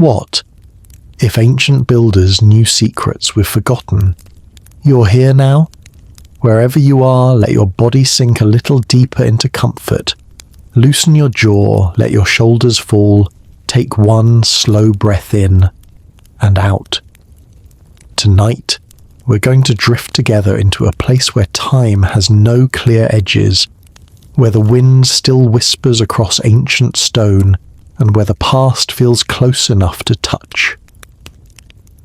What if ancient builders knew secrets we've forgotten? You're here now. Wherever you are, let your body sink a little deeper into comfort. Loosen your jaw, let your shoulders fall. Take one slow breath in and out. Tonight, we're going to drift together into a place where time has no clear edges, where the wind still whispers across ancient stone, and where the past feels close enough to touch.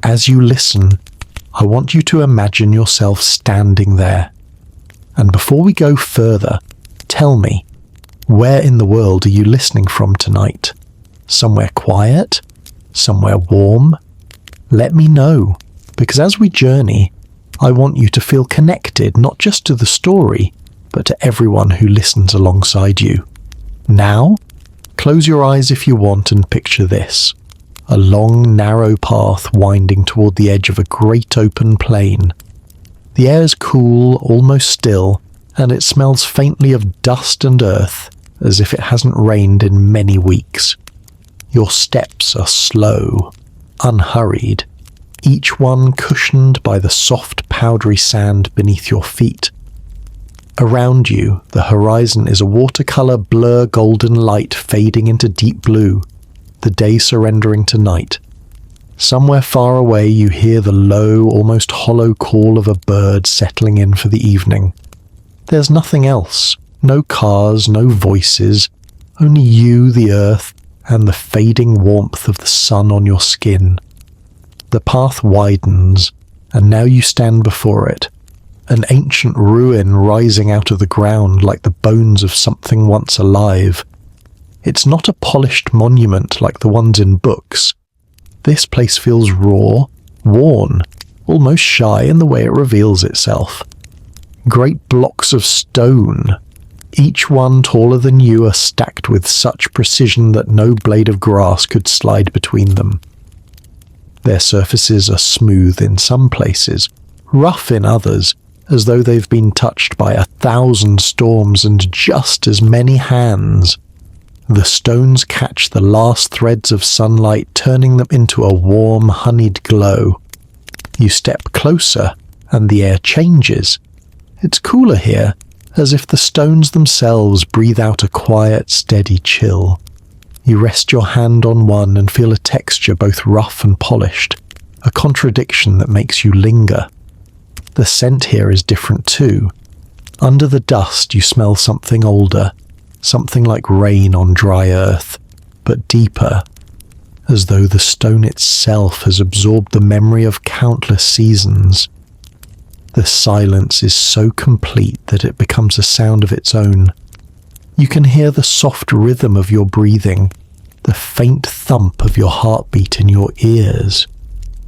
As you listen, I want you to imagine yourself standing there. And before we go further, tell me, where in the world are you listening from tonight? Somewhere quiet? Somewhere warm? Let me know, because as we journey, I want you to feel connected not just to the story, but to everyone who listens alongside you. Now, close your eyes if you want and picture this. A long, narrow path winding toward the edge of a great open plain. The air is cool, almost still, and it smells faintly of dust and earth, as if it hasn't rained in many weeks. Your steps are slow, unhurried, each one cushioned by the soft, powdery sand beneath your feet. Around you, the horizon is a watercolor blur golden light fading into deep blue, the day surrendering to night. Somewhere far away you hear the low, almost hollow call of a bird settling in for the evening. There's nothing else, no cars, no voices, only you, the earth, and the fading warmth of the sun on your skin. The path widens, and now you stand before it, an ancient ruin rising out of the ground like the bones of something once alive. It's not a polished monument like the ones in books. This place feels raw, worn, almost shy in the way it reveals itself. Great blocks of stone, each one taller than you, are stacked with such precision that no blade of grass could slide between them. Their surfaces are smooth in some places, rough in others, as though they've been touched by 1,000 storms and just as many hands. The stones catch the last threads of sunlight, turning them into a warm, honeyed glow. You step closer, and the air changes. It's cooler here, as if the stones themselves breathe out a quiet, steady chill. You rest your hand on one and feel a texture both rough and polished, a contradiction that makes you linger. The scent here is different too. Under the dust you smell something older, something like rain on dry earth, but deeper, as though the stone itself has absorbed the memory of countless seasons. The silence is so complete that it becomes a sound of its own. You can hear the soft rhythm of your breathing, the faint thump of your heartbeat in your ears.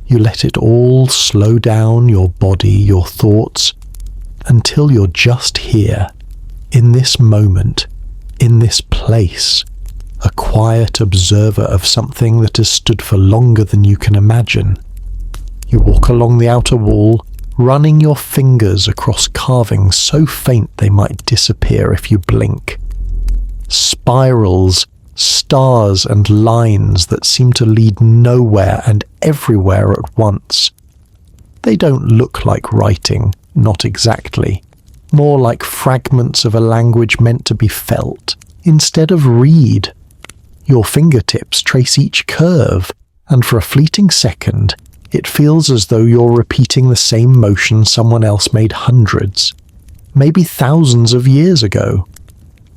You let it all slow down, your body, your thoughts, until you're just here, in this moment, in this place, a quiet observer of something that has stood for longer than you can imagine. You walk along the outer wall, running your fingers across carvings so faint they might disappear if you blink. Spirals, stars and lines that seem to lead nowhere and everywhere at once. They don't look like writing, not exactly. More like fragments of a language meant to be felt, instead of read. Your fingertips trace each curve, and for a fleeting second, it feels as though you're repeating the same motion someone else made hundreds, maybe thousands of years ago.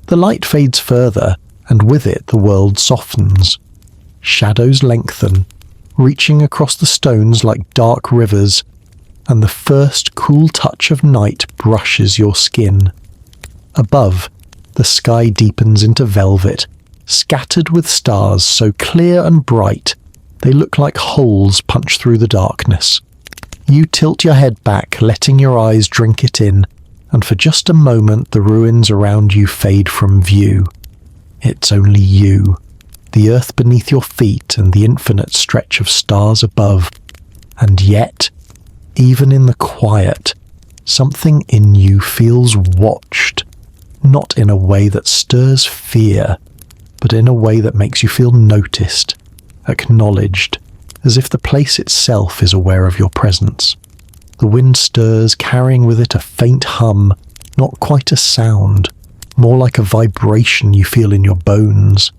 The light fades further, and with it the world softens. Shadows lengthen, reaching across the stones like dark rivers, and the first cool touch of night brushes your skin. Above, the sky deepens into velvet, scattered with stars so clear and bright they look like holes punched through the darkness. You tilt your head back, letting your eyes drink it in, and for just a moment the ruins around you fade from view. It's only you, the earth beneath your feet and the infinite stretch of stars above. And yet, even in the quiet, something in you feels watched, not in a way that stirs fear, but in a way that makes you feel noticed. acknowledged, as if the place itself is aware of your presence. The wind stirs, carrying with it a faint hum, not quite a sound, more like a vibration you feel in your bones.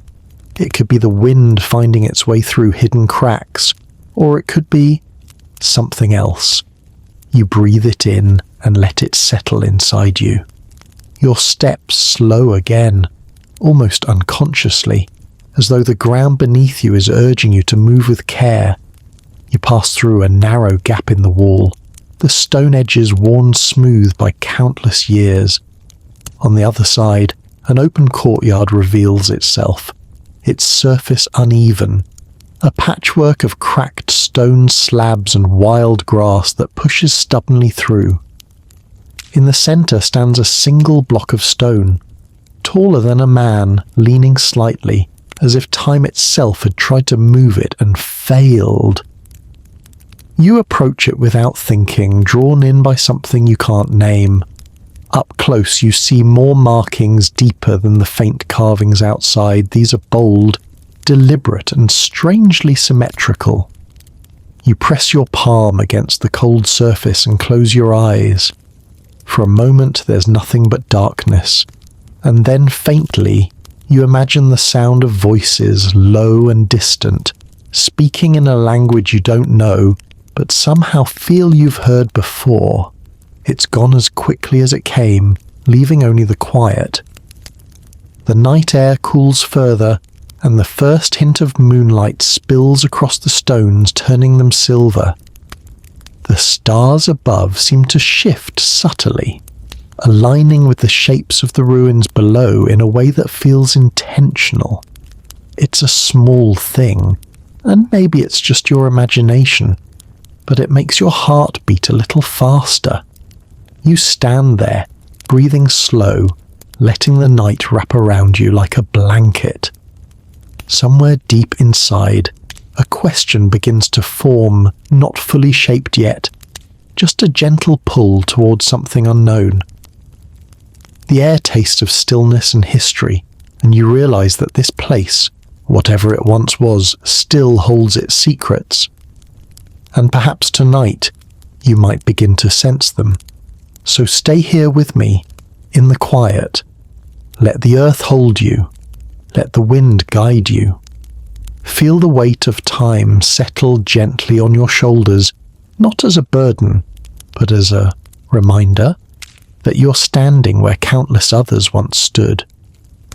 It could be the wind finding its way through hidden cracks, or it could be something else. You breathe it in and let it settle inside you. Your steps slow again, almost unconsciously, as though the ground beneath you is urging you to move with care. You pass through a narrow gap in the wall, the stone edges worn smooth by countless years. On the other side, an open courtyard reveals itself, its surface uneven, a patchwork of cracked stone slabs and wild grass that pushes stubbornly through. In the centre stands a single block of stone, taller than a man, leaning slightly, as if time itself had tried to move it and failed. You approach it without thinking, drawn in by something you can't name. Up close you see more markings deeper than the faint carvings outside. These are bold, deliberate and strangely symmetrical. You press your palm against the cold surface and close your eyes. For a moment there's nothing but darkness, and then faintly you imagine the sound of voices, low and distant, speaking in a language you don't know, but somehow feel you've heard before. It's gone as quickly as it came, leaving only the quiet. The night air cools further, and the first hint of moonlight spills across the stones, turning them silver. The stars above seem to shift subtly, aligning with the shapes of the ruins below in a way that feels intentional. It's a small thing, and maybe it's just your imagination, but it makes your heart beat a little faster. You stand there, breathing slow, letting the night wrap around you like a blanket. Somewhere deep inside, a question begins to form, not fully shaped yet, just a gentle pull towards something unknown. The air tastes of stillness and history, and you realize that this place, whatever it once was, still holds its secrets. And perhaps tonight, you might begin to sense them. So stay here with me, in the quiet. Let the earth hold you. Let the wind guide you. Feel the weight of time settle gently on your shoulders, not as a burden, but as a reminder that you're standing where countless others once stood.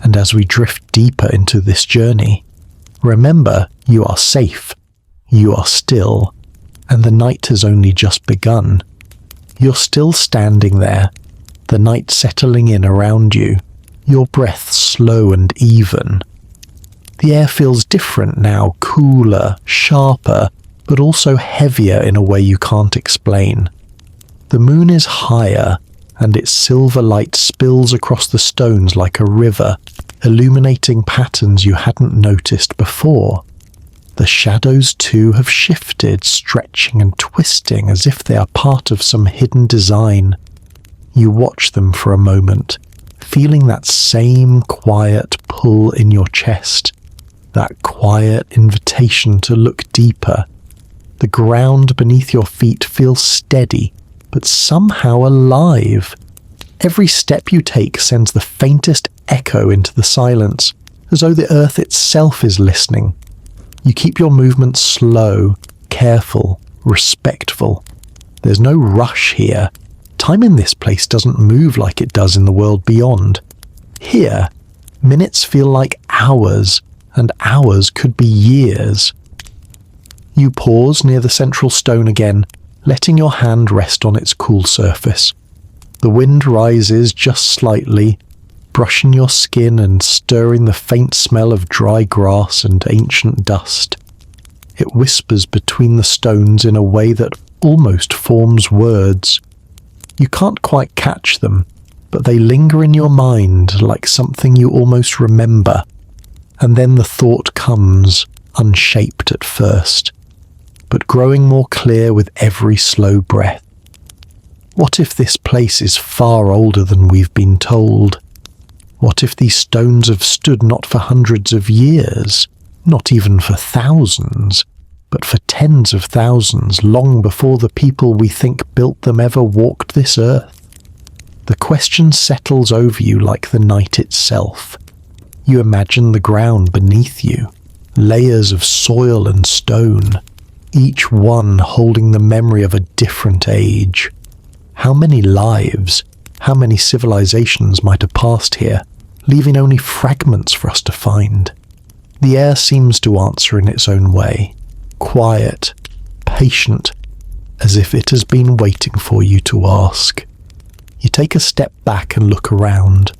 And as we drift deeper into this journey, remember you are safe, you are still, and the night has only just begun. You're still standing there, the night settling in around you, your breath slow and even. The air feels different now, cooler, sharper, but also heavier in a way you can't explain. The moon is higher, and its silver light spills across the stones like a river, illuminating patterns you hadn't noticed before. The shadows too have shifted, stretching and twisting as if they are part of some hidden design. You watch them for a moment, feeling that same quiet pull in your chest, that quiet invitation to look deeper. The ground beneath your feet feels steady, but somehow alive. Every step you take sends the faintest echo into the silence, as though the earth itself is listening. You keep your movements slow, careful, respectful. There's no rush here. Time in this place doesn't move like it does in the world beyond. Here, minutes feel like hours, and hours could be years. You pause near the central stone again, letting your hand rest on its cool surface. The wind rises just slightly, brushing your skin and stirring the faint smell of dry grass and ancient dust. It whispers between the stones in a way that almost forms words. You can't quite catch them, but they linger in your mind like something you almost remember. And then the thought comes, unshaped at first, but growing more clear with every slow breath. What if this place is far older than we've been told? What if these stones have stood not for hundreds of years, not even for thousands, but for tens of thousands long before the people we think built them ever walked this earth. The question settles over you like the night itself. You imagine the ground beneath you, layers of soil and stone, each one holding the memory of a different age. How many lives, how many civilizations might have passed here, leaving only fragments for us to find? The air seems to answer in its own way, quiet, patient, as if it has been waiting for you to ask. You take a step back and look around.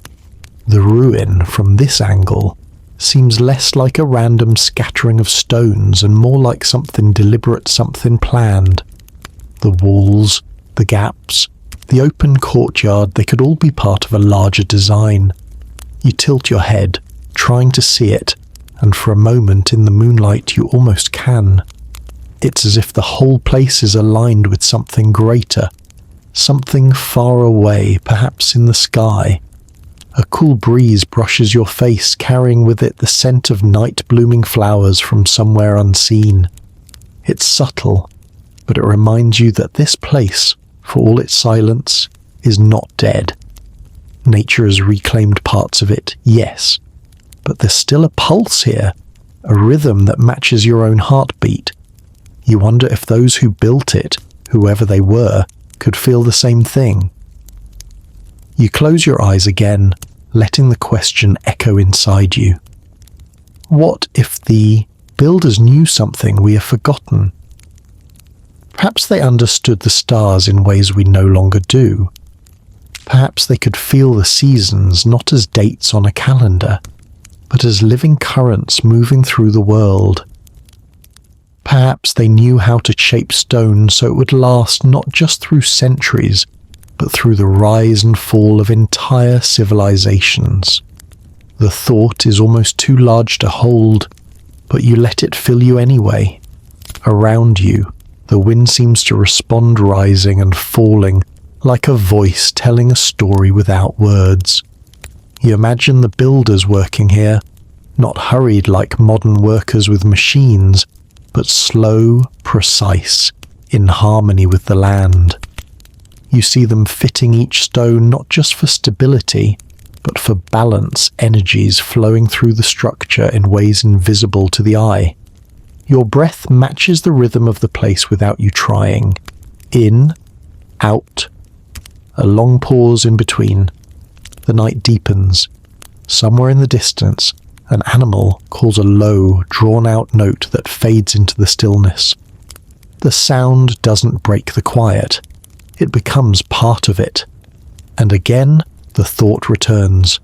The ruin, from this angle, seems less like a random scattering of stones and more like something deliberate, something planned. The walls, the gaps, the open courtyard, they could all be part of a larger design. You tilt your head, trying to see it, and for a moment in the moonlight you almost can. It's as if the whole place is aligned with something greater, something far away, perhaps in the sky. A cool breeze brushes your face, carrying with it the scent of night-blooming flowers from somewhere unseen. It's subtle, but it reminds you that this place, for all its silence, is not dead. Nature has reclaimed parts of it, yes, but there's still a pulse here, a rhythm that matches your own heartbeat. You wonder if those who built it, whoever they were, could feel the same thing. You close your eyes again, letting the question echo inside you. What if the builders knew something we have forgotten? Perhaps they understood the stars in ways we no longer do. Perhaps they could feel the seasons not as dates on a calendar, but as living currents moving through the world. Perhaps they knew how to shape stone so it would last not just through centuries, but through the rise and fall of entire civilizations. The thought is almost too large to hold, but you let it fill you anyway. Around you, the wind seems to respond, rising and falling, like a voice telling a story without words. You imagine the builders working here, not hurried like modern workers with machines, but slow, precise, in harmony with the land. You see them fitting each stone not just for stability, but for balance, energies flowing through the structure in ways invisible to the eye. Your breath matches the rhythm of the place without you trying. In, out, a long pause in between. The night deepens. Somewhere in the distance, an animal calls a low, drawn-out note that fades into the stillness. The sound doesn't break the quiet. It becomes part of it. And again, the thought returns.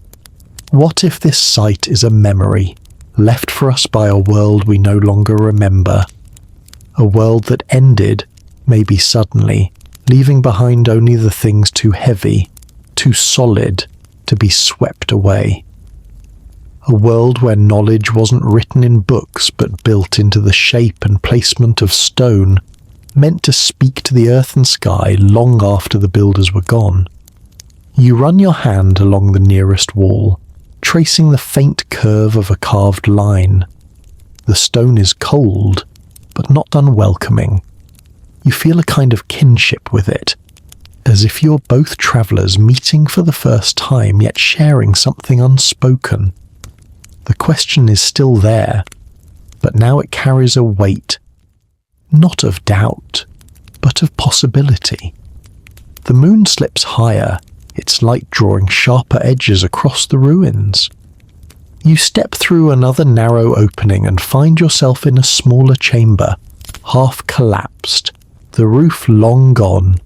What if this site is a memory, left for us by a world we no longer remember? A world that ended, maybe suddenly, leaving behind only the things too heavy, too solid, to be swept away. A world where knowledge wasn't written in books but built into the shape and placement of stone, meant to speak to the earth and sky long after the builders were gone. You run your hand along the nearest wall, tracing the faint curve of a carved line. The stone is cold, but not unwelcoming. You feel a kind of kinship with it, as if you're both travellers meeting for the first time yet sharing something unspoken. The question is still there, but now it carries a weight, not of doubt, but of possibility. The moon slips higher, its light drawing sharper edges across the ruins. You step through another narrow opening and find yourself in a smaller chamber, half collapsed, the roof long gone.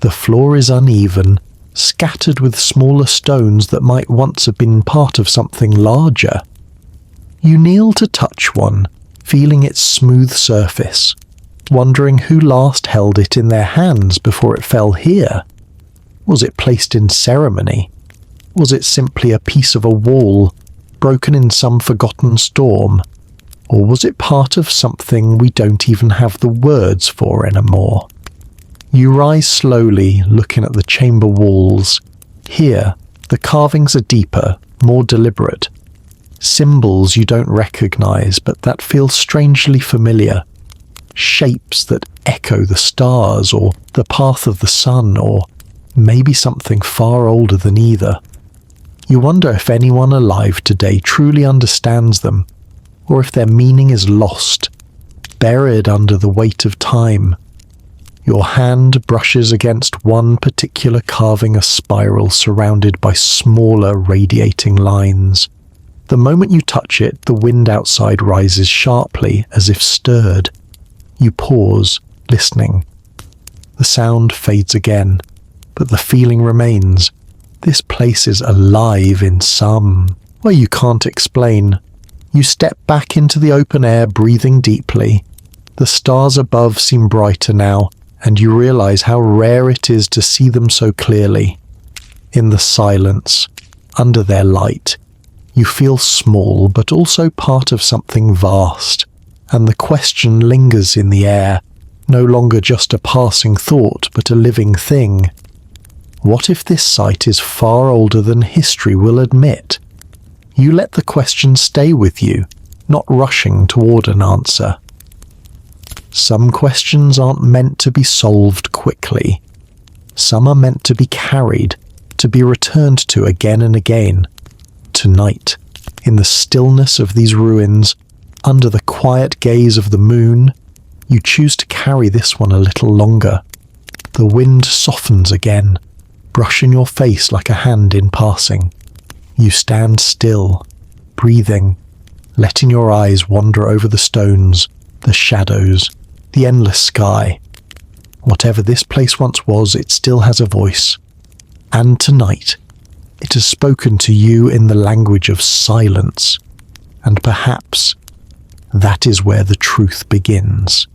The floor is uneven, scattered with smaller stones that might once have been part of something larger. You kneel to touch one, feeling its smooth surface, wondering who last held it in their hands before it fell here. Was it placed in ceremony? Was it simply a piece of a wall, broken in some forgotten storm? Or was it part of something we don't even have the words for anymore? You rise slowly, looking at the chamber walls. Here, the carvings are deeper, more deliberate. Symbols you don't recognize but that feel strangely familiar. Shapes that echo the stars or the path of the sun, or maybe something far older than either. You wonder if anyone alive today truly understands them, or if their meaning is lost, buried under the weight of time. Your hand brushes against one particular carving, a spiral surrounded by smaller radiating lines. The moment you touch it, the wind outside rises sharply, as if stirred. You pause, listening. The sound fades again, but the feeling remains. This place is alive in some way you can't explain. You step back into the open air, breathing deeply. The stars above seem brighter now, and you realize how rare it is to see them so clearly. In the silence, under their light, you feel small but also part of something vast, and the question lingers in the air, no longer just a passing thought but a living thing. What if this site is far older than history will admit? You let the question stay with you, not rushing toward an answer. Some questions aren't meant to be solved quickly. Some are meant to be carried, to be returned to again and again. Tonight, in the stillness of these ruins, under the quiet gaze of the moon, you choose to carry this one a little longer. The wind softens again, brushing your face like a hand in passing. You stand still, breathing, letting your eyes wander over the stones, the shadows, the endless sky. Whatever this place once was, it still has a voice. And tonight, it has spoken to you in the language of silence. And perhaps that is where the truth begins.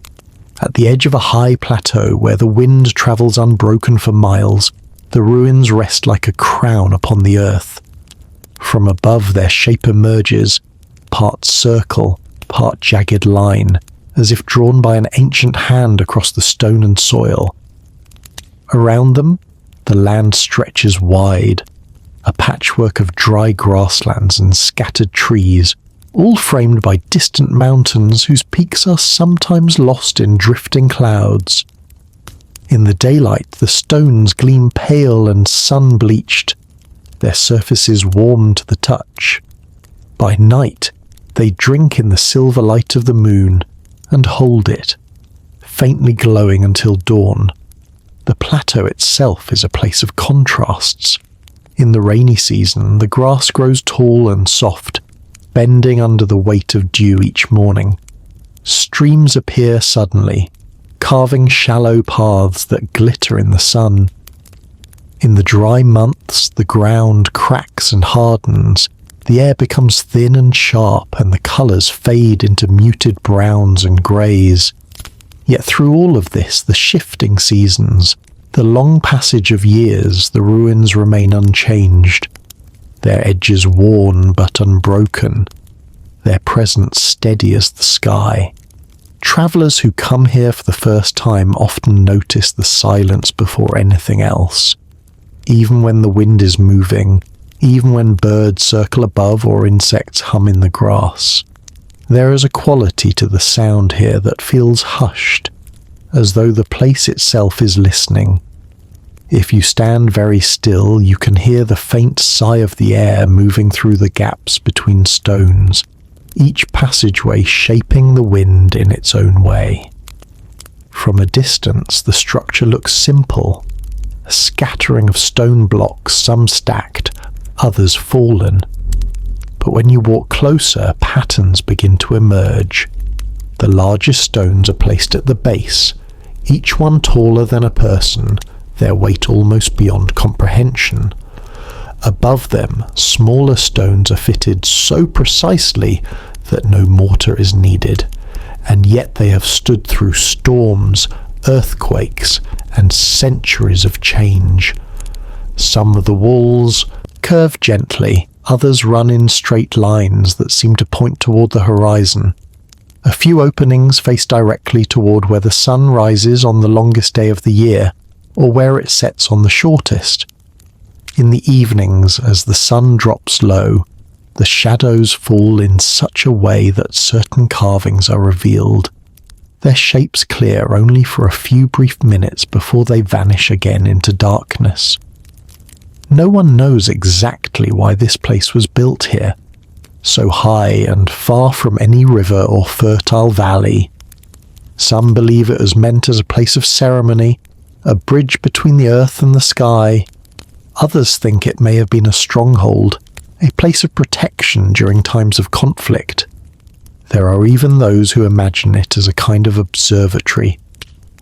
At the edge of a high plateau where the wind travels unbroken for miles, the ruins rest like a crown upon the earth. From above, their shape emerges, part circle, part jagged line, as if drawn by an ancient hand across the stone and soil. Around them, the land stretches wide, a patchwork of dry grasslands and scattered trees, all framed by distant mountains whose peaks are sometimes lost in drifting clouds. In the daylight, the stones gleam pale and sun-bleached, their surfaces warm to the touch. By night, they drink in the silver light of the moon and hold it, faintly glowing until dawn. The plateau itself is a place of contrasts. In the rainy season, the grass grows tall and soft, bending under the weight of dew each morning. Streams appear suddenly, carving shallow paths that glitter in the sun. In the dry months, the ground cracks and hardens, the air becomes thin and sharp, and the colours fade into muted browns and greys. Yet through all of this, the shifting seasons, the long passage of years, the ruins remain unchanged, their edges worn but unbroken, their presence steady as the sky. Travellers who come here for the first time often notice the silence before anything else. Even when the wind is moving, even when birds circle above or insects hum in the grass, there is a quality to the sound here that feels hushed, as though the place itself is listening. If you stand very still, you can hear the faint sigh of the air moving through the gaps between stones, each passageway shaping the wind in its own way. From a distance, the structure looks simple, a scattering of stone blocks, some stacked, others fallen. But when you walk closer, patterns begin to emerge. The largest stones are placed at the base, each one taller than a person, their weight almost beyond comprehension. Above them, smaller stones are fitted so precisely that no mortar is needed, and yet they have stood through storms, earthquakes, and centuries of change. Some of the walls curve gently, others run in straight lines that seem to point toward the horizon. A few openings face directly toward where the sun rises on the longest day of the year, or where it sets on the shortest. In the evenings, as the sun drops low, the shadows fall in such a way that certain carvings are revealed, their shapes clear only for a few brief minutes before they vanish again into darkness. No one knows exactly why this place was built here, so high and far from any river or fertile valley. Some believe it was meant as a place of ceremony, a bridge between the earth and the sky. Others think it may have been a stronghold, a place of protection during times of conflict. There are even those who imagine it as a kind of observatory,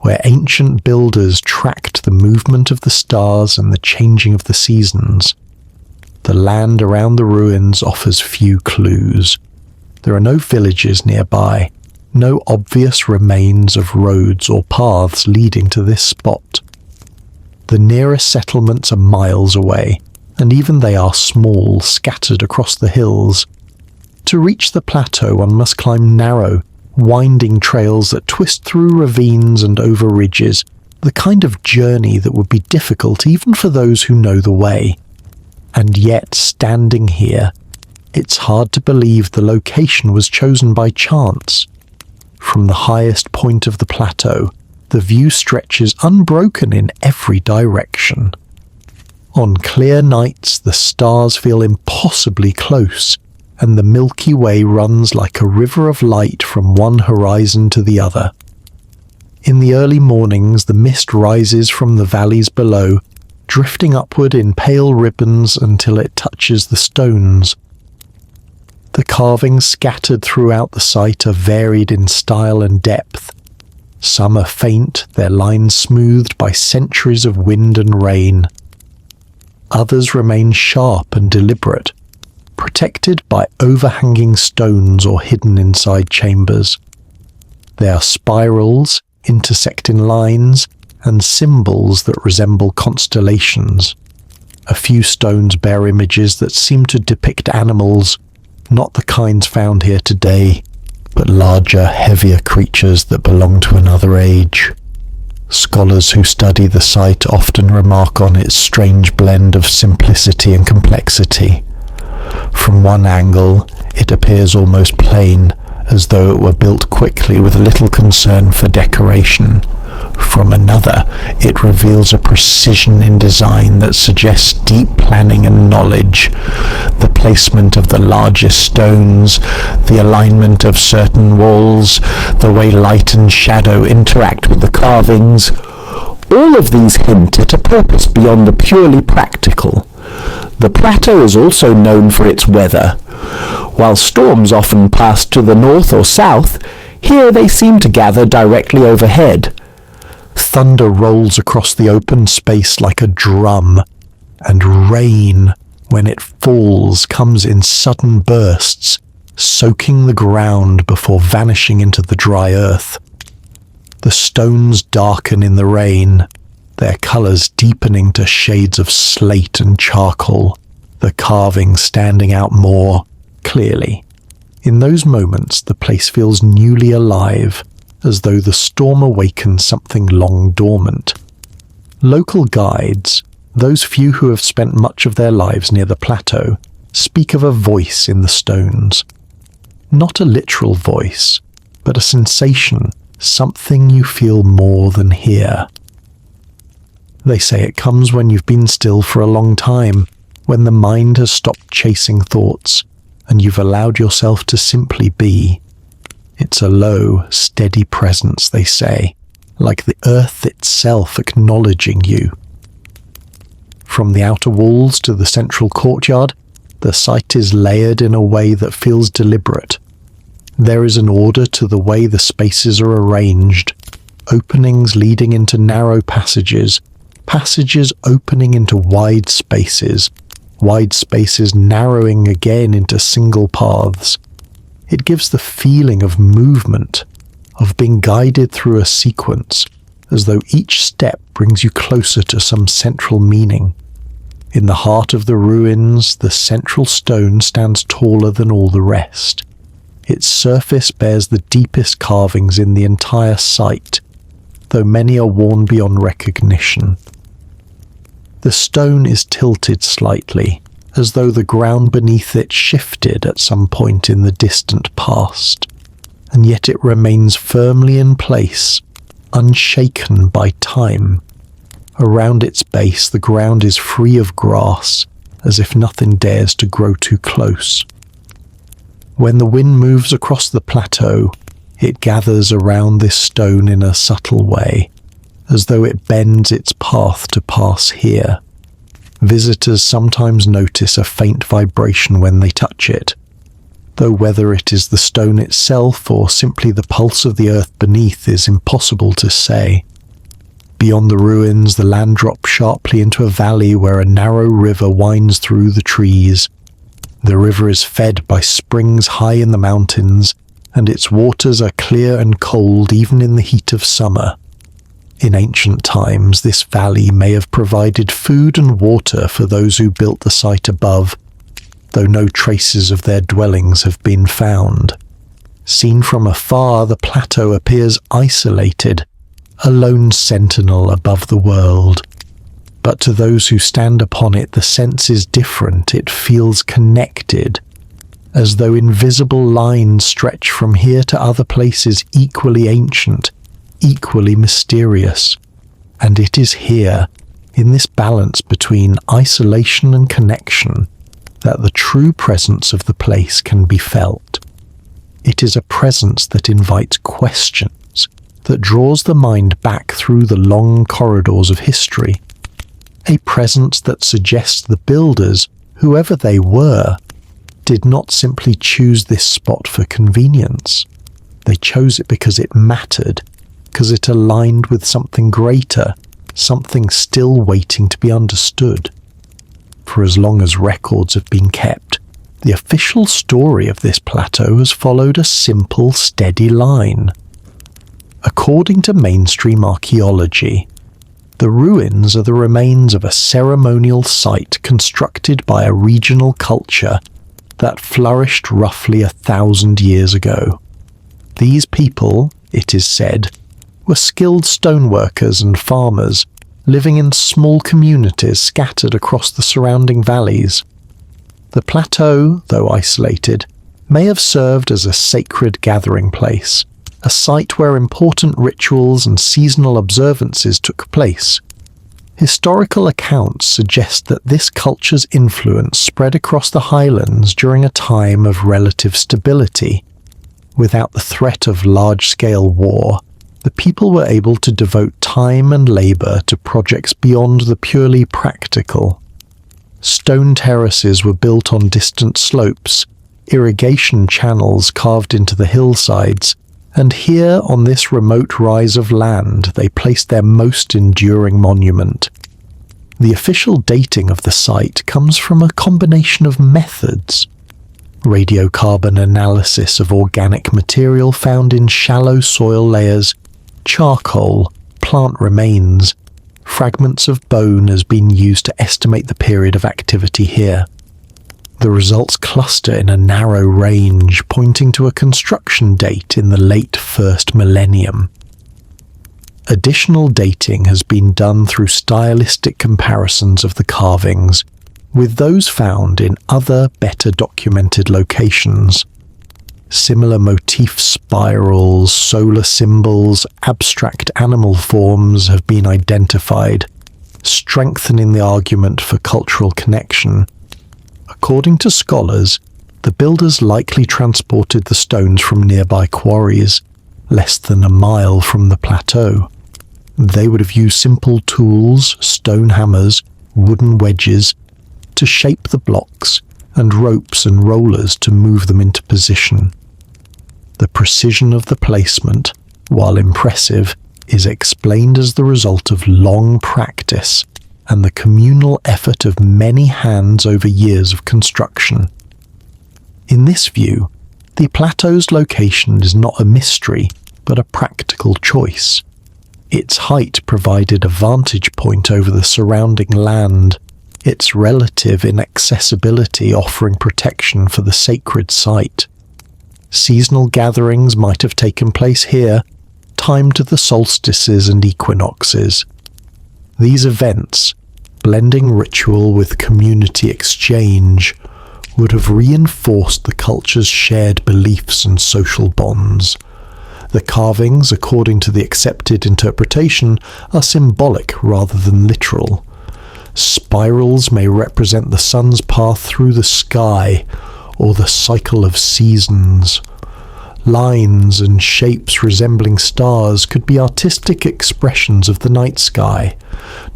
where ancient builders tracked the movement of the stars and the changing of the seasons. The land around the ruins offers few clues. There are no villages nearby, no obvious remains of roads or paths leading to this spot. The nearest settlements are miles away, and even they are small, scattered across the hills. To reach the plateau, one must climb narrow, winding trails that twist through ravines and over ridges, the kind of journey that would be difficult even for those who know the way. And yet, standing here, it's hard to believe the location was chosen by chance. From the highest point of the plateau, the view stretches unbroken in every direction. On clear nights, the stars feel impossibly close, and the Milky Way runs like a river of light from one horizon to the other. In the early mornings, the mist rises from the valleys below, drifting upward in pale ribbons until it touches the stones. The carvings scattered throughout the site are varied in style and depth. Some are faint, their lines smoothed by centuries of wind and rain. Others remain sharp and deliberate, protected by overhanging stones or hidden inside chambers. They are spirals, intersecting lines, and symbols that resemble constellations. A few stones bear images that seem to depict animals, not the kinds found here today, but larger, heavier creatures that belong to another age. Scholars who study the site often remark on its strange blend of simplicity and complexity. From one angle, it appears almost plain, as though it were built quickly with little concern for decoration. From another, it reveals a precision in design that suggests deep planning and knowledge. The placement of the largest stones, the alignment of certain walls, the way light and shadow interact with the carvings, all of these hint at a purpose beyond the purely practical. The plateau is also known for its weather. While storms often pass to the north or south, here they seem to gather directly overhead. Thunder rolls across the open space like a drum, and rain, when it falls, comes in sudden bursts, soaking the ground before vanishing into the dry earth. The stones darken in the rain, their colours deepening to shades of slate and charcoal, the carving standing out more clearly. In those moments, the place feels newly alive, as though the storm awakens something long dormant. Local guides, those few who have spent much of their lives near the plateau, speak of a voice in the stones. Not a literal voice, but a sensation, something you feel more than hear. They say it comes when you've been still for a long time, when the mind has stopped chasing thoughts, and you've allowed yourself to simply be. It's a low, steady presence, they say, like the earth itself acknowledging you. From the outer walls to the central courtyard, the site is layered in a way that feels deliberate. There is an order to the way the spaces are arranged, openings leading into narrow passages, passages opening into wide spaces narrowing again into single paths. It gives the feeling of movement, of being guided through a sequence, as though each step brings you closer to some central meaning. In the heart of the ruins, the central stone stands taller than all the rest. Its surface bears the deepest carvings in the entire site, though many are worn beyond recognition. The stone is tilted slightly, as though the ground beneath it shifted at some point in the distant past, and yet it remains firmly in place, unshaken by time. Around its base, the ground is free of grass, as if nothing dares to grow too close. When the wind moves across the plateau, it gathers around this stone in a subtle way, as though it bends its path to pass here. Visitors sometimes notice a faint vibration when they touch it, though whether it is the stone itself or simply the pulse of the earth beneath is impossible to say. Beyond the ruins, the land drops sharply into a valley where a narrow river winds through the trees. The river is fed by springs high in the mountains, and its waters are clear and cold even in the heat of summer. In ancient times, this valley may have provided food and water for those who built the site above, though no traces of their dwellings have been found. Seen from afar, the plateau appears isolated, a lone sentinel above the world. But to those who stand upon it, the sense is different. It feels connected, as though invisible lines stretch from here to other places equally ancient, equally mysterious. And it is here, in this balance between isolation and connection, that the true presence of the place can be felt. It is a presence that invites questions, that draws the mind back through the long corridors of history. A presence that suggests the builders, whoever they were, did not simply choose this spot for convenience. They chose it because it mattered, because it aligned with something greater, something still waiting to be understood. For as long as records have been kept, the official story of this plateau has followed a simple, steady line. According to mainstream archaeology, the ruins are the remains of a ceremonial site constructed by a regional culture that flourished roughly 1,000 years ago. These people, it is said, were skilled stoneworkers and farmers, living in small communities scattered across the surrounding valleys. The plateau, though isolated, may have served as a sacred gathering place, a site where important rituals and seasonal observances took place. Historical accounts suggest that this culture's influence spread across the highlands during a time of relative stability. Without the threat of large-scale war, the people were able to devote time and labor to projects beyond the purely practical. Stone terraces were built on distant slopes, irrigation channels carved into the hillsides, and here on this remote rise of land they placed their most enduring monument. The official dating of the site comes from a combination of methods. Radiocarbon analysis of organic material found in shallow soil layers, charcoal, plant remains, fragments of bone has been used to estimate the period of activity here. The results cluster in a narrow range, pointing to a construction date in the late first millennium. Additional dating has been done through stylistic comparisons of the carvings, with those found in other better documented locations. Similar motif spirals, solar symbols, abstract animal forms have been identified, strengthening the argument for cultural connection. According to scholars, the builders likely transported the stones from nearby quarries, less than a mile from the plateau. They would have used simple tools, stone hammers, wooden wedges, to shape the blocks, and ropes and rollers to move them into position. The precision of the placement, while impressive, is explained as the result of long practice and the communal effort of many hands over years of construction. In this view, the plateau's location is not a mystery, but a practical choice. Its height provided a vantage point over the surrounding land, its relative inaccessibility offering protection for the sacred site. Seasonal gatherings might have taken place here, timed to the solstices and equinoxes. These events, blending ritual with community exchange, would have reinforced the culture's shared beliefs and social bonds. The carvings, according to the accepted interpretation, are symbolic rather than literal. Spirals may represent the sun's path through the sky, or the cycle of seasons. Lines and shapes resembling stars could be artistic expressions of the night sky,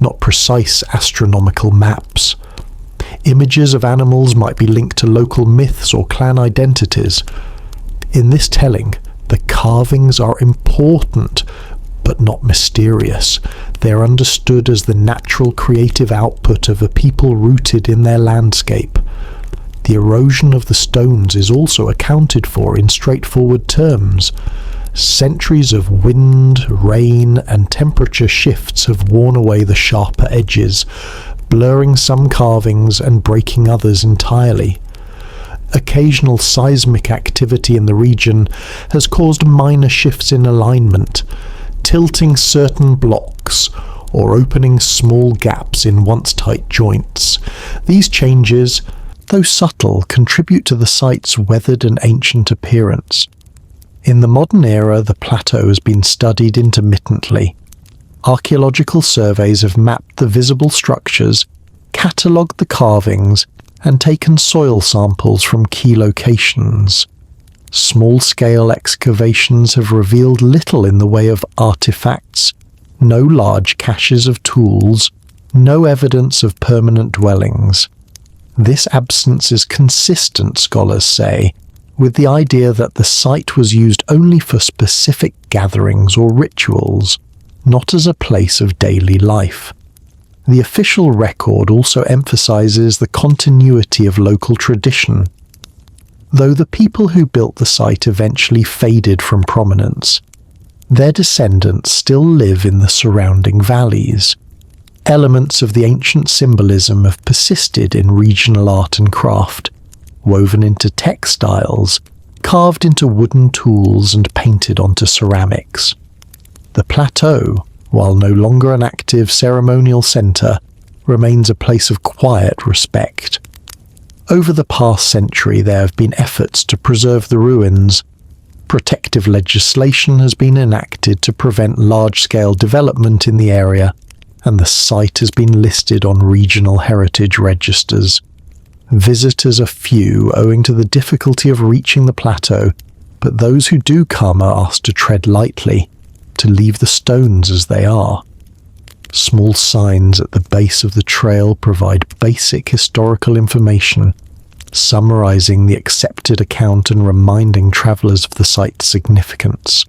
not precise astronomical maps. Images of animals might be linked to local myths or clan identities. In this telling, the carvings are important, but not mysterious. They are understood as the natural creative output of a people rooted in their landscape. The erosion of the stones is also accounted for in straightforward terms. Centuries of wind, rain, and temperature shifts have worn away the sharper edges, blurring some carvings and breaking others entirely. Occasional seismic activity in the region has caused minor shifts in alignment, tilting certain blocks or opening small gaps in once tight joints. These changes, though subtle, contribute to the site's weathered and ancient appearance. In the modern era, the plateau has been studied intermittently. Archaeological surveys have mapped the visible structures, catalogued the carvings, and taken soil samples from key locations. Small-scale excavations have revealed little in the way of artifacts, no large caches of tools, no evidence of permanent dwellings. This absence is consistent, scholars say, with the idea that the site was used only for specific gatherings or rituals, not as a place of daily life. The official record also emphasizes the continuity of local tradition. Though the people who built the site eventually faded from prominence, their descendants still live in the surrounding valleys. Elements of the ancient symbolism have persisted in regional art and craft, woven into textiles, carved into wooden tools and painted onto ceramics. The plateau, while no longer an active ceremonial centre, remains a place of quiet respect. Over the past century there have been efforts to preserve the ruins. Protective legislation has been enacted to prevent large-scale development in the area, and the site has been listed on regional heritage registers. Visitors are few owing to the difficulty of reaching the plateau, but those who do come are asked to tread lightly, to leave the stones as they are. Small signs at the base of the trail provide basic historical information, summarizing the accepted account and reminding travelers of the site's significance.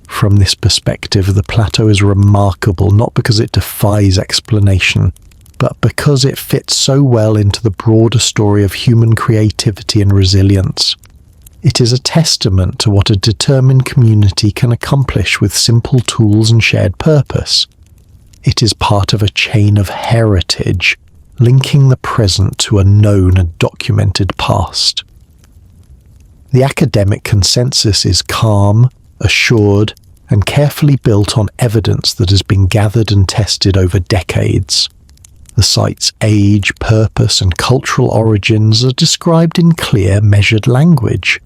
From this perspective, the plateau is remarkable not because it defies explanation, but because it fits so well into the broader story of human creativity and resilience. It is a testament to what a determined community can accomplish with simple tools and shared purpose. It is part of a chain of heritage, linking the present to a known and documented past. The academic consensus is calm, assured, and carefully built on evidence that has been gathered and tested over decades. The site's age, purpose, and cultural origins are described in clear, measured language.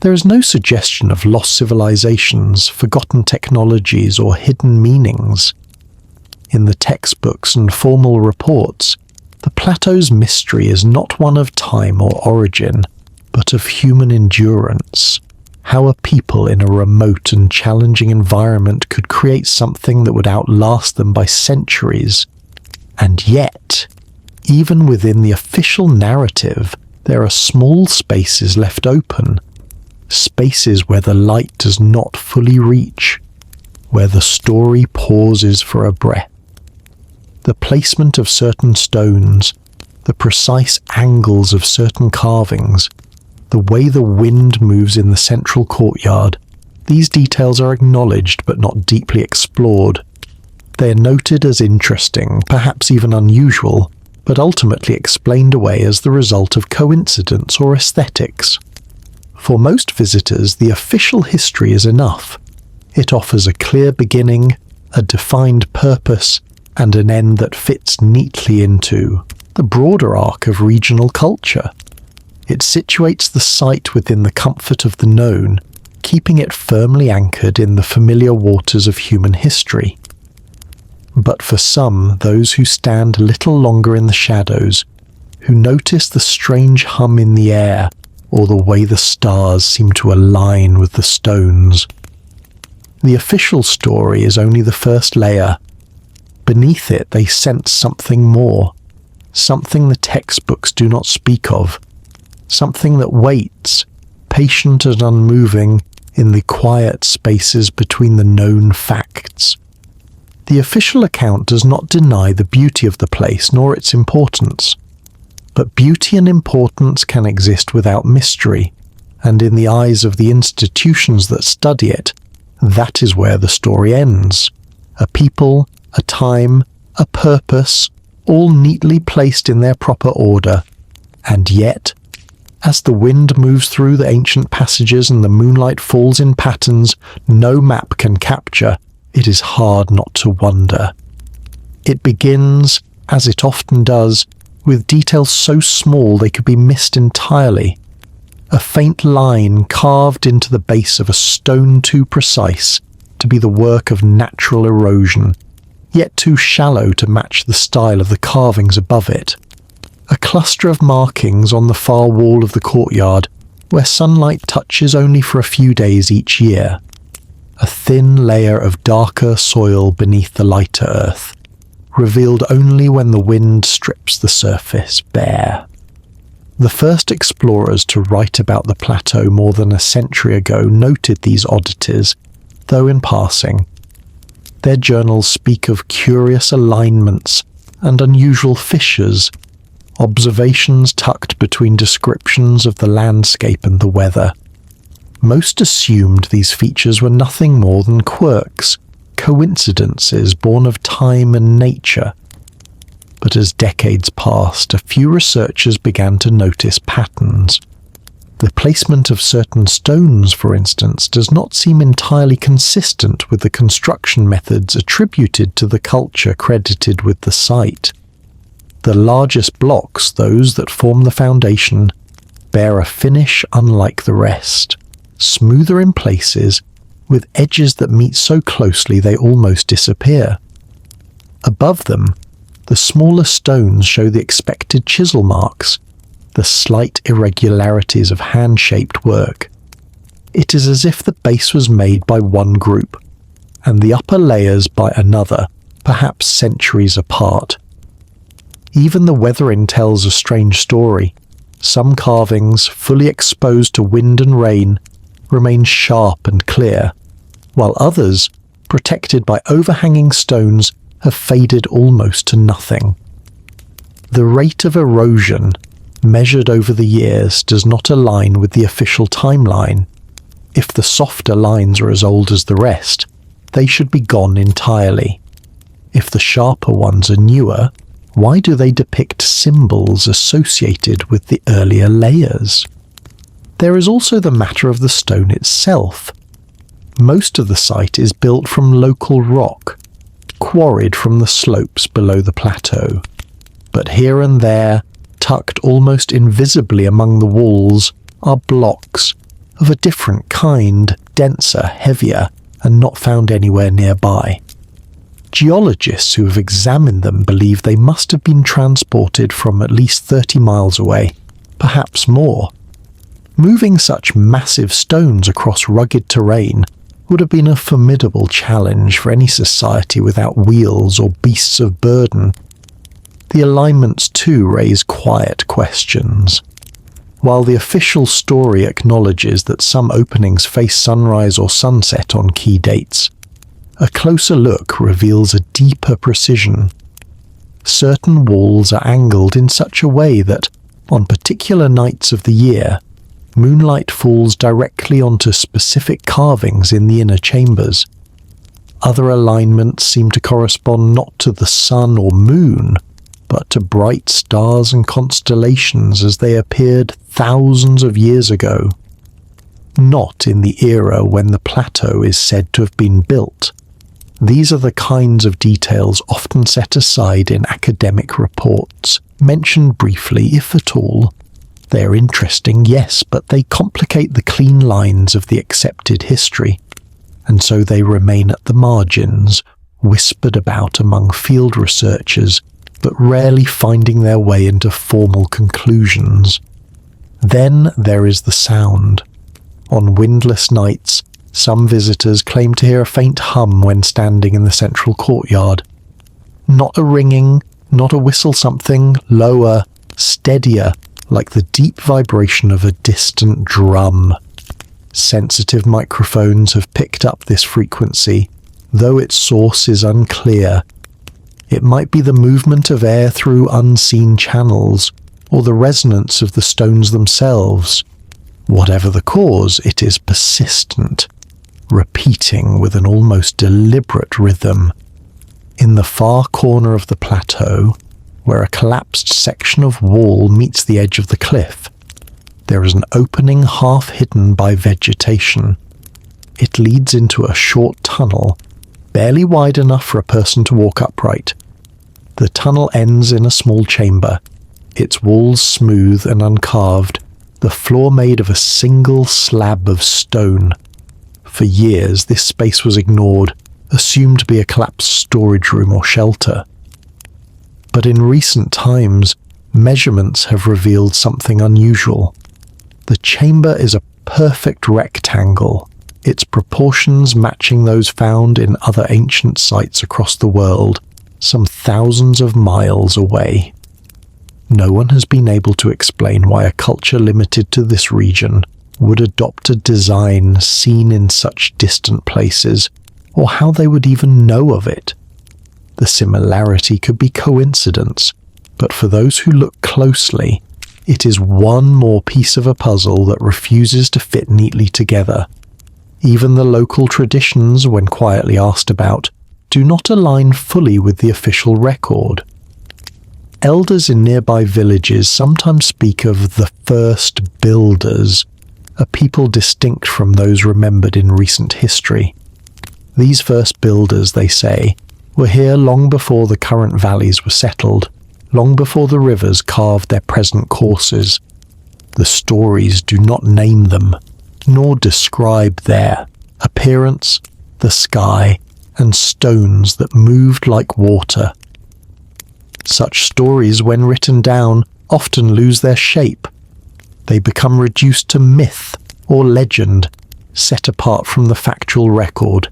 There is no suggestion of lost civilizations, forgotten technologies, or hidden meanings. In the textbooks and formal reports, the plateau's mystery is not one of time or origin, but of human endurance. How a people in a remote and challenging environment could create something that would outlast them by centuries. And yet, even within the official narrative, there are small spaces left open, spaces where the light does not fully reach, where the story pauses for a breath. The placement of certain stones, the precise angles of certain carvings, the way the wind moves in the central courtyard, these details are acknowledged but not deeply explored. They are noted as interesting, perhaps even unusual, but ultimately explained away as the result of coincidence or aesthetics. For most visitors, the official history is enough. It offers a clear beginning, a defined purpose, and an end that fits neatly into the broader arc of regional culture. It situates the site within the comfort of the known, keeping it firmly anchored in the familiar waters of human history. But for some, those who stand a little longer in the shadows, who notice the strange hum in the air or the way the stars seem to align with the stones, the official story is only the first layer. Beneath it, they sense something more, something the textbooks do not speak of, something that waits, patient and unmoving, in the quiet spaces between the known facts. The official account does not deny the beauty of the place nor its importance, but beauty and importance can exist without mystery, and in the eyes of the institutions that study it, that is where the story ends. A people, a time, a purpose, all neatly placed in their proper order, and yet, as the wind moves through the ancient passages and the moonlight falls in patterns no map can capture, it is hard not to wonder. It begins, as it often does, with details so small they could be missed entirely. A faint line carved into the base of a stone too precise to be the work of natural erosion, yet too shallow to match the style of the carvings above it. A cluster of markings on the far wall of the courtyard, where sunlight touches only for a few days each year. A thin layer of darker soil beneath the lighter earth, revealed only when the wind strips the surface bare. The first explorers to write about the plateau more than a century ago noted these oddities, though in passing. Their journals speak of curious alignments and unusual fissures, observations tucked between descriptions of the landscape and the weather. Most assumed these features were nothing more than quirks, coincidences born of time and nature. But as decades passed, a few researchers began to notice patterns. The placement of certain stones, for instance, does not seem entirely consistent with the construction methods attributed to the culture credited with the site. The largest blocks, those that form the foundation, bear a finish unlike the rest, smoother in places, with edges that meet so closely they almost disappear. Above them, the smaller stones show the expected chisel marks, the slight irregularities of hand-shaped work. It is as if the base was made by one group, and the upper layers by another, perhaps centuries apart. Even the weathering tells a strange story. Some carvings, fully exposed to wind and rain, remain sharp and clear, while others, protected by overhanging stones, have faded almost to nothing. The rate of erosion, measured over the years, does not align with the official timeline. If the softer lines are as old as the rest, they should be gone entirely. If the sharper ones are newer, why do they depict symbols associated with the earlier layers? There is also the matter of the stone itself. Most of the site is built from local rock, quarried from the slopes below the plateau. But here and there, tucked almost invisibly among the walls, are blocks of a different kind, denser, heavier, and not found anywhere nearby. Geologists who have examined them believe they must have been transported from at least 30 miles away, perhaps more. Moving such massive stones across rugged terrain would have been a formidable challenge for any society without wheels or beasts of burden. The alignments too raise quiet questions. While the official story acknowledges that some openings face sunrise or sunset on key dates, a closer look reveals a deeper precision. Certain walls are angled in such a way that, on particular nights of the year, moonlight falls directly onto specific carvings in the inner chambers. Other alignments seem to correspond not to the sun or moon, but to bright stars and constellations as they appeared thousands of years ago. Not in the era when the plateau is said to have been built. These are the kinds of details often set aside in academic reports, mentioned briefly if at all. They're interesting, yes, but they complicate the clean lines of the accepted history, and so they remain at the margins, whispered about among field researchers, but rarely finding their way into formal conclusions. Then there is the sound. On windless nights, some visitors claim to hear a faint hum when standing in the central courtyard. Not a ringing, not a whistle, something lower, steadier, like the deep vibration of a distant drum. Sensitive microphones have picked up this frequency, though its source is unclear. It might be the movement of air through unseen channels, or the resonance of the stones themselves. Whatever the cause, it is persistent, repeating with an almost deliberate rhythm. In the far corner of the plateau, where a collapsed section of wall meets the edge of the cliff, there is an opening half hidden by vegetation. It leads into a short tunnel, barely wide enough for a person to walk upright. The tunnel ends in a small chamber, its walls smooth and uncarved, the floor made of a single slab of stone. For years, this space was ignored, assumed to be a collapsed storage room or shelter. But in recent times, measurements have revealed something unusual. The chamber is a perfect rectangle, its proportions matching those found in other ancient sites across the world, some thousands of miles away. No one has been able to explain why a culture limited to this region would adopt a design seen in such distant places, or how they would even know of it. The similarity could be coincidence, but for those who look closely, it is one more piece of a puzzle that refuses to fit neatly together. Even the local traditions, when quietly asked about, do not align fully with the official record. Elders in nearby villages sometimes speak of the first builders, a people distinct from those remembered in recent history. These first builders, they say, were here long before the current valleys were settled, long before the rivers carved their present courses. The stories do not name them, nor describe their appearance, the sky, and stones that moved like water. Such stories, when written down, often lose their shape. They become reduced to myth or legend, set apart from the factual record.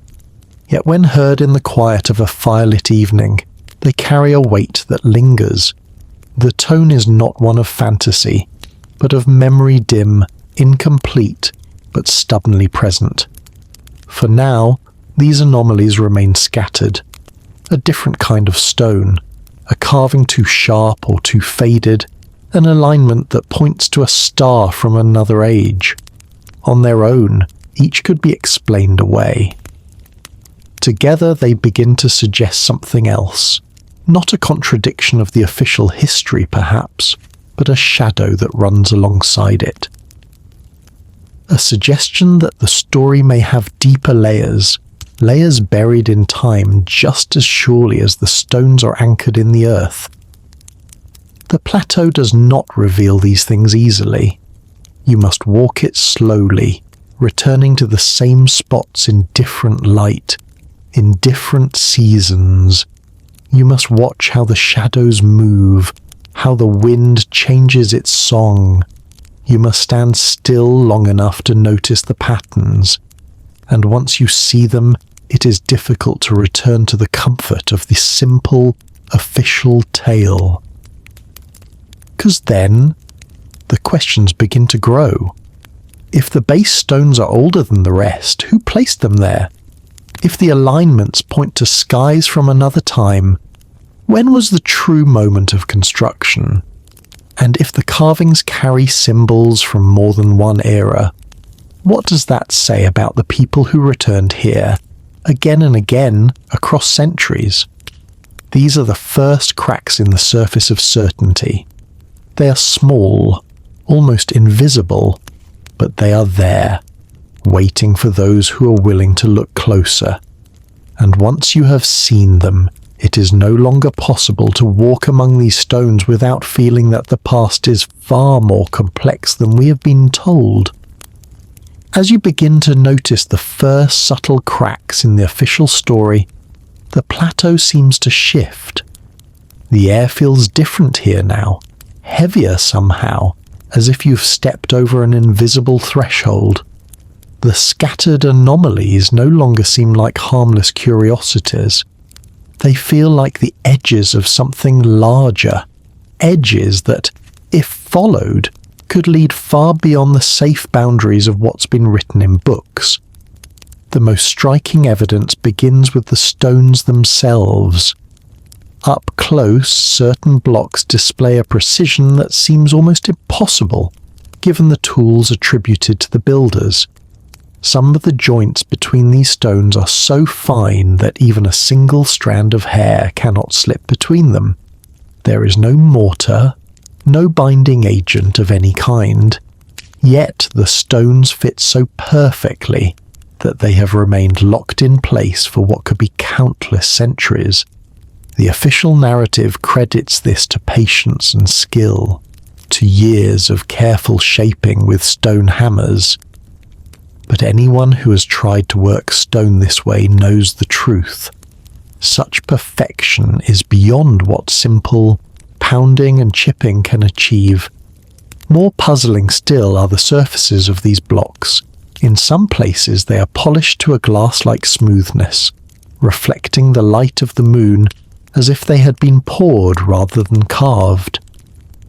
Yet when heard in the quiet of a firelit evening, they carry a weight that lingers. The tone is not one of fantasy, but of memory dim, incomplete, but stubbornly present. For now, these anomalies remain scattered. A different kind of stone, a carving too sharp or too faded, an alignment that points to a star from another age. On their own, each could be explained away. Together they begin to suggest something else, not a contradiction of the official history perhaps, but a shadow that runs alongside it. A suggestion that the story may have deeper layers buried in time just as surely as the stones are anchored in the earth. The plateau does not reveal these things easily. You must walk it slowly, returning to the same spots in different light, in different seasons. You must watch how the shadows move, how the wind changes its song. You must stand still long enough to notice the patterns, and once you see them, it is difficult to return to the comfort of the simple, official tale. 'Cause then, the questions begin to grow. If the base stones are older than the rest, who placed them there? If the alignments point to skies from another time, when was the true moment of construction? And if the carvings carry symbols from more than one era, what does that say about the people who returned here, again and again, across centuries? These are the first cracks in the surface of certainty. They are small, almost invisible, but they are there, waiting for those who are willing to look closer. and once you have seen them, it is no longer possible to walk among these stones without feeling that the past is far more complex than we have been told. As you begin to notice the first subtle cracks in the official story, the plateau seems to shift. The air feels different here now, heavier somehow, as if you've stepped over an invisible threshold. The scattered anomalies no longer seem like harmless curiosities. They feel like the edges of something larger, edges that, if followed, could lead far beyond the safe boundaries of what's been written in books. The most striking evidence begins with the stones themselves. Up close, certain blocks display a precision that seems almost impossible, given the tools attributed to the builders. Some of the joints between these stones are so fine that even a single strand of hair cannot slip between them. There is no mortar, no binding agent of any kind, yet the stones fit so perfectly that they have remained locked in place for what could be countless centuries. The official narrative credits this to patience and skill, to years of careful shaping with stone hammers. But anyone who has tried to work stone this way knows the truth. Such perfection is beyond what simple pounding and chipping can achieve. More puzzling still are the surfaces of these blocks. In some places they are polished to a glass-like smoothness, reflecting the light of the moon as if they had been poured rather than carved.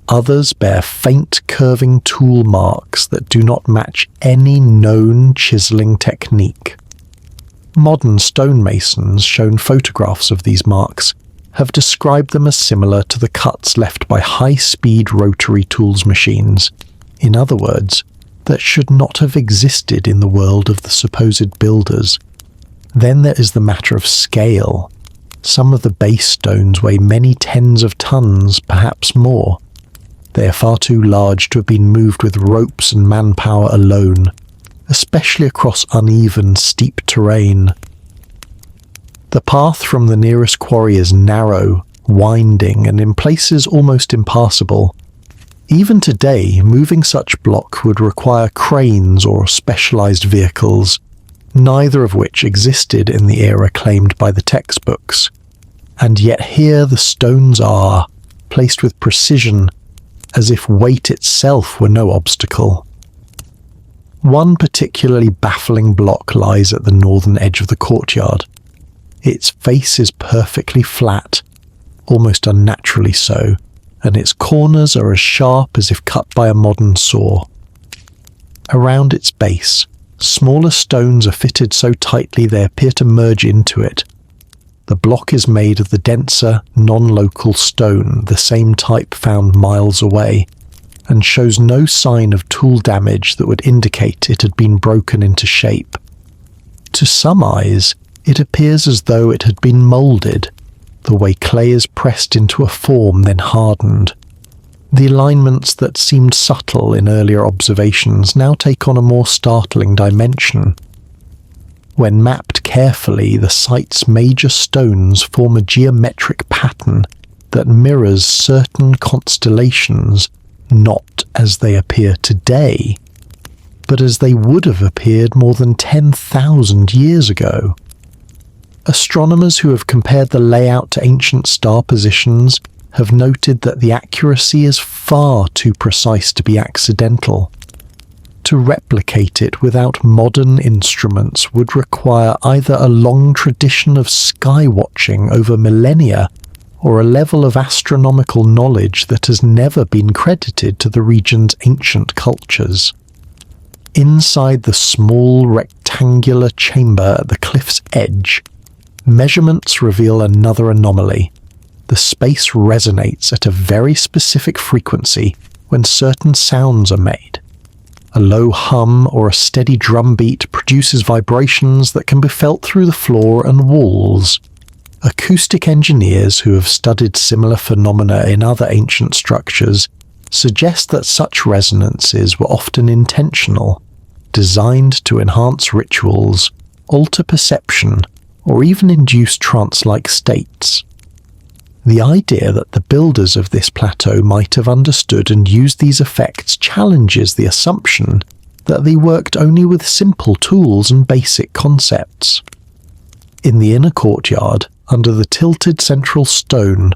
Others bear faint curving tool marks that do not match any known chiseling technique. Modern stonemasons, shown photographs of these marks, have described them as similar to the cuts left by high-speed rotary tools machines. In other words, that should not have existed in the world of the supposed builders. Then there is the matter of scale. Some of the base stones weigh many tens of tons, perhaps more. They are far too large to have been moved with ropes and manpower alone, especially across uneven, steep terrain. The path from the nearest quarry is narrow, winding, and in places almost impassable. Even today, moving such block would require cranes or specialized vehicles, neither of which existed in the era claimed by the textbooks. And yet here the stones are, placed with precision, as if weight itself were no obstacle. One particularly baffling block lies at the northern edge of the courtyard. Its face is perfectly flat, almost unnaturally so, and its corners are as sharp as if cut by a modern saw. Around its base, smaller stones are fitted so tightly they appear to merge into it. The block is made of the denser, non-local stone, the same type found miles away, and shows no sign of tool damage that would indicate it had been broken into shape. To some eyes, it appears as though it had been moulded, the way clay is pressed into a form then hardened. The alignments that seemed subtle in earlier observations now take on a more startling dimension. When mapped carefully, the site's major stones form a geometric pattern that mirrors certain constellations, not as they appear today, but as they would have appeared more than 10,000 years ago. Astronomers who have compared the layout to ancient star positions have noted that the accuracy is far too precise to be accidental. To replicate it without modern instruments would require either a long tradition of sky-watching over millennia or a level of astronomical knowledge that has never been credited to the region's ancient cultures. Inside the small rectangular chamber at the cliff's edge, measurements reveal another anomaly. The space resonates at a very specific frequency when certain sounds are made. A low hum or a steady drumbeat produces vibrations that can be felt through the floor and walls. Acoustic engineers who have studied similar phenomena in other ancient structures suggest that such resonances were often intentional, designed to enhance rituals, alter perception, or even induce trance-like states. The idea that the builders of this plateau might have understood and used these effects challenges the assumption that they worked only with simple tools and basic concepts. In the inner courtyard, under the tilted central stone,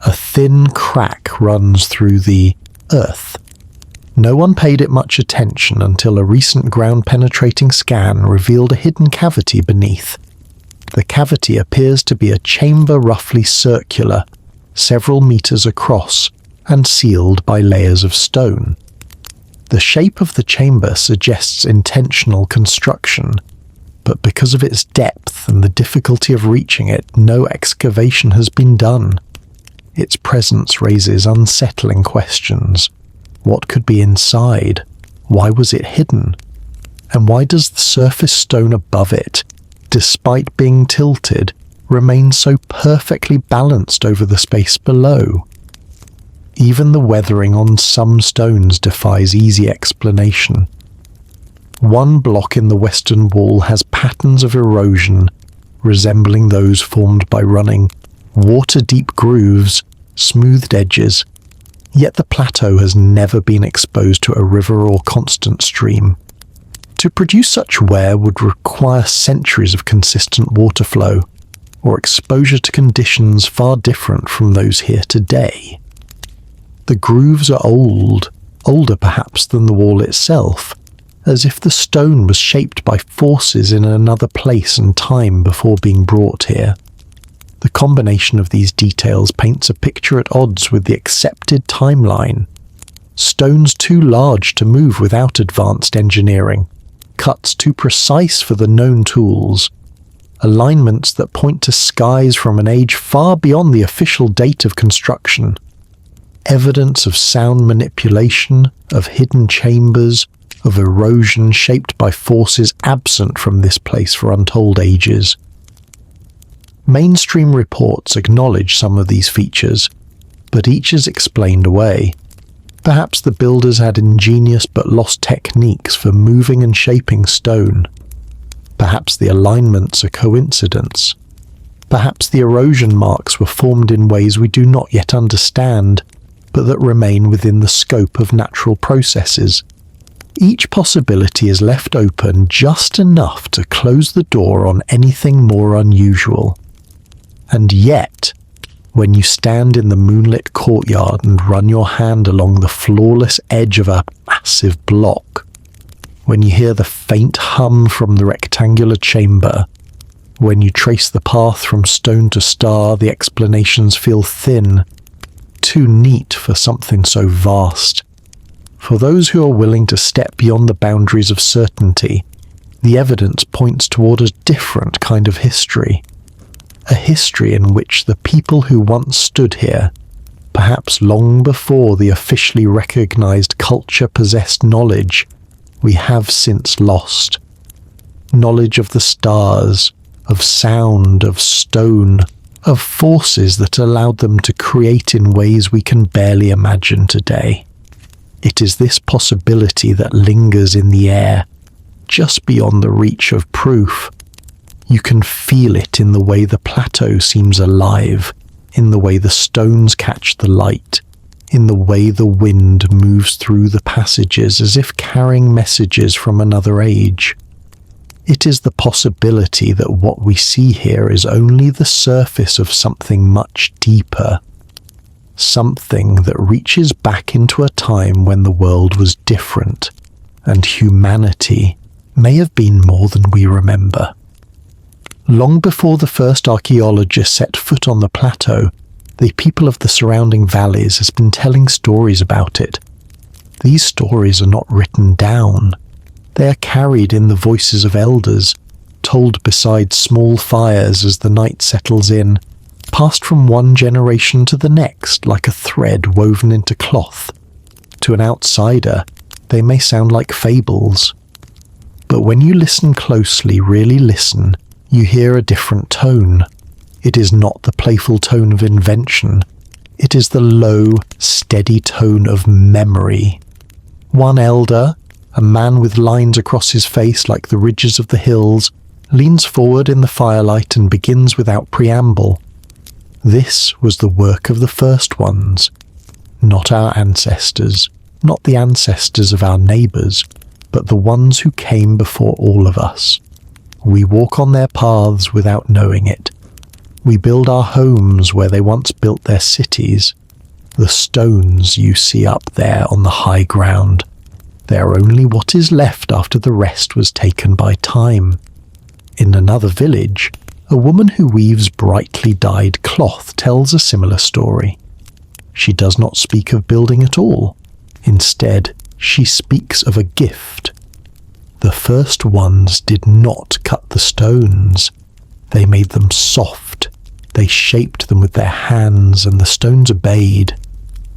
a thin crack runs through the earth. No one paid it much attention until a recent ground-penetrating scan revealed a hidden cavity beneath. The cavity appears to be a chamber roughly circular, several meters across, and sealed by layers of stone. The shape of the chamber suggests intentional construction, but because of its depth and the difficulty of reaching it, no excavation has been done. Its presence raises unsettling questions. What could be inside? Why was it hidden? And why does the surface stone above it, despite being tilted, remain so perfectly balanced over the space below? Even the weathering on some stones defies easy explanation. One block in the western wall has patterns of erosion resembling those formed by running, water-deep grooves, smoothed edges, yet the plateau has never been exposed to a river or constant stream. To produce such wear would require centuries of consistent water flow, or exposure to conditions far different from those here today. The grooves are old, older perhaps than the wall itself, as if the stone was shaped by forces in another place and time before being brought here. The combination of these details paints a picture at odds with the accepted timeline. Stones too large to move without advanced engineering, cuts too precise for the known tools, alignments that point to skies from an age far beyond the official date of construction, evidence of sound manipulation, of hidden chambers, of erosion shaped by forces absent from this place for untold ages. Mainstream reports acknowledge some of these features, but each is explained away. Perhaps the builders had ingenious but lost techniques for moving and shaping stone. Perhaps the alignments are coincidence. Perhaps the erosion marks were formed in ways we do not yet understand, but that remain within the scope of natural processes. Each possibility is left open just enough to close the door on anything more unusual. And yet, when you stand in the moonlit courtyard and run your hand along the flawless edge of a massive block, when you hear the faint hum from the rectangular chamber, when you trace the path from stone to star, the explanations feel thin, too neat for something so vast. For those who are willing to step beyond the boundaries of certainty, the evidence points toward a different kind of history. A history in which the people who once stood here, perhaps long before the officially recognized culture possessed knowledge we have since lost. Knowledge of the stars, of sound, of stone, of forces that allowed them to create in ways we can barely imagine today. It is this possibility that lingers in the air, just beyond the reach of proof. You can feel it in the way the plateau seems alive, in the way the stones catch the light, in the way the wind moves through the passages as if carrying messages from another age. It is the possibility that what we see here is only the surface of something much deeper, something that reaches back into a time when the world was different, and humanity may have been more than we remember. Long before the first archaeologists set foot on the plateau, the people of the surrounding valleys has been telling stories about it. These stories are not written down. They are carried in the voices of elders, told beside small fires as the night settles in, passed from one generation to the next like a thread woven into cloth. To an outsider, they may sound like fables. But when you listen closely, really listen, you hear a different tone. It is not the playful tone of invention. It is the low, steady tone of memory. One elder, a man with lines across his face like the ridges of the hills, leans forward in the firelight and begins without preamble. This was the work of the first ones, not our ancestors, not the ancestors of our neighbours, but the ones who came before all of us. We walk on their paths without knowing it. We build our homes where they once built their cities. The stones you see up there on the high ground, they are only what is left after the rest was taken by time. In another village, a woman who weaves brightly dyed cloth tells a similar story. She does not speak of building at all. Instead, she speaks of a gift. The first ones did not cut the stones. They made them soft. They shaped them with their hands, and the stones obeyed.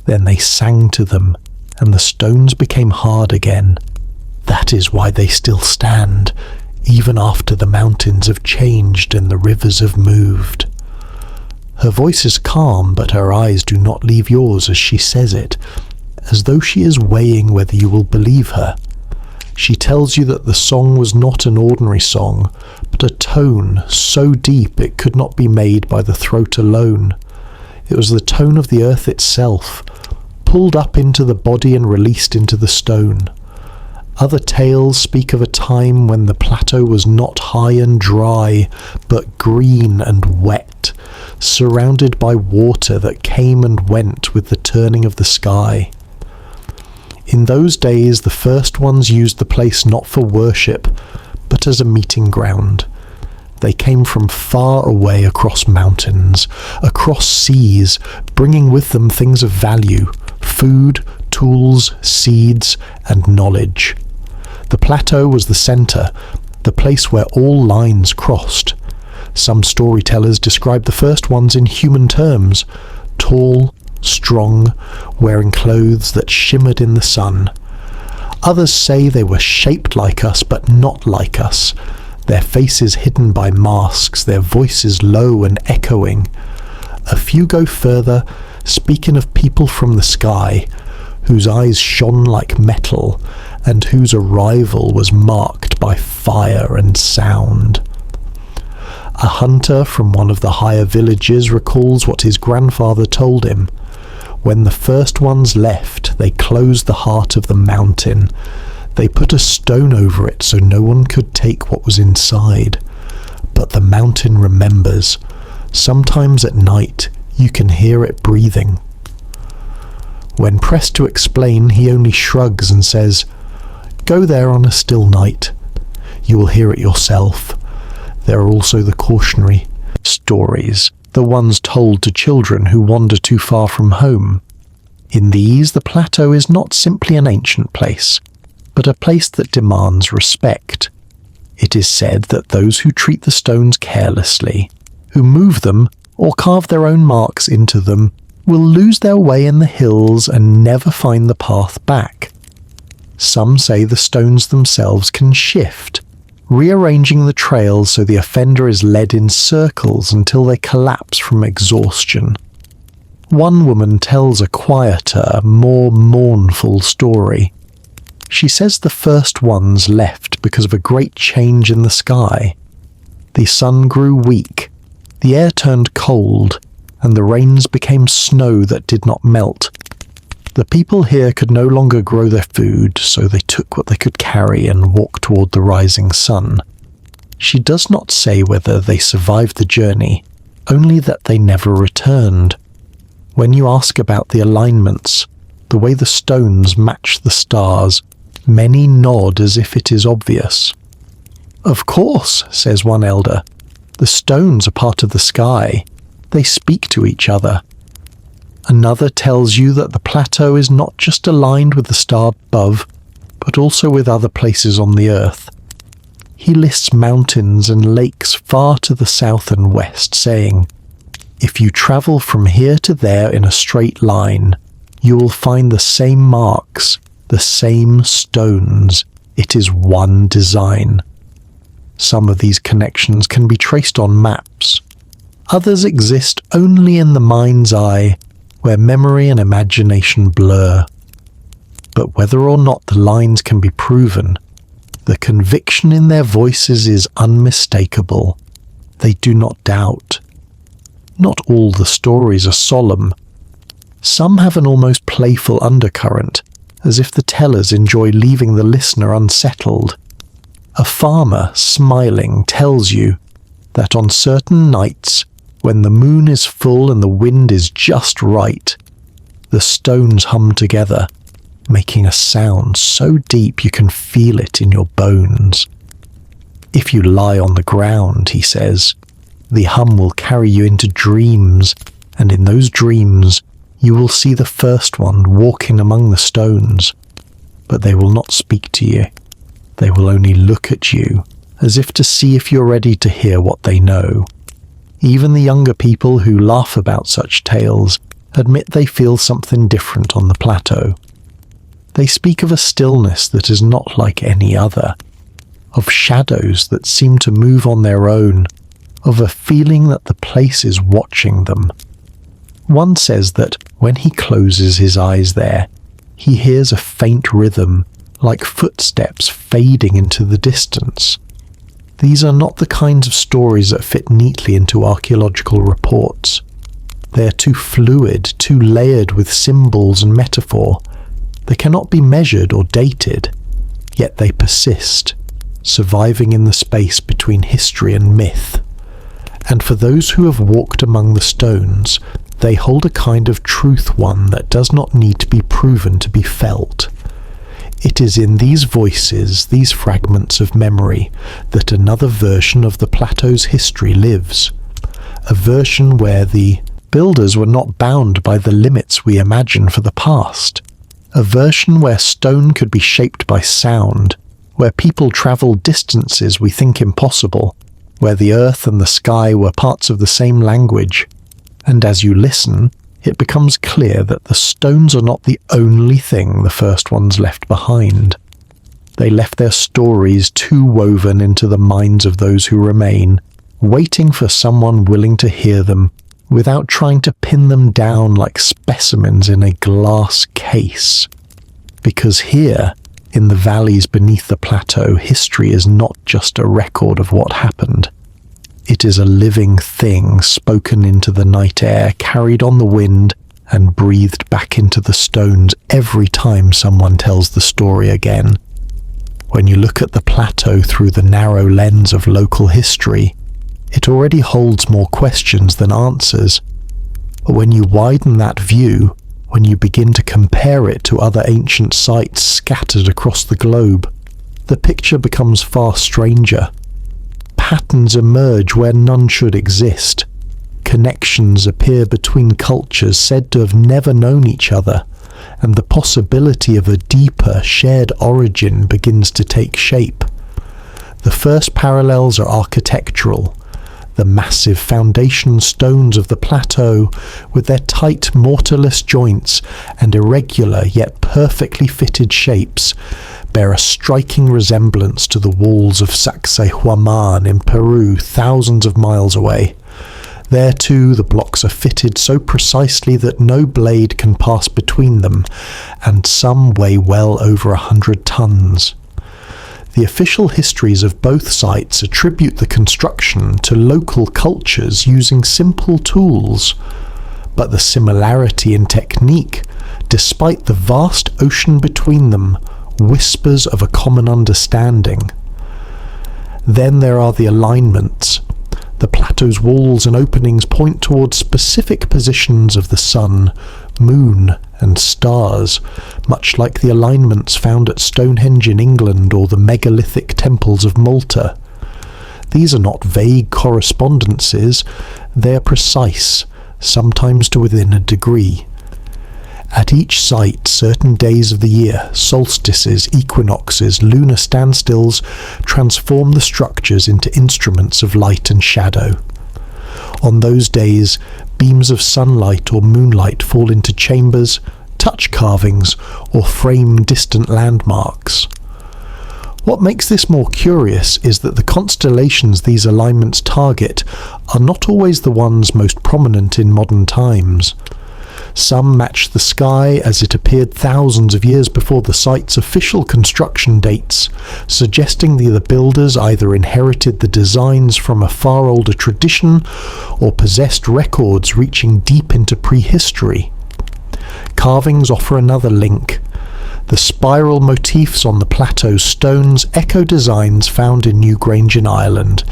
Then they sang to them, and the stones became hard again. That is why they still stand, even after the mountains have changed and the rivers have moved. Her voice is calm, but her eyes do not leave yours as she says it, as though she is weighing whether you will believe her. She tells you that the song was not an ordinary song, but a tone so deep it could not be made by the throat alone. It was the tone of the earth itself, pulled up into the body and released into the stone. Other tales speak of a time when the plateau was not high and dry, but green and wet, surrounded by water that came and went with the turning of the sky. In those days, the first ones used the place not for worship, but as a meeting ground. They came from far away across mountains, across seas, bringing with them things of value, food, tools, seeds, and knowledge. The plateau was the centre, the place where all lines crossed. Some storytellers describe the first ones in human terms: tall, strong, wearing clothes that shimmered in the sun. Others say they were shaped like us, but not like us, their faces hidden by masks, their voices low and echoing. A few go further, speaking of people from the sky, whose eyes shone like metal, and whose arrival was marked by fire and sound. A hunter from one of the higher villages recalls what his grandfather told him. When the first ones left, they closed the heart of the mountain. They put a stone over it so no one could take what was inside. But the mountain remembers. Sometimes at night, you can hear it breathing. When pressed to explain, he only shrugs and says, "Go there on a still night. You will hear it yourself." There are also the cautionary stories, the ones told to children who wander too far from home. In these, the plateau is not simply an ancient place, but a place that demands respect. It is said that those who treat the stones carelessly, who move them or carve their own marks into them, will lose their way in the hills and never find the path back. Some say the stones themselves can shift, rearranging the trail so the offender is led in circles until they collapse from exhaustion. One woman tells a quieter, more mournful story. She says the first ones left because of a great change in the sky. The sun grew weak, the air turned cold, and the rains became snow that did not melt. The people here could no longer grow their food, so they took what they could carry and walked toward the rising sun. She does not say whether they survived the journey, only that they never returned. When you ask about the alignments, the way the stones match the stars, many nod as if it is obvious. "Of course," says one elder, "the stones are part of the sky. They speak to each other." Another tells you that the plateau is not just aligned with the star above, but also with other places on the earth. He lists mountains and lakes far to the south and west, saying, "If you travel from here to there in a straight line, you will find the same marks, the same stones. It is one design." Some of these connections can be traced on maps. Others exist only in the mind's eye, where memory and imagination blur. But whether or not the lines can be proven, The conviction in their voices is unmistakable. They do not doubt. Not all the stories are solemn. Some have an almost playful undercurrent, as if the tellers enjoy leaving the listener unsettled. A farmer, smiling, tells you that on certain nights, when the moon is full and the wind is just right, the stones hum together, making a sound so deep you can feel it in your bones. If you lie on the ground, he says, the hum will carry you into dreams, and in those dreams you will see the first one walking among the stones, but they will not speak to you. They will only look at you, as if to see if you're ready to hear what they know. Even the younger people who laugh about such tales admit they feel something different on the plateau. They speak of a stillness that is not like any other, of shadows that seem to move on their own, of a feeling that the place is watching them. One says that when he closes his eyes there, he hears a faint rhythm, like footsteps fading into the distance. These are not the kinds of stories that fit neatly into archaeological reports. They are too fluid, too layered with symbols and metaphor. They cannot be measured or dated, yet they persist, surviving in the space between history and myth. And for those who have walked among the stones, they hold a kind of truth one that does not need to be proven to be felt. It is in these voices, these fragments of memory, that another version of the plateau's history lives. A version where the builders were not bound by the limits we imagine for the past. A version where stone could be shaped by sound, where people travelled distances we think impossible, where the earth and the sky were parts of the same language. And as you listen, it becomes clear that the stones are not the only thing the first ones left behind. They left their stories too woven into the minds of those who remain, waiting for someone willing to hear them without trying to pin them down like specimens in a glass case. Because here, in the valleys beneath the plateau, history is not just a record of what happened. It is a living thing spoken into the night air, carried on the wind, and breathed back into the stones every time someone tells the story again. When you look at the plateau through the narrow lens of local history, it already holds more questions than answers. But when you widen that view, when you begin to compare it to other ancient sites scattered across the globe, the picture becomes far stranger. Patterns emerge where none should exist. Connections appear between cultures said to have never known each other, and the possibility of a deeper, shared origin begins to take shape. The first parallels are architectural. The massive foundation stones of the plateau, with their tight mortarless joints and irregular yet perfectly fitted shapes, bear a striking resemblance to the walls of Sacsayhuaman in Peru, thousands of miles away. There too the blocks are fitted so precisely that no blade can pass between them, and some weigh well over 100 tons. The official histories of both sites attribute the construction to local cultures using simple tools, but the similarity in technique, despite the vast ocean between them, whispers of a common understanding. Then there are the alignments. The plateau's walls and openings point towards specific positions of the sun, moon, and stars, much like the alignments found at Stonehenge in England or the megalithic temples of Malta. These are not vague correspondences, they are precise, sometimes to within a degree. At each site, certain days of the year, solstices, equinoxes, lunar standstills, transform the structures into instruments of light and shadow. On those days, beams of sunlight or moonlight fall into chambers, touch carvings, or frame distant landmarks. What makes this more curious is that the constellations these alignments target are not always the ones most prominent in modern times. Some match the sky as it appeared thousands of years before the site's official construction dates, suggesting the builders either inherited the designs from a far older tradition or possessed records reaching deep into prehistory. Carvings offer another link. The spiral motifs on the plateau's stones echo designs found in Newgrange in Ireland,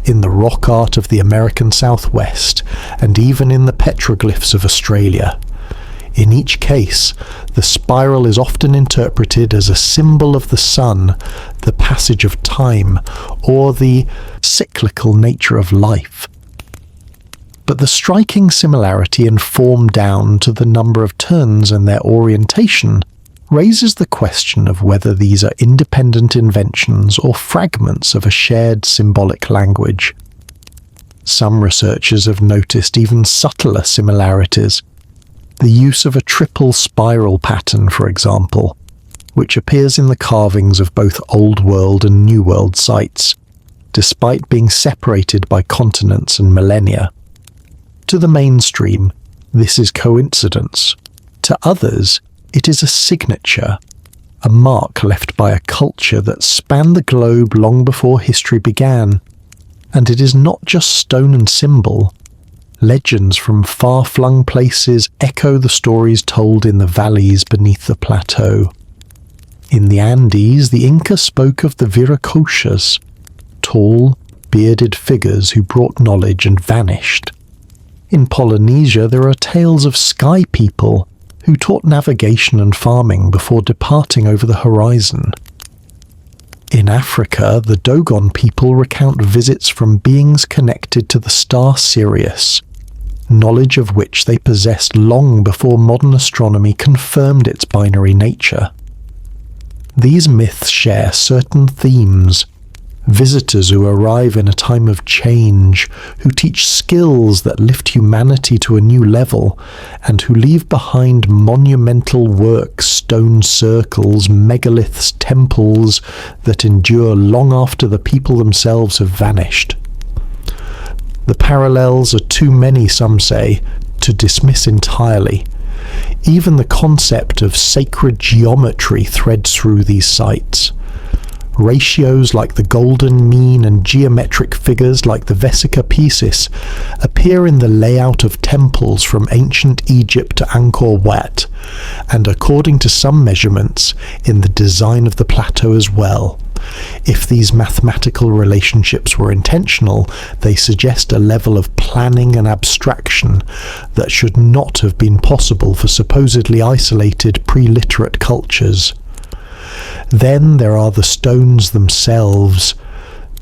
in the rock art of the American Southwest, and even in the petroglyphs of Australia. In each case, the spiral is often interpreted as a symbol of the sun, the passage of time, or the cyclical nature of life. But the striking similarity in form down to the number of turns and their orientation raises the question of whether these are independent inventions or fragments of a shared symbolic language. Some researchers have noticed even subtler similarities. The use of a triple spiral pattern, for example, which appears in the carvings of both Old World and New World sites, despite being separated by continents and millennia. To the mainstream, this is coincidence. To others, it is a signature, a mark left by a culture that spanned the globe long before history began. And it is not just stone and symbol. Legends from far-flung places echo the stories told in the valleys beneath the plateau. In the Andes, the Inca spoke of the Viracochas, tall, bearded figures who brought knowledge and vanished. In Polynesia, there are tales of sky people who taught navigation and farming before departing over the horizon. In Africa, the Dogon people recount visits from beings connected to the star Sirius, knowledge of which they possessed long before modern astronomy confirmed its binary nature. These myths share certain themes: visitors who arrive in a time of change, who teach skills that lift humanity to a new level, and who leave behind monumental works, stone circles, megaliths, temples that endure long after the people themselves have vanished. The parallels are too many, some say, to dismiss entirely. Even the concept of sacred geometry threads through these sites. Ratios like the golden mean and geometric figures like the Vesica Piscis appear in the layout of temples from ancient Egypt to Angkor Wat, and according to some measurements, in the design of the plateau as well. If these mathematical relationships were intentional, they suggest a level of planning and abstraction that should not have been possible for supposedly isolated pre-literate cultures. Then there are the stones themselves.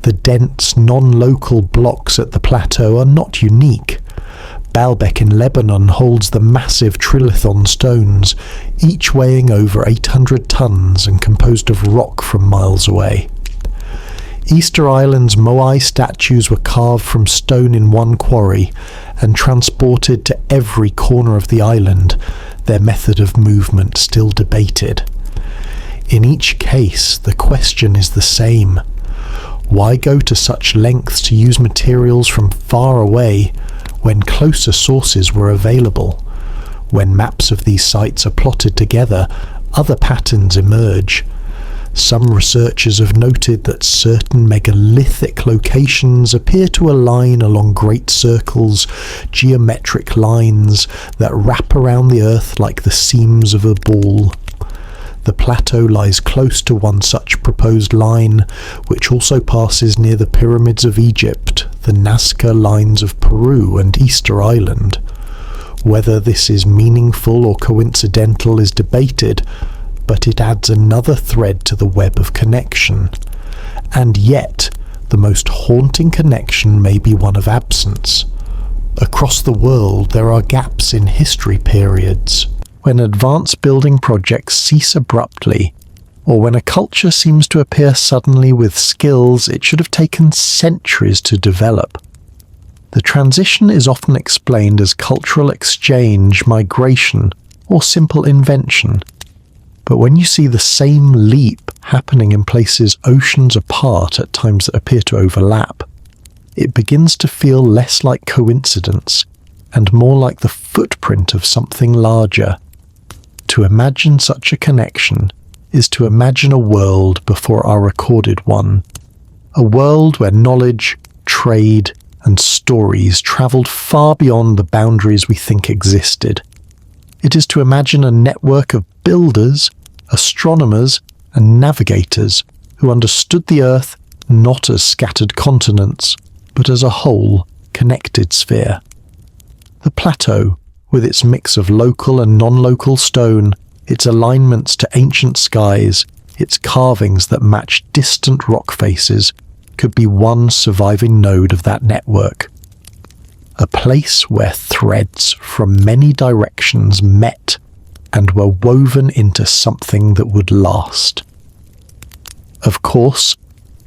The dense, non-local blocks at the plateau are not unique. Baalbek in Lebanon holds the massive trilithon stones, each weighing over 800 tons and composed of rock from miles away. Easter Island's Moai statues were carved from stone in one quarry and transported to every corner of the island, their method of movement still debated. In each case, the question is the same. Why go to such lengths to use materials from far away when closer sources were available? When maps of these sites are plotted together, other patterns emerge. Some researchers have noted that certain megalithic locations appear to align along great circles, geometric lines that wrap around the earth like the seams of a ball. The plateau lies close to one such proposed line, which also passes near the pyramids of Egypt, the Nazca lines of Peru and Easter Island. Whether this is meaningful or coincidental is debated, but it adds another thread to the web of connection. And yet, the most haunting connection may be one of absence. Across the world, there are gaps in history periods. When advanced building projects cease abruptly, or when a culture seems to appear suddenly with skills it should have taken centuries to develop. The transition is often explained as cultural exchange, migration, or simple invention. But when you see the same leap happening in places oceans apart at times that appear to overlap, it begins to feel less like coincidence and more like the footprint of something larger. To imagine such a connection is to imagine a world before our recorded one, a world where knowledge, trade, and stories travelled far beyond the boundaries we think existed. It is to imagine a network of builders, astronomers, and navigators who understood the Earth not as scattered continents, but as a whole, connected sphere. The plateau, with its mix of local and non-local stone, its alignments to ancient skies, its carvings that match distant rock faces, could be one surviving node of that network. A place where threads from many directions met and were woven into something that would last. Of course,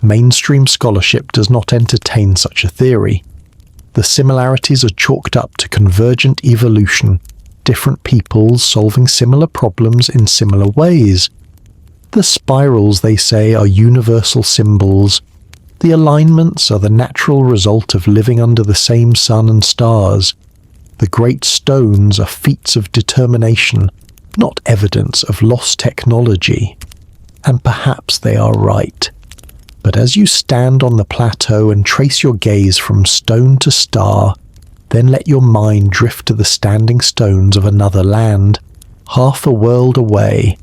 mainstream scholarship does not entertain such a theory. The similarities are chalked up to convergent evolution, different peoples solving similar problems in similar ways. The spirals, they say, are universal symbols. The alignments are the natural result of living under the same sun and stars. The great stones are feats of determination, not evidence of lost technology. And perhaps they are right. But as you stand on the plateau and trace your gaze from stone to star, then let your mind drift to the standing stones of another land, half a world away.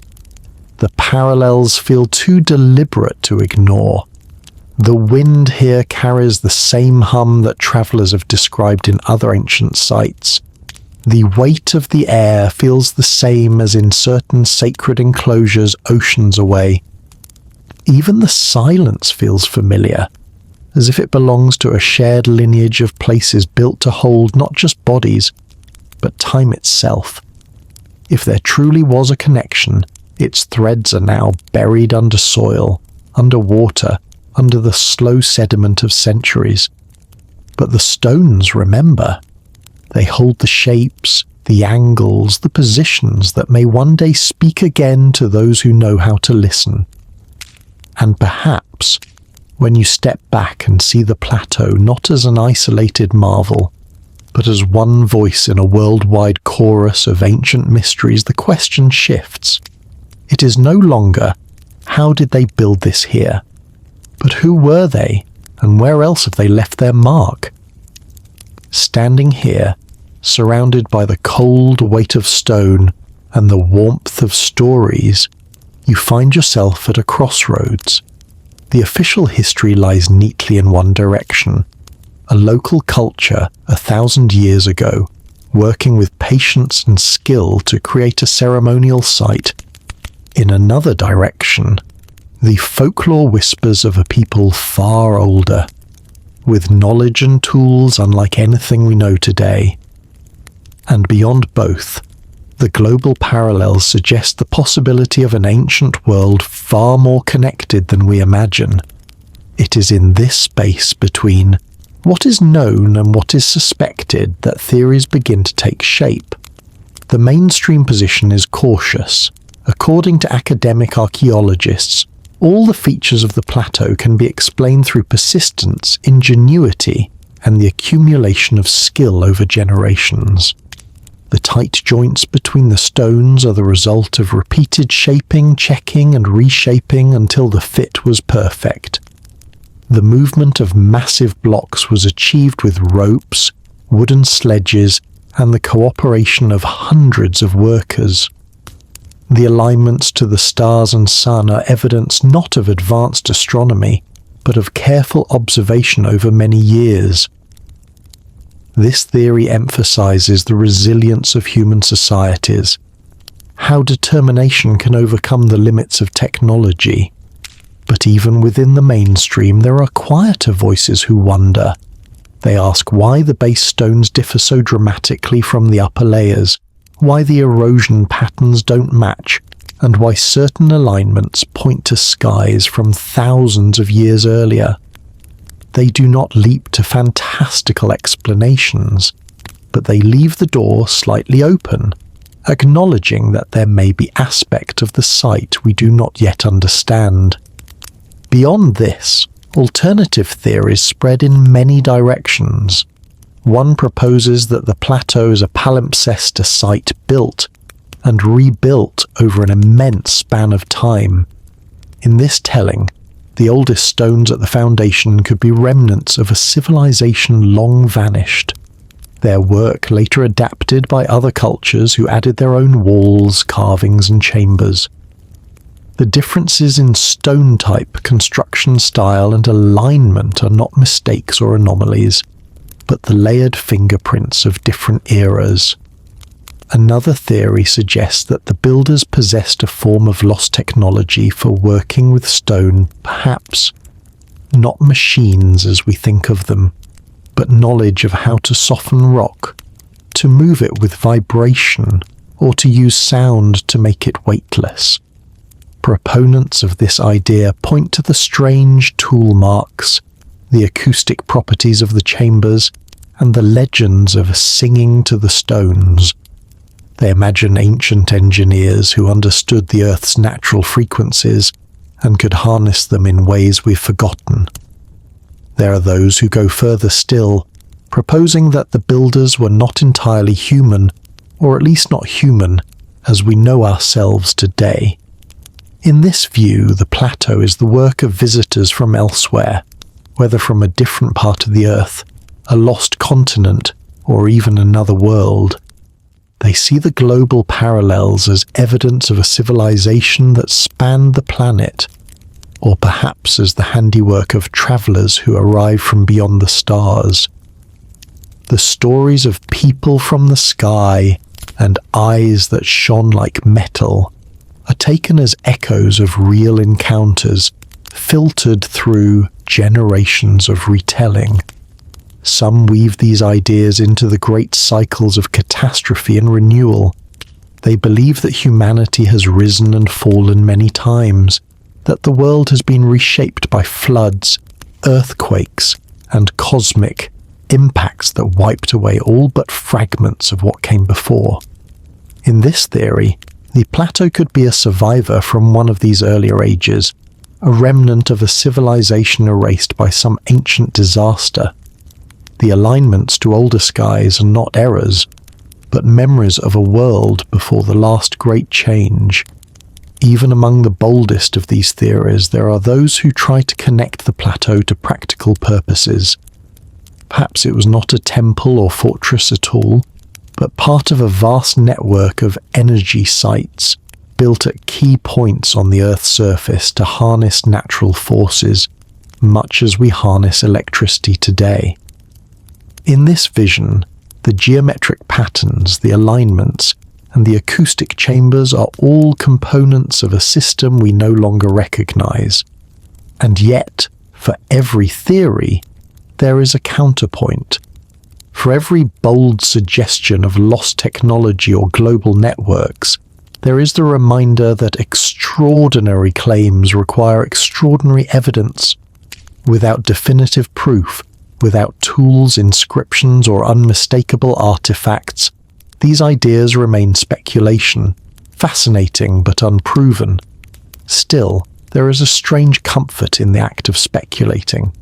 The parallels feel too deliberate to ignore. The wind here carries the same hum that travellers have described in other ancient sites. The weight of the air feels the same as in certain sacred enclosures oceans away. Even the silence feels familiar, as if it belongs to a shared lineage of places built to hold not just bodies, but time itself. If there truly was a connection, its threads are now buried under soil, under water, under the slow sediment of centuries. But the stones remember. They hold the shapes, the angles, the positions that may one day speak again to those who know how to listen. And perhaps, when you step back and see the plateau not as an isolated marvel, but as one voice in a worldwide chorus of ancient mysteries, the question shifts. It is no longer, how did they build this here? But who were they, and where else have they left their mark? Standing here, surrounded by the cold weight of stone and the warmth of stories, you find yourself at a crossroads. The official history lies neatly in one direction. A local culture 1,000 years ago, working with patience and skill to create a ceremonial site. In another direction, the folklore whispers of a people far older, with knowledge and tools unlike anything we know today. And beyond both, the global parallels suggest the possibility of an ancient world far more connected than we imagine. It is in this space between what is known and what is suspected that theories begin to take shape. The mainstream position is cautious. According to academic archaeologists, all the features of the plateau can be explained through persistence, ingenuity, and the accumulation of skill over generations. The tight joints between the stones are the result of repeated shaping, checking, and reshaping until the fit was perfect. The movement of massive blocks was achieved with ropes, wooden sledges, and the cooperation of hundreds of workers. The alignments to the stars and sun are evidence not of advanced astronomy, but of careful observation over many years. This theory emphasizes the resilience of human societies, how determination can overcome the limits of technology. But even within the mainstream, there are quieter voices who wonder. They ask why the base stones differ so dramatically from the upper layers, why the erosion patterns don't match, and why certain alignments point to skies from thousands of years earlier. They do not leap to fantastical explanations, but they leave the door slightly open, acknowledging that there may be aspect of the site we do not yet understand. Beyond this, alternative theories spread in many directions. One proposes that the plateau is a palimpsest site built and rebuilt over an immense span of time. In this telling, the oldest stones at the foundation could be remnants of a civilization long vanished, their work later adapted by other cultures who added their own walls, carvings, and chambers. The differences in stone type, construction style, and alignment are not mistakes or anomalies, but the layered fingerprints of different eras. Another theory suggests that the builders possessed a form of lost technology for working with stone, perhaps not machines as we think of them, but knowledge of how to soften rock, to move it with vibration, or to use sound to make it weightless. Proponents of this idea point to the strange tool marks, the acoustic properties of the chambers, and the legends of singing to the stones. They imagine ancient engineers who understood the Earth's natural frequencies and could harness them in ways we've forgotten. There are those who go further still, proposing that the builders were not entirely human, or at least not human as we know ourselves today. In this view, the plateau is the work of visitors from elsewhere, whether from a different part of the Earth, a lost continent, or even another world. They see the global parallels as evidence of a civilization that spanned the planet, or perhaps as the handiwork of travelers who arrive from beyond the stars. The stories of people from the sky and eyes that shone like metal are taken as echoes of real encounters, filtered through generations of retelling. Some weave these ideas into the great cycles of catastrophe and renewal. They believe that humanity has risen and fallen many times, that the world has been reshaped by floods, earthquakes, and cosmic impacts that wiped away all but fragments of what came before. In this theory, the plateau could be a survivor from one of these earlier ages, a remnant of a civilization erased by some ancient disaster. The alignments to older skies are not errors, but memories of a world before the last great change. Even among the boldest of these theories, there are those who try to connect the plateau to practical purposes. Perhaps it was not a temple or fortress at all, but part of a vast network of energy sites built at key points on the Earth's surface to harness natural forces, much as we harness electricity today. In this vision, the geometric patterns, the alignments, and the acoustic chambers are all components of a system we no longer recognize. And yet, for every theory, there is a counterpoint. For every bold suggestion of lost technology or global networks, there is the reminder that extraordinary claims require extraordinary evidence. Without definitive proof, without tools, inscriptions, or unmistakable artifacts, these ideas remain speculation, fascinating but unproven. Still, there is a strange comfort in the act of speculating.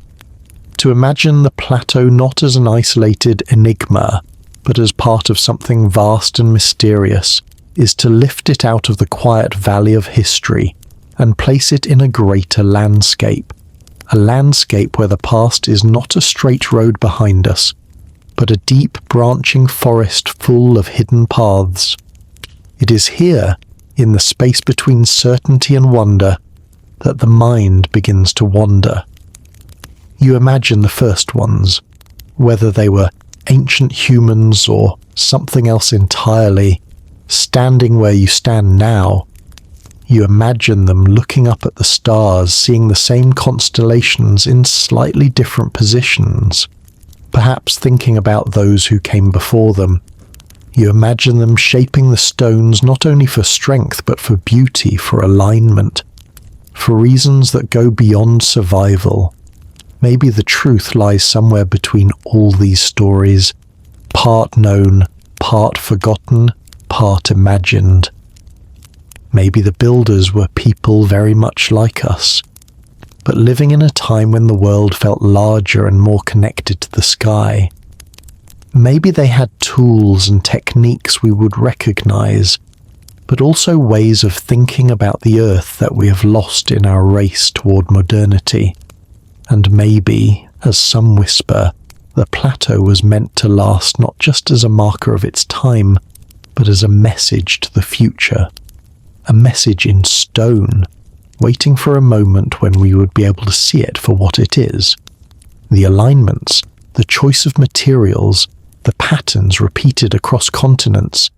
To imagine the plateau not as an isolated enigma, but as part of something vast and mysterious, is to lift it out of the quiet valley of history and place it in a greater landscape. A landscape where the past is not a straight road behind us, but a deep branching forest full of hidden paths. It is here, in the space between certainty and wonder, that the mind begins to wander. You imagine the first ones, whether they were ancient humans or something else entirely, standing where you stand now. You imagine them looking up at the stars, seeing the same constellations in slightly different positions, perhaps thinking about those who came before them. You imagine them shaping the stones not only for strength but for beauty, for alignment, for reasons that go beyond survival. Maybe the truth lies somewhere between all these stories, part known, part forgotten, part imagined. Maybe the builders were people very much like us, but living in a time when the world felt larger and more connected to the sky. Maybe they had tools and techniques we would recognize, but also ways of thinking about the Earth that we have lost in our race toward modernity. And maybe, as some whisper, the plateau was meant to last not just as a marker of its time, but as a message to the future. A message in stone, waiting for a moment when we would be able to see it for what it is. The alignments, the choice of materials, the patterns repeated across continents,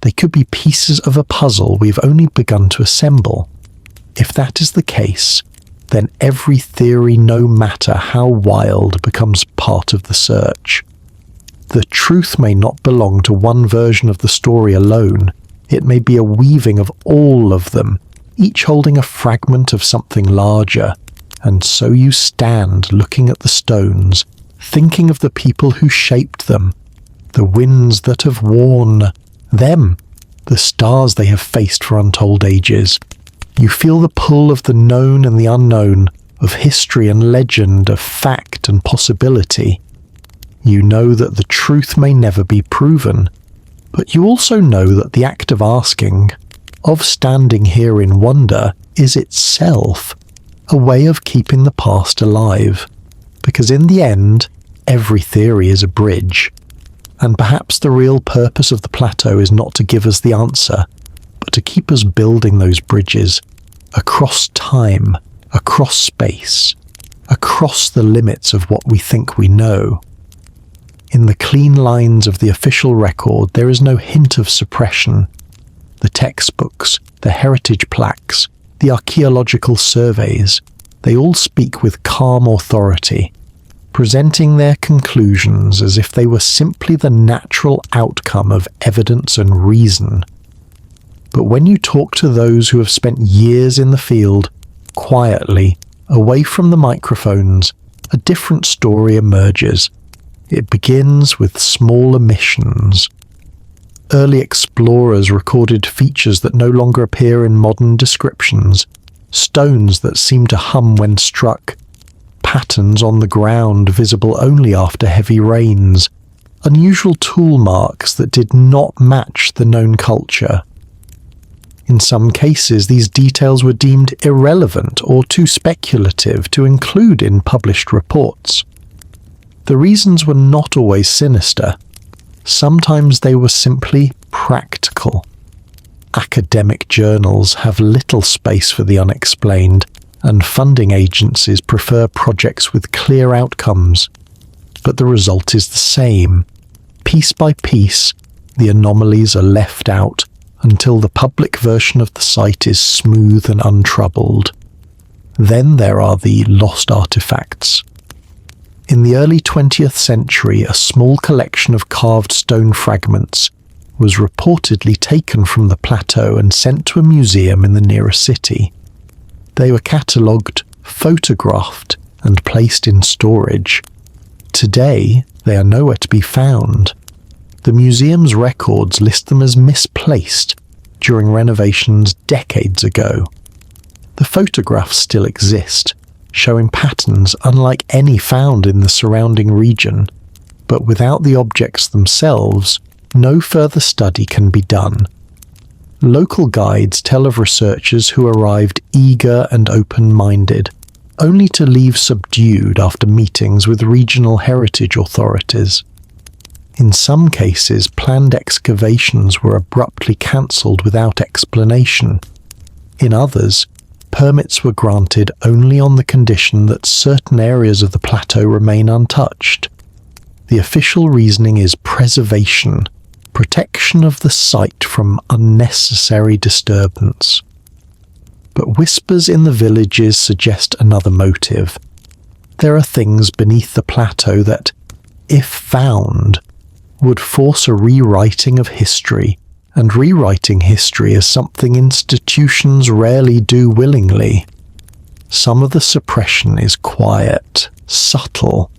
they could be pieces of a puzzle we've only begun to assemble. If that is the case, then every theory, no matter how wild, becomes part of the search. The truth may not belong to one version of the story alone. It may be a weaving of all of them, each holding a fragment of something larger. And so you stand looking at the stones, thinking of the people who shaped them, the winds that have worn them, the stars they have faced for untold ages. You feel the pull of the known and the unknown, of history and legend, of fact and possibility. You know that the truth may never be proven, but you also know that the act of asking, of standing here in wonder, is itself a way of keeping the past alive, because in the end, every theory is a bridge, and perhaps the real purpose of the plateau is not to give us the answer, but to keep us building those bridges across time, across space, across the limits of what we think we know. In the clean lines of the official record, there is no hint of suppression. The textbooks, the heritage plaques, the archaeological surveys, they all speak with calm authority, presenting their conclusions as if they were simply the natural outcome of evidence and reason. But when you talk to those who have spent years in the field, quietly, away from the microphones, a different story emerges. It begins with small omissions. Early explorers recorded features that no longer appear in modern descriptions, stones that seem to hum when struck, patterns on the ground visible only after heavy rains, unusual tool marks that did not match the known culture. In some cases, these details were deemed irrelevant or too speculative to include in published reports. The reasons were not always sinister. Sometimes they were simply practical. Academic journals have little space for the unexplained, and funding agencies prefer projects with clear outcomes. But the result is the same. Piece by piece, the anomalies are left out until the public version of the site is smooth and untroubled. Then there are the lost artifacts. In the early 20th century, a small collection of carved stone fragments was reportedly taken from the plateau and sent to a museum in the nearest city. They were catalogued, photographed, and placed in storage. Today, they are nowhere to be found. The museum's records list them as misplaced during renovations decades ago. The photographs still exist, showing patterns unlike any found in the surrounding region, but without the objects themselves, no further study can be done. Local guides tell of researchers who arrived eager and open-minded, only to leave subdued after meetings with regional heritage authorities. In some cases, planned excavations were abruptly cancelled without explanation. In others, permits were granted only on the condition that certain areas of the plateau remain untouched. The official reasoning is preservation, protection of the site from unnecessary disturbance. But whispers in the villages suggest another motive. There are things beneath the plateau that, if found, would force a rewriting of history, and rewriting history is something institutions rarely do willingly. Some of the suppression is quiet, subtle,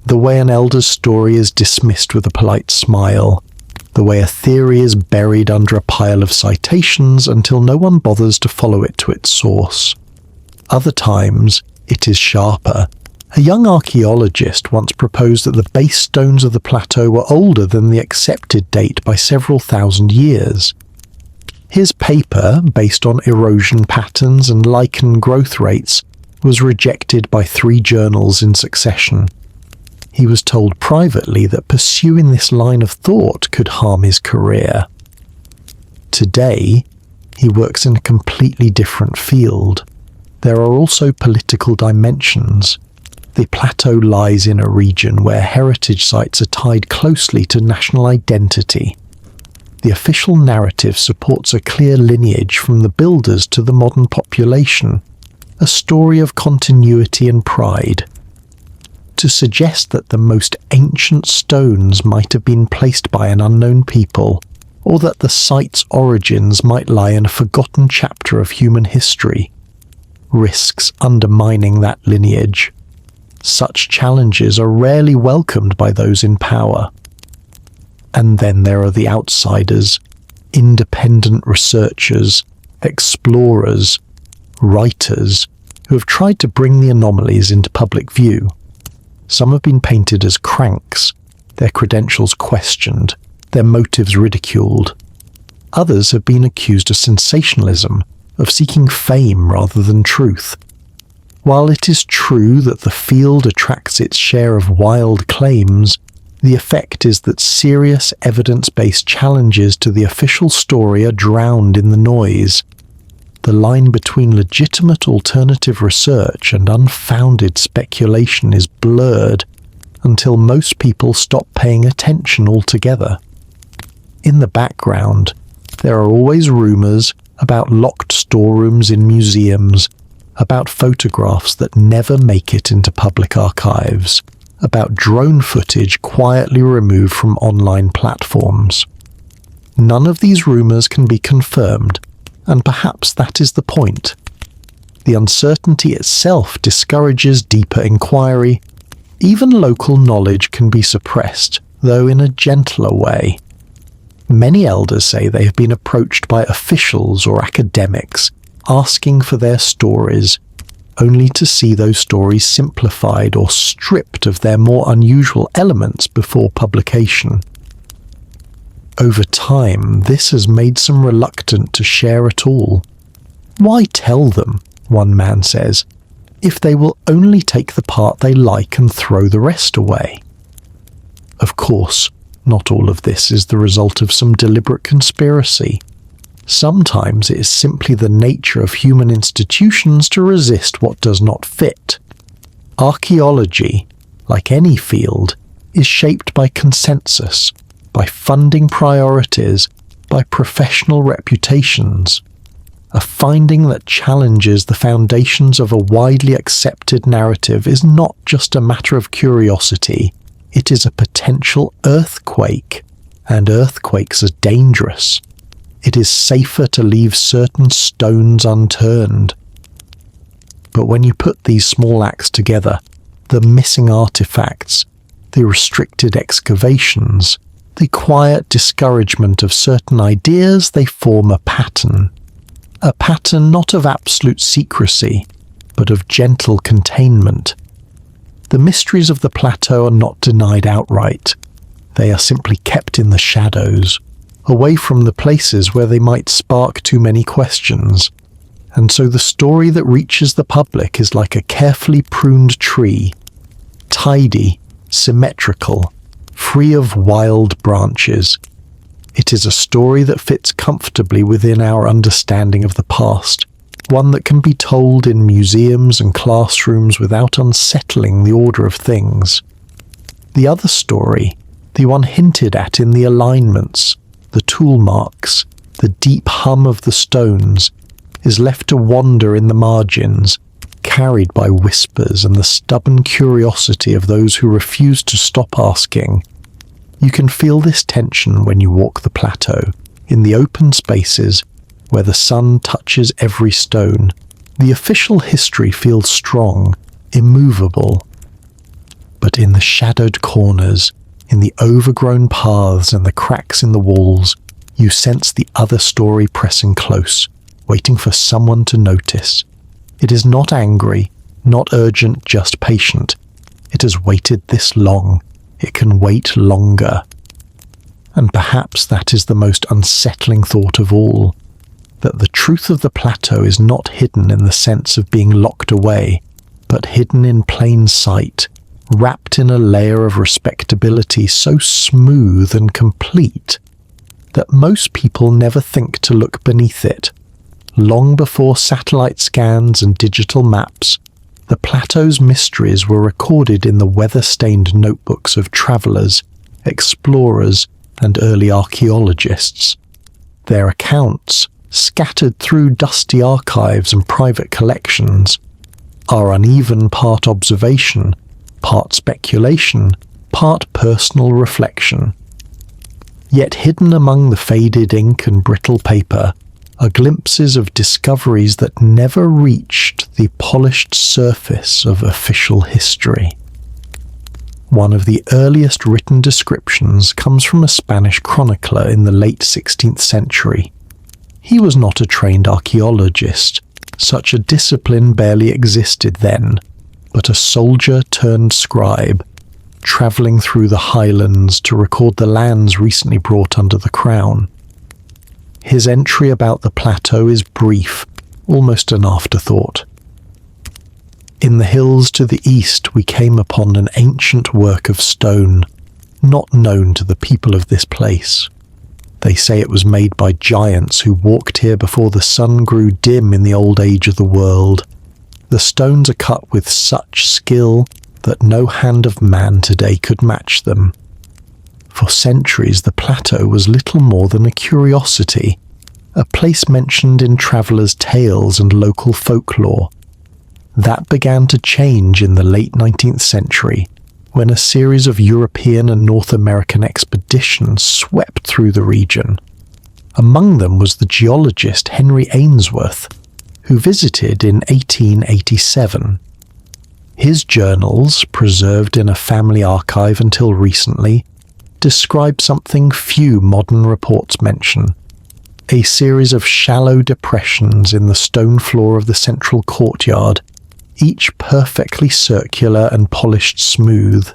the way an elder's story is dismissed with a polite smile, the way a theory is buried under a pile of citations until no one bothers to follow it to its source. Other times, it is sharper, A young archaeologist once proposed that the base stones of the plateau were older than the accepted date by several thousand years. His paper, based on erosion patterns and lichen growth rates, was rejected by 3 journals in succession. He was told privately that pursuing this line of thought could harm his career. Today, he works in a completely different field. There are also political dimensions. The plateau lies in a region where heritage sites are tied closely to national identity. The official narrative supports a clear lineage from the builders to the modern population, a story of continuity and pride. To suggest that the most ancient stones might have been placed by an unknown people, or that the site's origins might lie in a forgotten chapter of human history, risks undermining that lineage. Such challenges are rarely welcomed by those in power. And then there are the outsiders, independent researchers, explorers, writers, who have tried to bring the anomalies into public view. Some have been painted as cranks, their credentials questioned, their motives ridiculed. Others have been accused of sensationalism, of seeking fame rather than truth. While it is true that the field attracts its share of wild claims, the effect is that serious evidence-based challenges to the official story are drowned in the noise. The line between legitimate alternative research and unfounded speculation is blurred until most people stop paying attention altogether. In the background, there are always rumors about locked storerooms in museums, about photographs that never make it into public archives, about drone footage quietly removed from online platforms. None of these rumors can be confirmed, and perhaps that is the point. The uncertainty itself discourages deeper inquiry. Even local knowledge can be suppressed, though in a gentler way. Many elders say they have been approached by officials or academics asking for their stories, only to see those stories simplified or stripped of their more unusual elements before publication. Over time, this has made some reluctant to share at all. Why tell them, one man says, if they will only take the part they like and throw the rest away? Of course, not all of this is the result of some deliberate conspiracy. Sometimes it is simply the nature of human institutions to resist what does not fit. Archaeology, like any field, is shaped by consensus, by funding priorities, by professional reputations. A finding that challenges the foundations of a widely accepted narrative is not just a matter of curiosity, it is a potential earthquake, and earthquakes are dangerous. It is safer to leave certain stones unturned. But when you put these small acts together, the missing artifacts, the restricted excavations, the quiet discouragement of certain ideas, they form a pattern. A pattern not of absolute secrecy, but of gentle containment. The mysteries of the plateau are not denied outright. They are simply kept in the shadows, away from the places where they might spark too many questions. And so the story that reaches the public is like a carefully pruned tree, tidy, symmetrical, free of wild branches. It is a story that fits comfortably within our understanding of the past, one that can be told in museums and classrooms without unsettling the order of things. The other story, the one hinted at in the alignments, the tool marks, the deep hum of the stones, is left to wander in the margins, carried by whispers and the stubborn curiosity of those who refuse to stop asking. You can feel this tension when you walk the plateau, in the open spaces where the sun touches every stone. The official history feels strong, immovable. But in the shadowed corners, in the overgrown paths and the cracks in the walls, you sense the other story pressing close, waiting for someone to notice. It is not angry, Not urgent, just patient. It has waited this long. It can wait longer. And perhaps that is the most unsettling thought of all, that the truth of the plateau is not hidden in the sense of being locked away, but hidden in plain sight, wrapped in a layer of respectability so smooth and complete that most people never think to look beneath it. Long before satellite scans and digital maps, the plateau's mysteries were recorded in the weather-stained notebooks of travelers, explorers, and early archaeologists. Their accounts, scattered through dusty archives and private collections, are uneven, part observation, part speculation, part personal reflection. Yet hidden among the faded ink and brittle paper are glimpses of discoveries that never reached the polished surface of official history. One of the earliest written descriptions comes from a Spanish chronicler in the late 16th century. He was not a trained archaeologist. Such a discipline barely existed then, but a soldier turned scribe, travelling through the highlands to record the lands recently brought under the crown. His entry about the plateau is brief, almost an afterthought. In the hills to the east we came upon an ancient work of stone, not known to the people of this place. They say it was made by giants who walked here before the sun grew dim in the old age of the world. The stones are cut with such skill that no hand of man today could match them. For centuries the plateau was little more than a curiosity, a place mentioned in travellers' tales and local folklore. That began to change in the late 19th century, when a series of European and North American expeditions swept through the region. Among them was the geologist Henry Ainsworth, who visited in 1887. His journals, preserved in a family archive until recently, describe something few modern reports mention: a series of shallow depressions in the stone floor of the central courtyard, each perfectly circular and polished smooth.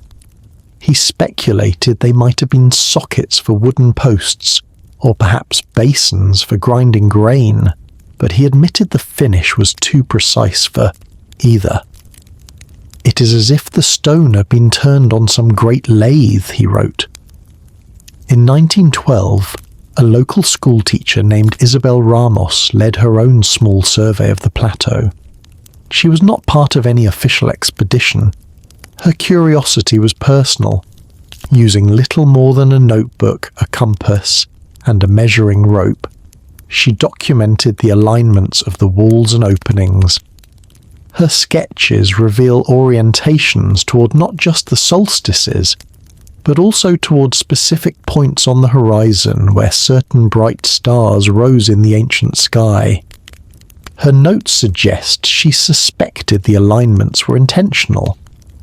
He speculated they might have been sockets for wooden posts, or perhaps basins for grinding grain, but he admitted the finish was too precise for either. It is as if the stone had been turned on some great lathe, he wrote. In 1912, a local schoolteacher named Isabel Ramos led her own small survey of the plateau. She was not part of any official expedition. Her curiosity was personal. Using little more than a notebook, a compass, and a measuring rope, she documented the alignments of the walls and openings. Her sketches reveal orientations toward not just the solstices, but also toward specific points on the horizon where certain bright stars rose in the ancient sky. Her notes suggest she suspected the alignments were intentional,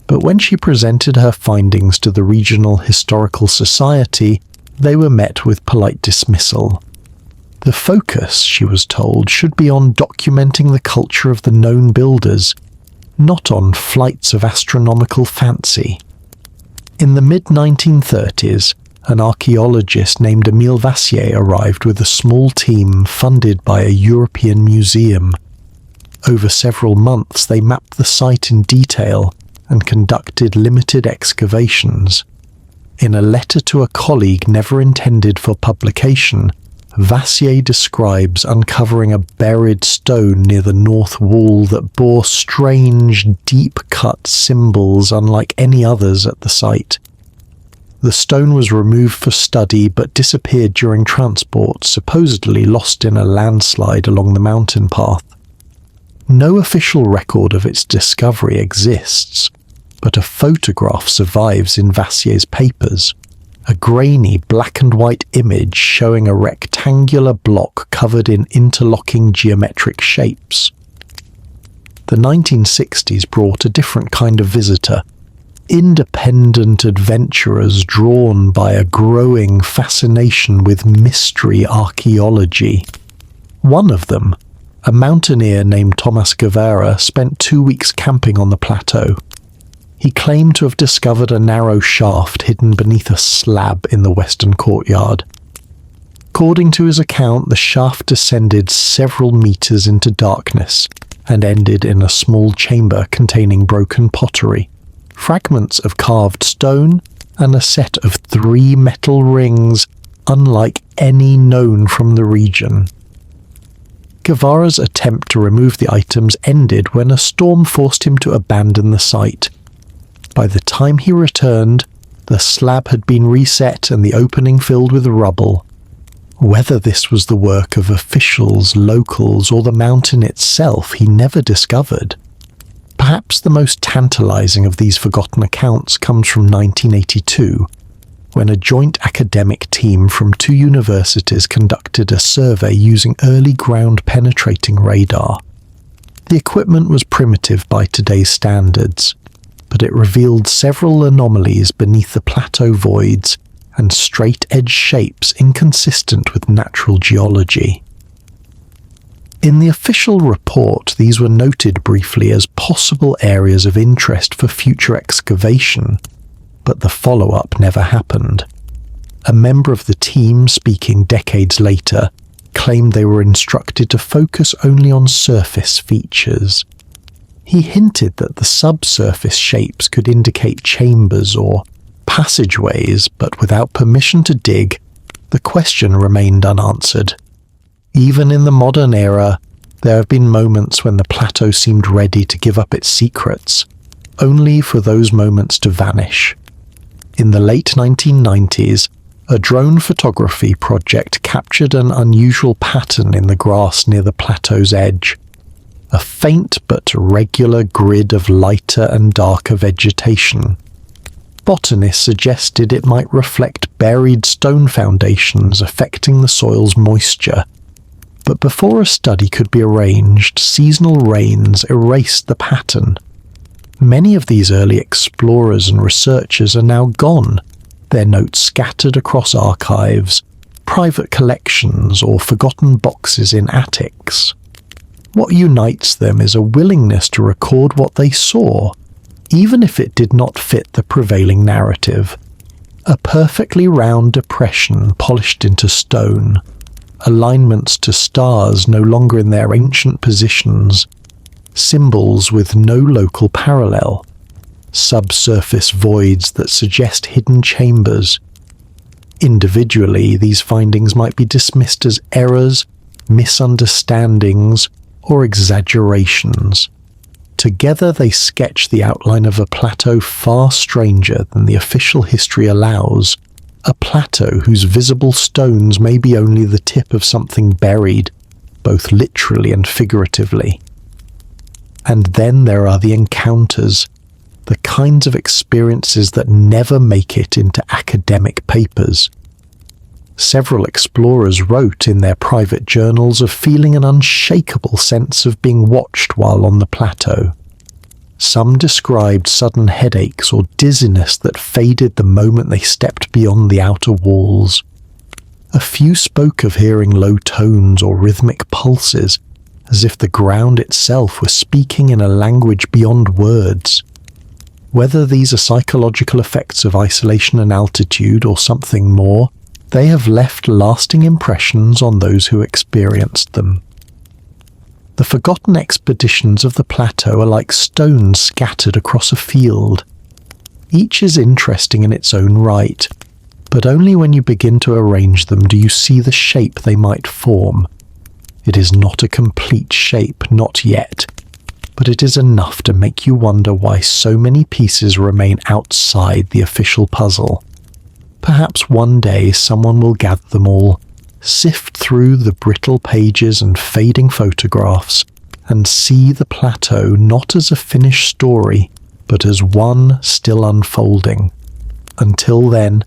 but when she presented her findings to the Regional Historical Society, they were met with polite dismissal. The focus, she was told, should be on documenting the culture of the known builders, not on flights of astronomical fancy. In the mid-1930s, an archaeologist named Emile Vassier arrived with a small team funded by a European museum. Over several months they mapped the site in detail and conducted limited excavations. In a letter to a colleague never intended for publication, Vassier describes uncovering a buried stone near the north wall that bore strange, deep-cut symbols unlike any others at the site. The stone was removed for study but disappeared during transport, supposedly lost in a landslide along the mountain path. No official record of its discovery exists, but a photograph survives in Vassier's papers. A grainy black and white image showing a rectangular block covered in interlocking geometric shapes. The 1960s brought a different kind of visitor, independent adventurers drawn by a growing fascination with mystery archaeology. One of them, a mountaineer named Thomas Guevara spent 2 weeks camping on the plateau. He claimed to have discovered a narrow shaft hidden beneath a slab in the western courtyard. According to his account, the shaft descended several meters into darkness and ended in a small chamber containing broken pottery, fragments of carved stone, and a set of 3 metal rings unlike any known from the region. Guevara's attempt to remove the items ended when a storm forced him to abandon the site. By the time he returned, the slab had been reset and the opening filled with rubble. Whether this was the work of officials, locals, or the mountain itself, he never discovered. Perhaps the most tantalizing of these forgotten accounts comes from 1982, when a joint academic team from 2 universities conducted a survey using early ground-penetrating radar. The equipment was primitive by today's standards, but it revealed several anomalies beneath the plateau voids and straight-edge shapes inconsistent with natural geology. In the official report, these were noted briefly as possible areas of interest for future excavation, but the follow-up never happened. A member of the team, speaking decades later, claimed they were instructed to focus only on surface features. He hinted that the subsurface shapes could indicate chambers or passageways, but without permission to dig, the question remained unanswered. Even in the modern era, there have been moments when the plateau seemed ready to give up its secrets, only for those moments to vanish. In the late 1990s, a drone photography project captured an unusual pattern in the grass near the plateau's edge. A faint but regular grid of lighter and darker vegetation. Botanists suggested it might reflect buried stone foundations affecting the soil's moisture. But before a study could be arranged, seasonal rains erased the pattern. Many of these early explorers and researchers are now gone, their notes scattered across archives, private collections, or forgotten boxes in attics. What unites them is a willingness to record what they saw, even if it did not fit the prevailing narrative. A perfectly round depression polished into stone, alignments to stars no longer in their ancient positions, symbols with no local parallel, subsurface voids that suggest hidden chambers. Individually, these findings might be dismissed as errors, misunderstandings, or exaggerations. Together they sketch the outline of a plateau far stranger than the official history allows, a plateau whose visible stones may be only the tip of something buried, both literally and figuratively. And then there are the encounters, the kinds of experiences that never make it into academic papers. Several explorers wrote in their private journals of feeling an unshakable sense of being watched while on the plateau. Some described sudden headaches or dizziness that faded the moment they stepped beyond the outer walls. A few spoke of hearing low tones or rhythmic pulses, as if the ground itself were speaking in a language beyond words. Whether these are psychological effects of isolation and altitude or something more, they have left lasting impressions on those who experienced them. The forgotten expeditions of the plateau are like stones scattered across a field. Each is interesting in its own right, but only when you begin to arrange them do you see the shape they might form. It is not a complete shape, not yet, but it is enough to make you wonder why so many pieces remain outside the official puzzle. Perhaps one day someone will gather them all, sift through the brittle pages and fading photographs, and see the plateau not as a finished story, but as one still unfolding. Until then,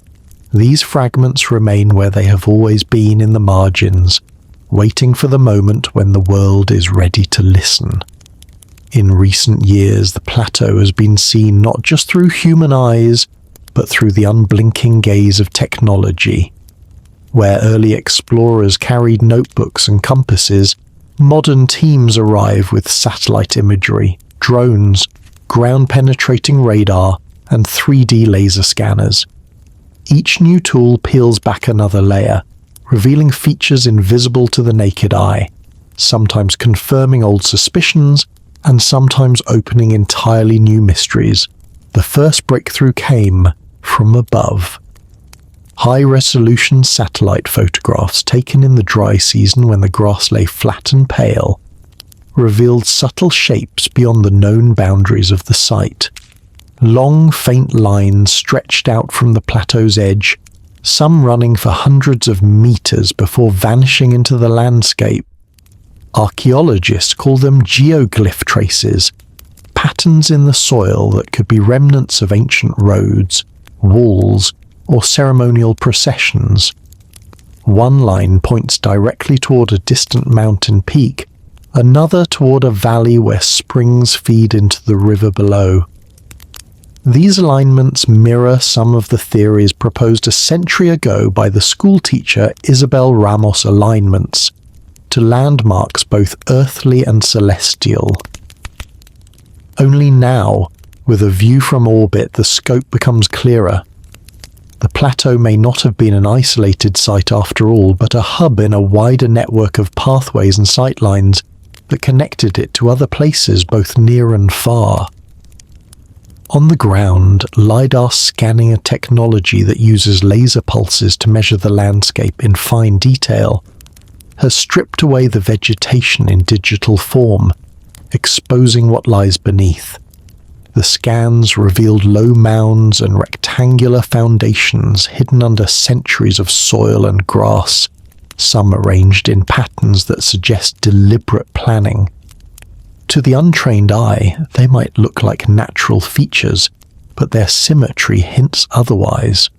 these fragments remain where they have always been, in the margins, waiting for the moment when the world is ready to listen. In recent years, the plateau has been seen not just through human eyes, but through the unblinking gaze of technology. Where early explorers carried notebooks and compasses, Modern teams arrive with satellite imagery, drones, ground-penetrating radar, and 3D laser scanners. Each new tool peels back another layer, revealing features invisible to the naked eye, sometimes confirming old suspicions and sometimes opening entirely new mysteries. The first breakthrough came from above. High-resolution satellite photographs taken in the dry season when the grass lay flat and pale revealed subtle shapes beyond the known boundaries of the site. Long, faint lines stretched out from the plateau's edge, some running for hundreds of meters before vanishing into the landscape. Archaeologists call them geoglyph traces, patterns in the soil that could be remnants of ancient roads, walls, or ceremonial processions. One line points directly toward a distant mountain peak, another toward a valley where springs feed into the river below. These alignments mirror some of the theories proposed a century ago by the schoolteacher Isabel Ramos alignments to landmarks both earthly and celestial. Only now, with a view from orbit, the scope becomes clearer. The plateau may not have been an isolated site after all, but a hub in a wider network of pathways and sightlines that connected it to other places both near and far. On the ground, LiDAR scanning a technology that uses laser pulses to measure the landscape in fine detail has stripped away the vegetation in digital form, exposing what lies beneath. The scans revealed low mounds and rectangular foundations hidden under centuries of soil and grass, some arranged in patterns that suggest deliberate planning. To the untrained eye, they might look like natural features, but their symmetry hints otherwise.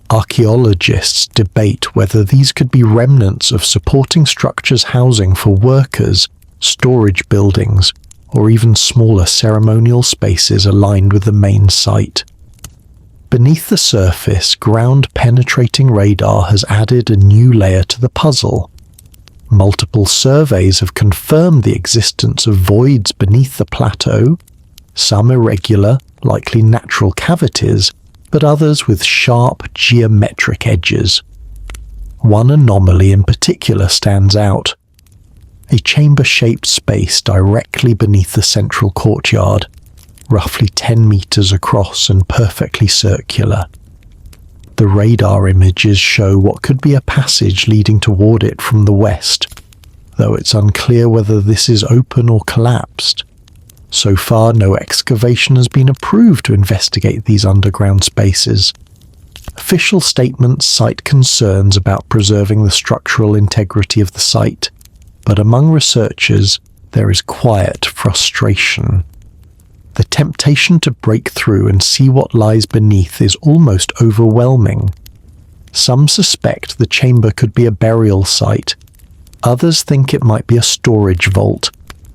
Archaeologists debate whether these could be remnants of supporting structures housing for workers, storage buildings, or even smaller ceremonial spaces aligned with the main site. Beneath the surface, ground-penetrating radar has added a new layer to the puzzle. Multiple surveys have confirmed the existence of voids beneath the plateau, some irregular, likely natural cavities, but others with sharp geometric edges. One anomaly in particular stands out: a chamber-shaped space directly beneath the central courtyard, roughly 10 meters across and perfectly circular. The radar images show what could be a passage leading toward it from the west, though it's unclear whether this is open or collapsed. So far, no excavation has been approved to investigate these underground spaces. Official statements cite concerns about preserving the structural integrity of the site, but among researchers, there is quiet frustration. The temptation to break through and see what lies beneath is almost overwhelming. Some suspect the chamber could be a burial site, others think it might be a storage vault,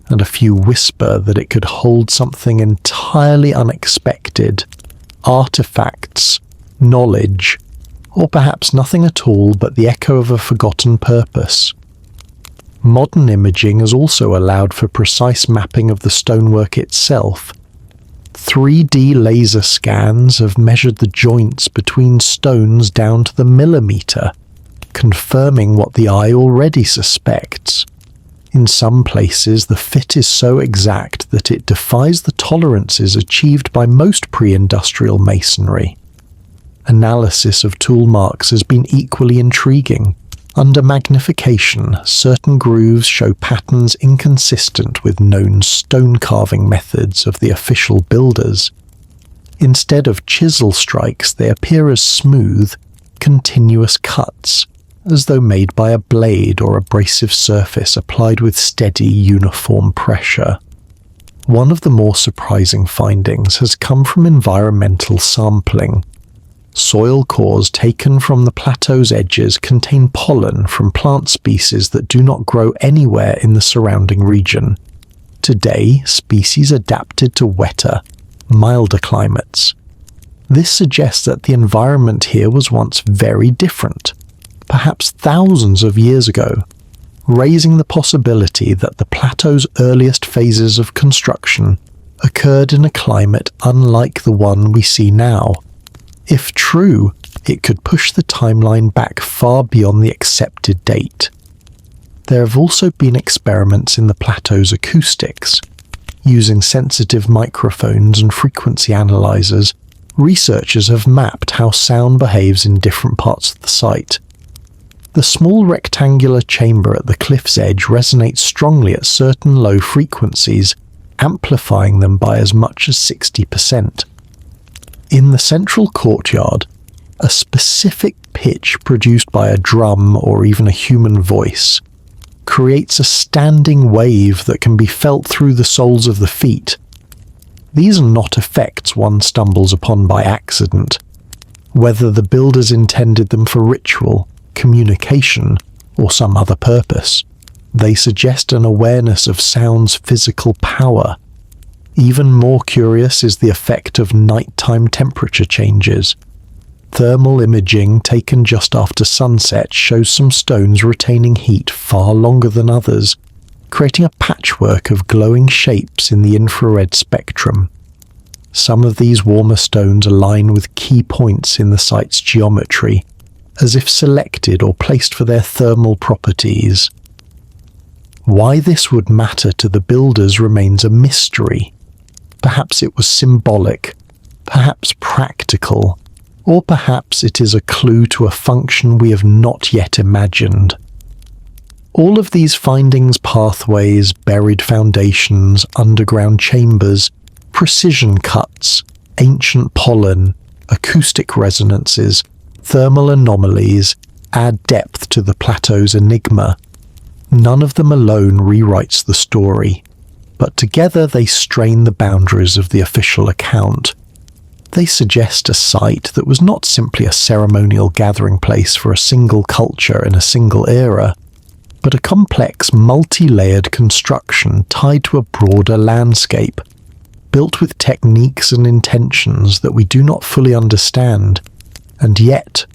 and a few whisper that it could hold something entirely unexpected: artifacts, knowledge, or perhaps nothing at all but the echo of a forgotten purpose. Modern imaging has also allowed for precise mapping of the stonework itself. 3D laser scans have measured the joints between stones down to the millimeter, confirming what the eye already suspects. In some places, the fit is so exact that it defies the tolerances achieved by most pre-industrial masonry. Analysis of tool marks has been equally intriguing. Under magnification, certain grooves show patterns inconsistent with known stone carving methods of the official builders. Instead of chisel strikes, they appear as smooth, continuous cuts, as though made by a blade or abrasive surface applied with steady, uniform pressure. One of the more surprising findings has come from environmental sampling. Soil cores taken from the plateau's edges contain pollen from plant species that do not grow anywhere in the surrounding region. Today, species adapted to wetter, milder climates. This suggests that the environment here was once very different, perhaps thousands of years ago. raising the possibility that the plateau's earliest phases of construction occurred in a climate unlike the one we see now. If true, it could push the timeline back far beyond the accepted date. There have also been experiments in the plateau's acoustics. Using sensitive microphones and frequency analyzers, researchers have mapped how sound behaves in different parts of the site. The small rectangular chamber at the cliff's edge resonates strongly at certain low frequencies, amplifying them by as much as 60%. In the central courtyard, a specific pitch produced by a drum or even a human voice creates a standing wave that can be felt through the soles of the feet. These are not effects one stumbles upon by accident. Whether the builders intended them for ritual, communication, or some other purpose, they suggest an awareness of sound's physical power. Even more curious is the effect of nighttime temperature changes. Thermal imaging taken just after sunset shows some stones retaining heat far longer than others, creating a patchwork of glowing shapes in the infrared spectrum. Some of these warmer stones align with key points in the site's geometry, as if selected or placed for their thermal properties. Why this would matter to the builders remains a mystery. Perhaps it was symbolic, perhaps practical, or perhaps it is a clue to a function we have not yet imagined. All of these findings, pathways, buried foundations, underground chambers, precision cuts, ancient pollen, acoustic resonances, thermal anomalies, add depth to the plateau's enigma. None of them alone rewrites the story, but together they strain the boundaries of the official account. They suggest a site that was not simply a ceremonial gathering place for a single culture in a single era, but a complex, multi-layered construction tied to a broader landscape, built with techniques and intentions that we do not fully understand. And yet,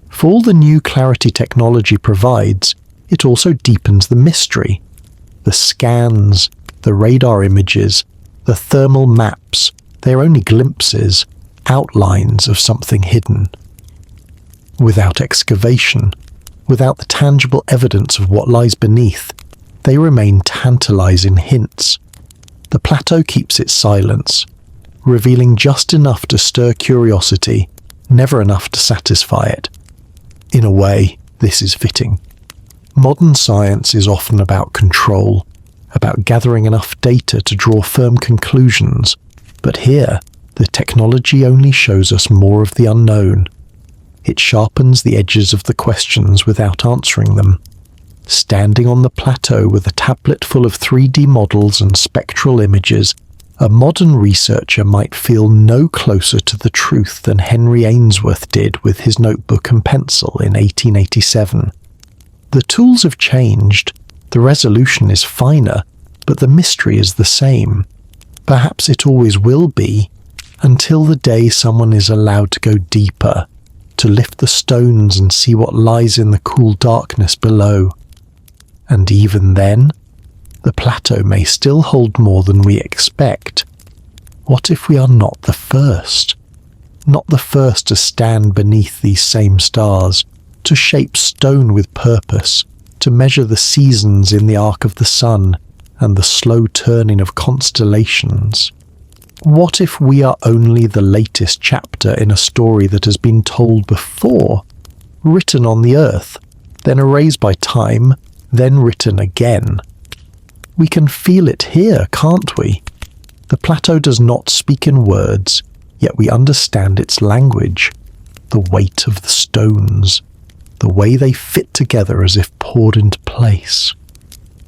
for all the new clarity technology provides, it also deepens the mystery. The scans, the radar images, the thermal maps, they are only glimpses, outlines of something hidden. Without excavation, without the tangible evidence of what lies beneath, they remain tantalizing hints. The plateau keeps its silence, revealing just enough to stir curiosity, never enough to satisfy it. In a way, this is fitting. Modern science is often about control, about gathering enough data to draw firm conclusions, but here, the technology only shows us more of the unknown. It sharpens the edges of the questions without answering them. Standing on the plateau with a tablet full of 3D models and spectral images, a modern researcher might feel no closer to the truth than Henry Ainsworth did with his notebook and pencil in 1887. The tools have changed, the resolution is finer, but the mystery is the same. Perhaps it always will be, until the day someone is allowed to go deeper, to lift the stones and see what lies in the cool darkness below. And even then, the plateau may still hold more than we expect. What if we are not the first? Not the first to stand beneath these same stars, to shape stone with purpose, to measure the seasons in the arc of the sun and the slow turning of constellations? What if we are only the latest chapter in a story that has been told before, written on the earth, then erased by time, then written again? We can feel it here, can't we? The plateau does not speak in words, yet we understand its language, the weight of the stones, the way they fit together as if poured into place.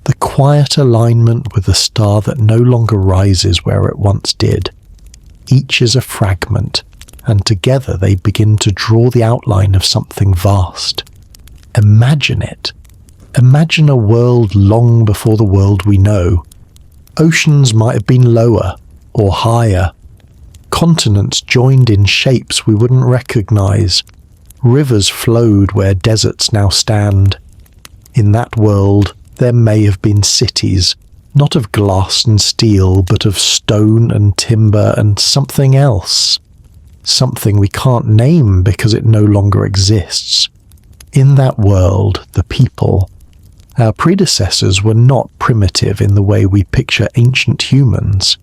The quiet alignment with a star that no longer rises where it once did. Each is a fragment, and together they begin to draw the outline of something vast. Imagine it. Imagine a world long before the world we know. Oceans might have been lower or higher. Continents joined in shapes we wouldn't recognize. Rivers flowed where deserts now stand. In that world, There may have been cities, not of glass and steel, but of stone and timber and something else. Something we can't name because it no longer exists. In that world, the people, our predecessors were not primitive in the way we picture ancient humans.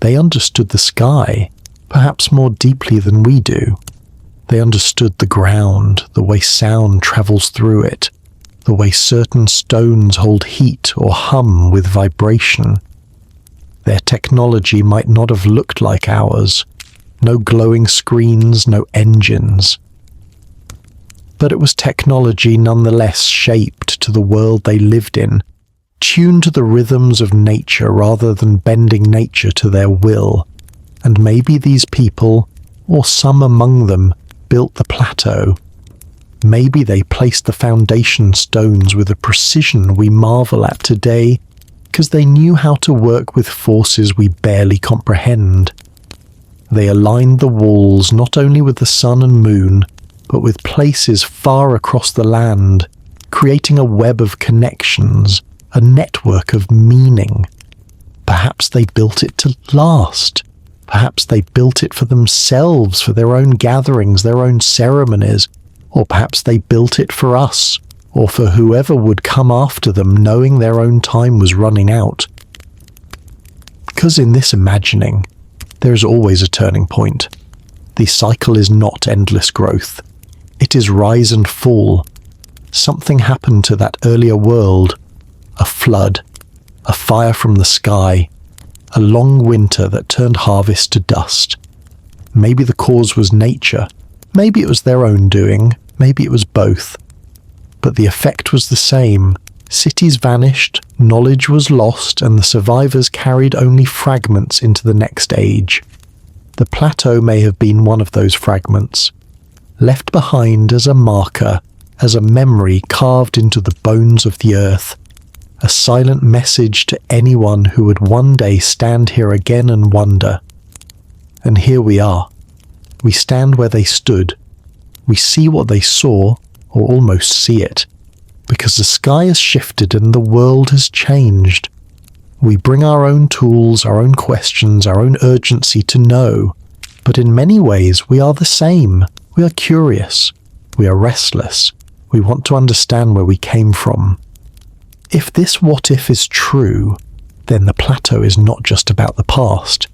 They understood the sky, perhaps more deeply than we do. They understood the ground, the way sound travels through it, the way certain stones hold heat or hum with vibration. Their technology might not have looked like ours. No glowing screens, no engines. But it was technology nonetheless shaped to the world they lived in, tuned to the rhythms of nature rather than bending nature to their will. And maybe these people, or some among them, built the plateau. Maybe they placed the foundation stones with a precision we marvel at today, because they knew how to work with forces we barely comprehend. They aligned the walls not only with the sun and moon, but with places far across the land, creating a web of connections, a network of meaning. Perhaps they built it to last. Perhaps they built it for themselves, for their own gatherings, their own ceremonies, or perhaps they built it for us, or for whoever would come after them, knowing their own time was running out. Because in this imagining, there is always a turning point. The cycle is not endless growth. It is rise and fall. Something happened to that earlier world. A flood, a fire from the sky, a long winter that turned harvest to dust. Maybe the cause was nature. Maybe it was their own doing. Maybe it was both. But the effect was the same. Cities vanished, knowledge was lost, and the survivors carried only fragments into the next age. The plateau may have been one of those fragments, left behind as a marker, as a memory carved into the bones of the earth, a silent message to anyone who would one day stand here again and wonder. And here we are. We stand where they stood. We see what they saw, or almost see it, because the sky has shifted and the world has changed. We bring our own tools, our own questions, our own urgency to know, but in many ways we are the same. We are curious. We are restless. We want to understand where we came from. If this what-if is true, then the plateau is not just about the past.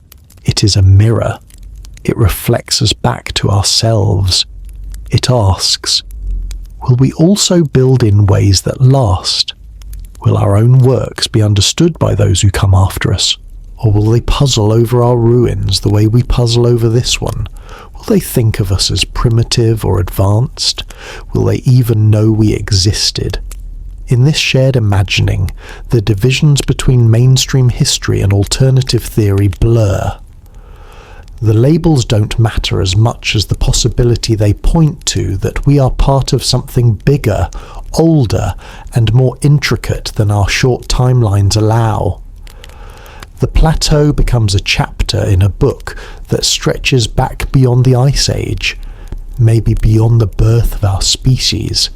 It is a mirror. It reflects us back to ourselves. It asks, will we also build in ways that last? Will our own works be understood by those who come after us? Or will they puzzle over our ruins the way we puzzle over this one? Will they think of us as primitive or advanced? Will they even know we existed? In this shared imagining, the divisions between mainstream history and alternative theory blur. The labels don't matter as much as the possibility they point to that we are part of something bigger, older, and more intricate than our short timelines allow. The plateau becomes a chapter in a book that stretches back beyond the Ice Age, maybe beyond the birth of our species.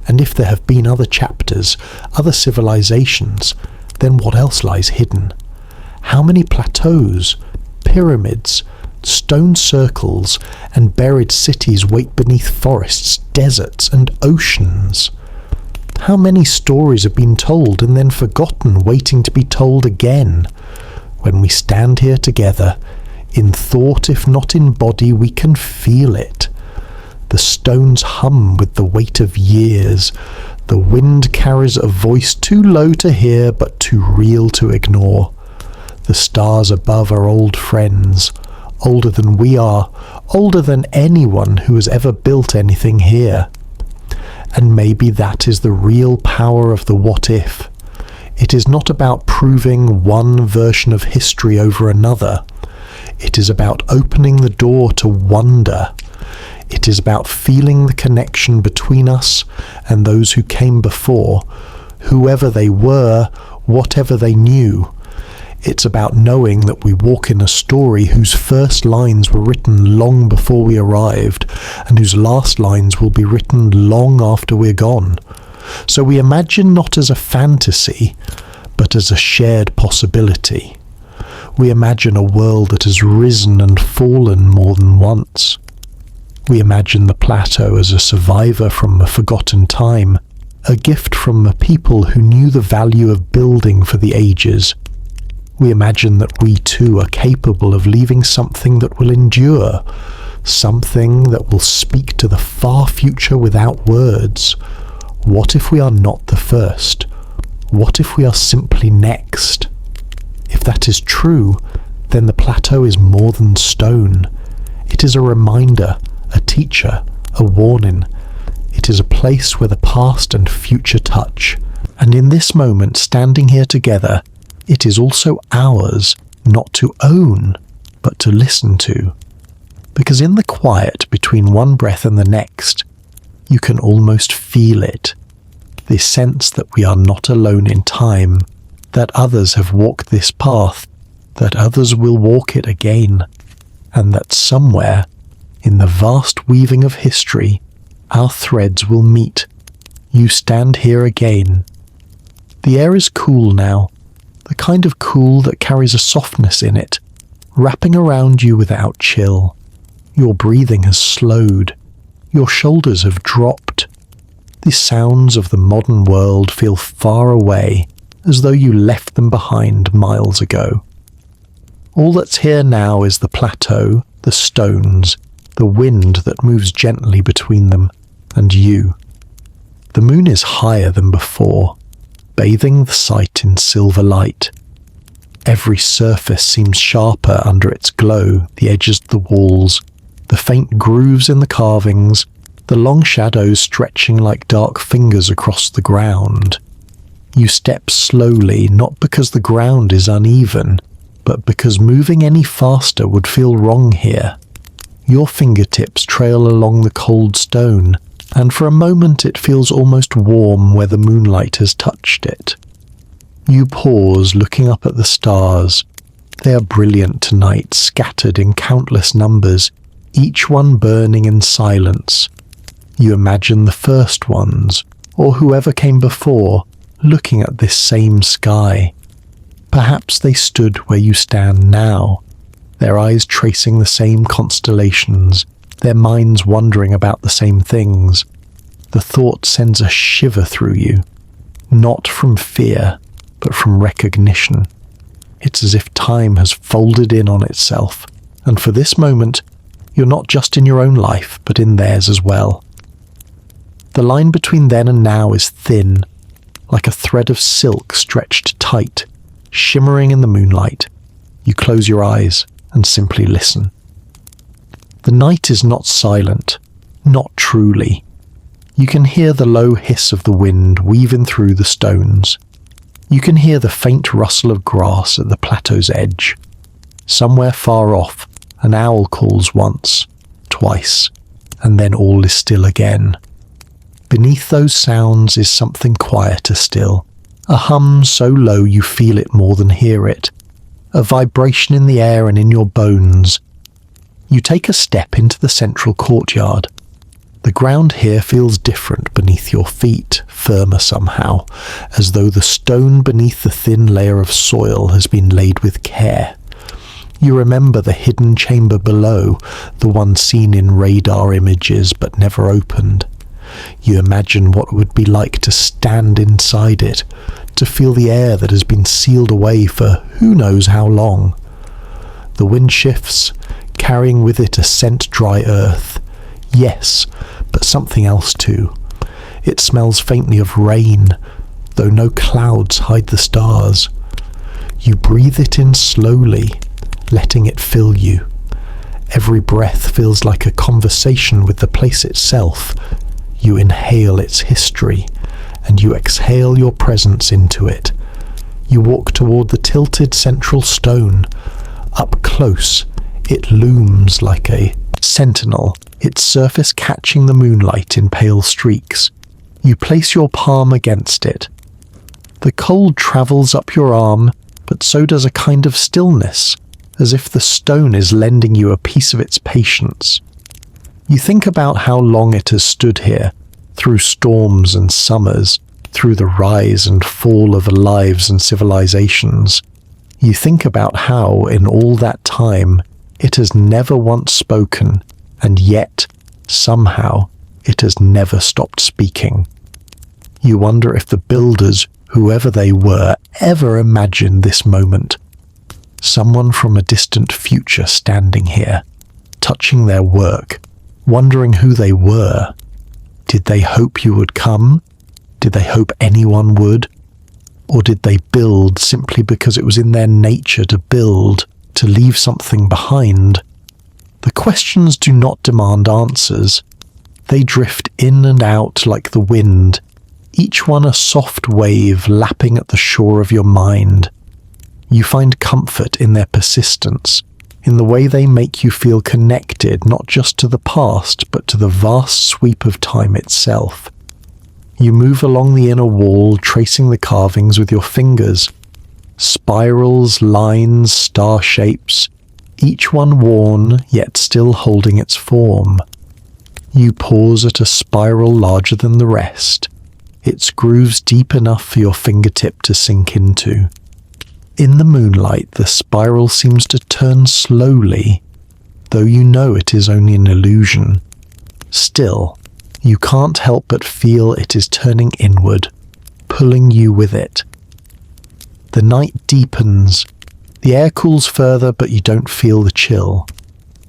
And if there have been other chapters, other civilizations, then what else lies hidden? How many plateaus, pyramids, stone circles, and buried cities wait beneath forests, deserts, and oceans? How many stories have been told and then forgotten, waiting to be told again? When we stand here together, in thought if not in body, we can feel it. The stones hum with the weight of years. The wind carries a voice too low to hear but too real to ignore. The stars above are old friends, older than we are, older than anyone who has ever built anything here. And maybe that is the real power of the what-if. It is not about proving one version of history over another. It is about opening the door to wonder. It is about feeling the connection between us and those who came before, whoever they were, whatever they knew. It's about knowing that we walk in a story whose first lines were written long before we arrived, and whose last lines will be written long after we're gone. So we imagine not as a fantasy, but as a shared possibility. We imagine a world that has risen and fallen more than once. We imagine the plateau as a survivor from a forgotten time, a gift from a people who knew the value of building for the ages. We imagine that we too are capable of leaving something that will endure, something that will speak to the far future without words. What if we are not the first? What if we are simply next? If that is true, then the plateau is more than stone. It is a reminder, a teacher, a warning. It is a place where the past and future touch. And in this moment, standing here together, it is also ours, not to own, but to listen to. Because in the quiet between one breath and the next, you can almost feel it. The sense that we are not alone in time, that others have walked this path, that others will walk it again, and that somewhere, in the vast weaving of history, our threads will meet. You stand here again. The air is cool now, the kind of cool that carries a softness in it, wrapping around you without chill. Your breathing has slowed. Your shoulders have dropped. The sounds of the modern world feel far away, as though you left them behind miles ago. All that's here now is the plateau, the stones, the wind that moves gently between them, and you. The moon is higher than before, bathing the sight in silver light. Every surface seems sharper under its glow, the edges of the walls, the faint grooves in the carvings, the long shadows stretching like dark fingers across the ground. You step slowly, not because the ground is uneven, but because moving any faster would feel wrong here. Your fingertips trail along the cold stone, and for a moment it feels almost warm where the moonlight has touched it. You pause, looking up at the stars. They are brilliant tonight, scattered in countless numbers, each one burning in silence. You imagine the first ones, or whoever came before, looking at this same sky. Perhaps they stood where you stand now, their eyes tracing the same constellations, their minds wondering about the same things. The thought sends a shiver through you, not from fear, but from recognition. It's as if time has folded in on itself, and for this moment, you're not just in your own life, but in theirs as well. The line between then and now is thin, like a thread of silk stretched tight, shimmering in the moonlight. You close your eyes and simply listen. The night is not silent, not truly. You can hear the low hiss of the wind weaving through the stones. You can hear the faint rustle of grass at the plateau's edge. Somewhere far off, an owl calls once, twice, and then all is still again. Beneath those sounds is something quieter still, a hum so low you feel it more than hear it, a vibration in the air and in your bones. You take a step into the central courtyard. The ground here feels different beneath your feet, firmer somehow, as though the stone beneath the thin layer of soil has been laid with care. You remember the hidden chamber below, the one seen in radar images but never opened. You imagine what it would be like to stand inside it, to feel the air that has been sealed away for who knows how long. The wind shifts, carrying with it a scent dry earth. Yes, but something else too. It smells faintly of rain, though no clouds hide the stars. You breathe it in slowly, letting it fill you. Every breath feels like a conversation with the place itself. You inhale its history, and you exhale your presence into it. You walk toward the tilted central stone. Up close, it looms like a sentinel, its surface catching the moonlight in pale streaks. You place your palm against it. The cold travels up your arm, but so does a kind of stillness, as if the stone is lending you a piece of its patience. You think about how long it has stood here, through storms and summers, through the rise and fall of lives and civilizations. You think about how, in all that time, it has never once spoken, and yet, somehow, it has never stopped speaking. You wonder if the builders, whoever they were, ever imagined this moment. Someone from a distant future standing here, touching their work, wondering who they were. Did they hope you would come? Did they hope anyone would? Or did they build simply because it was in their nature to build, to leave something behind? The questions do not demand answers. They drift in and out like the wind, each one a soft wave lapping at the shore of your mind. You find comfort in their persistence, in the way they make you feel connected not just to the past, but to the vast sweep of time itself. You move along the inner wall, tracing the carvings with your fingers. Spirals, lines, star shapes, each one worn, yet still holding its form. You pause at a spiral larger than the rest, its grooves deep enough for your fingertip to sink into. In the moonlight, the spiral seems to turn slowly, though you know it is only an illusion. Still, you can't help but feel it is turning inward, pulling you with it. The night deepens. The air cools further, but you don't feel the chill.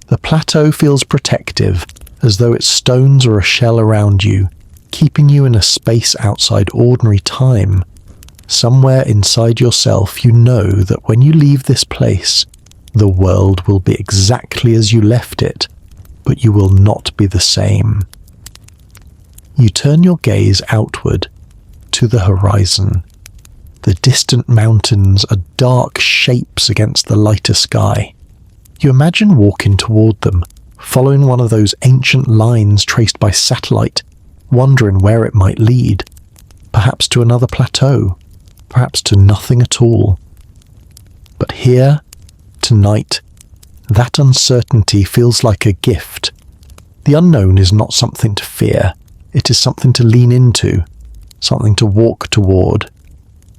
The plateau feels protective, as though its stones are a shell around you, keeping you in a space outside ordinary time. Somewhere inside yourself, you know that when you leave this place, the world will be exactly as you left it, but you will not be the same. You turn your gaze outward, to the horizon. The distant mountains are dark shapes against the lighter sky. You imagine walking toward them, following one of those ancient lines traced by satellite, wondering where it might lead. Perhaps to another plateau, perhaps to nothing at all. But here, tonight, that uncertainty feels like a gift. The unknown is not something to fear. It is something to lean into, something to walk toward.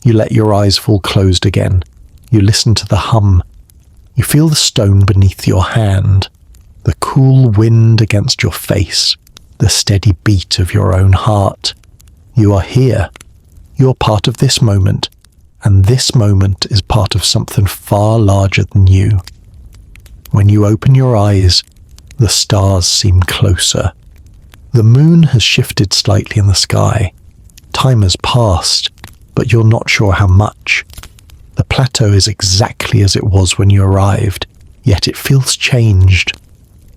You let your eyes fall closed again. You listen to the hum. You feel the stone beneath your hand, the cool wind against your face, the steady beat of your own heart. You are here. You're part of this moment, and this moment is part of something far larger than you. When you open your eyes, the stars seem closer. The moon has shifted slightly in the sky. Time has passed, but you're not sure how much. The plateau is exactly as it was when you arrived, yet it feels changed.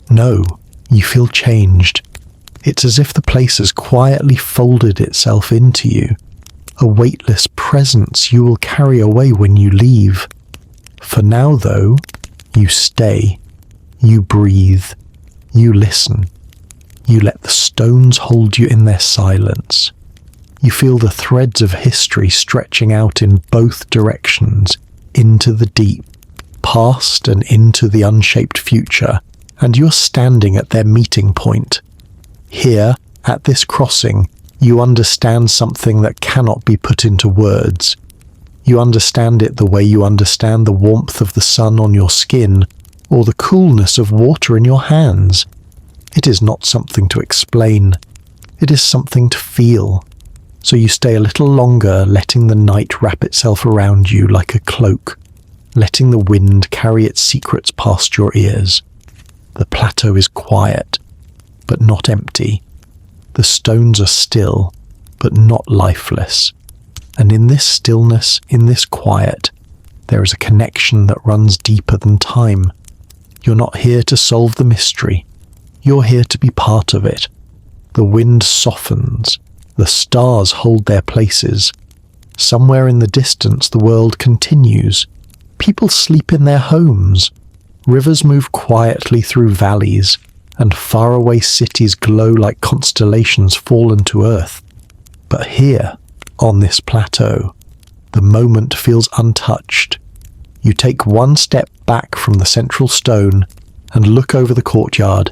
No, you feel changed. It's as if the place has quietly folded itself into you, a weightless presence you will carry away when you leave. For now, though, you stay, you breathe, you listen. You let the stones hold you in their silence. You feel the threads of history stretching out in both directions, into the deep, past and into the unshaped future, and you're standing at their meeting point. Here, at this crossing, you understand something that cannot be put into words. You understand it the way you understand the warmth of the sun on your skin, or the coolness of water in your hands. It is not something to explain. It is something to feel. So you stay a little longer, letting the night wrap itself around you like a cloak, letting the wind carry its secrets past your ears. The plateau is quiet, but not empty. The stones are still, but not lifeless. And in this stillness, in this quiet, there is a connection that runs deeper than time. You're not here to solve the mystery. You're here to be part of it. The wind softens. The stars hold their places. Somewhere in the distance, the world continues. People sleep in their homes. Rivers move quietly through valleys, and faraway cities glow like constellations fallen to earth. But here, on this plateau, the moment feels untouched. You take one step back from the central stone and look over the courtyard,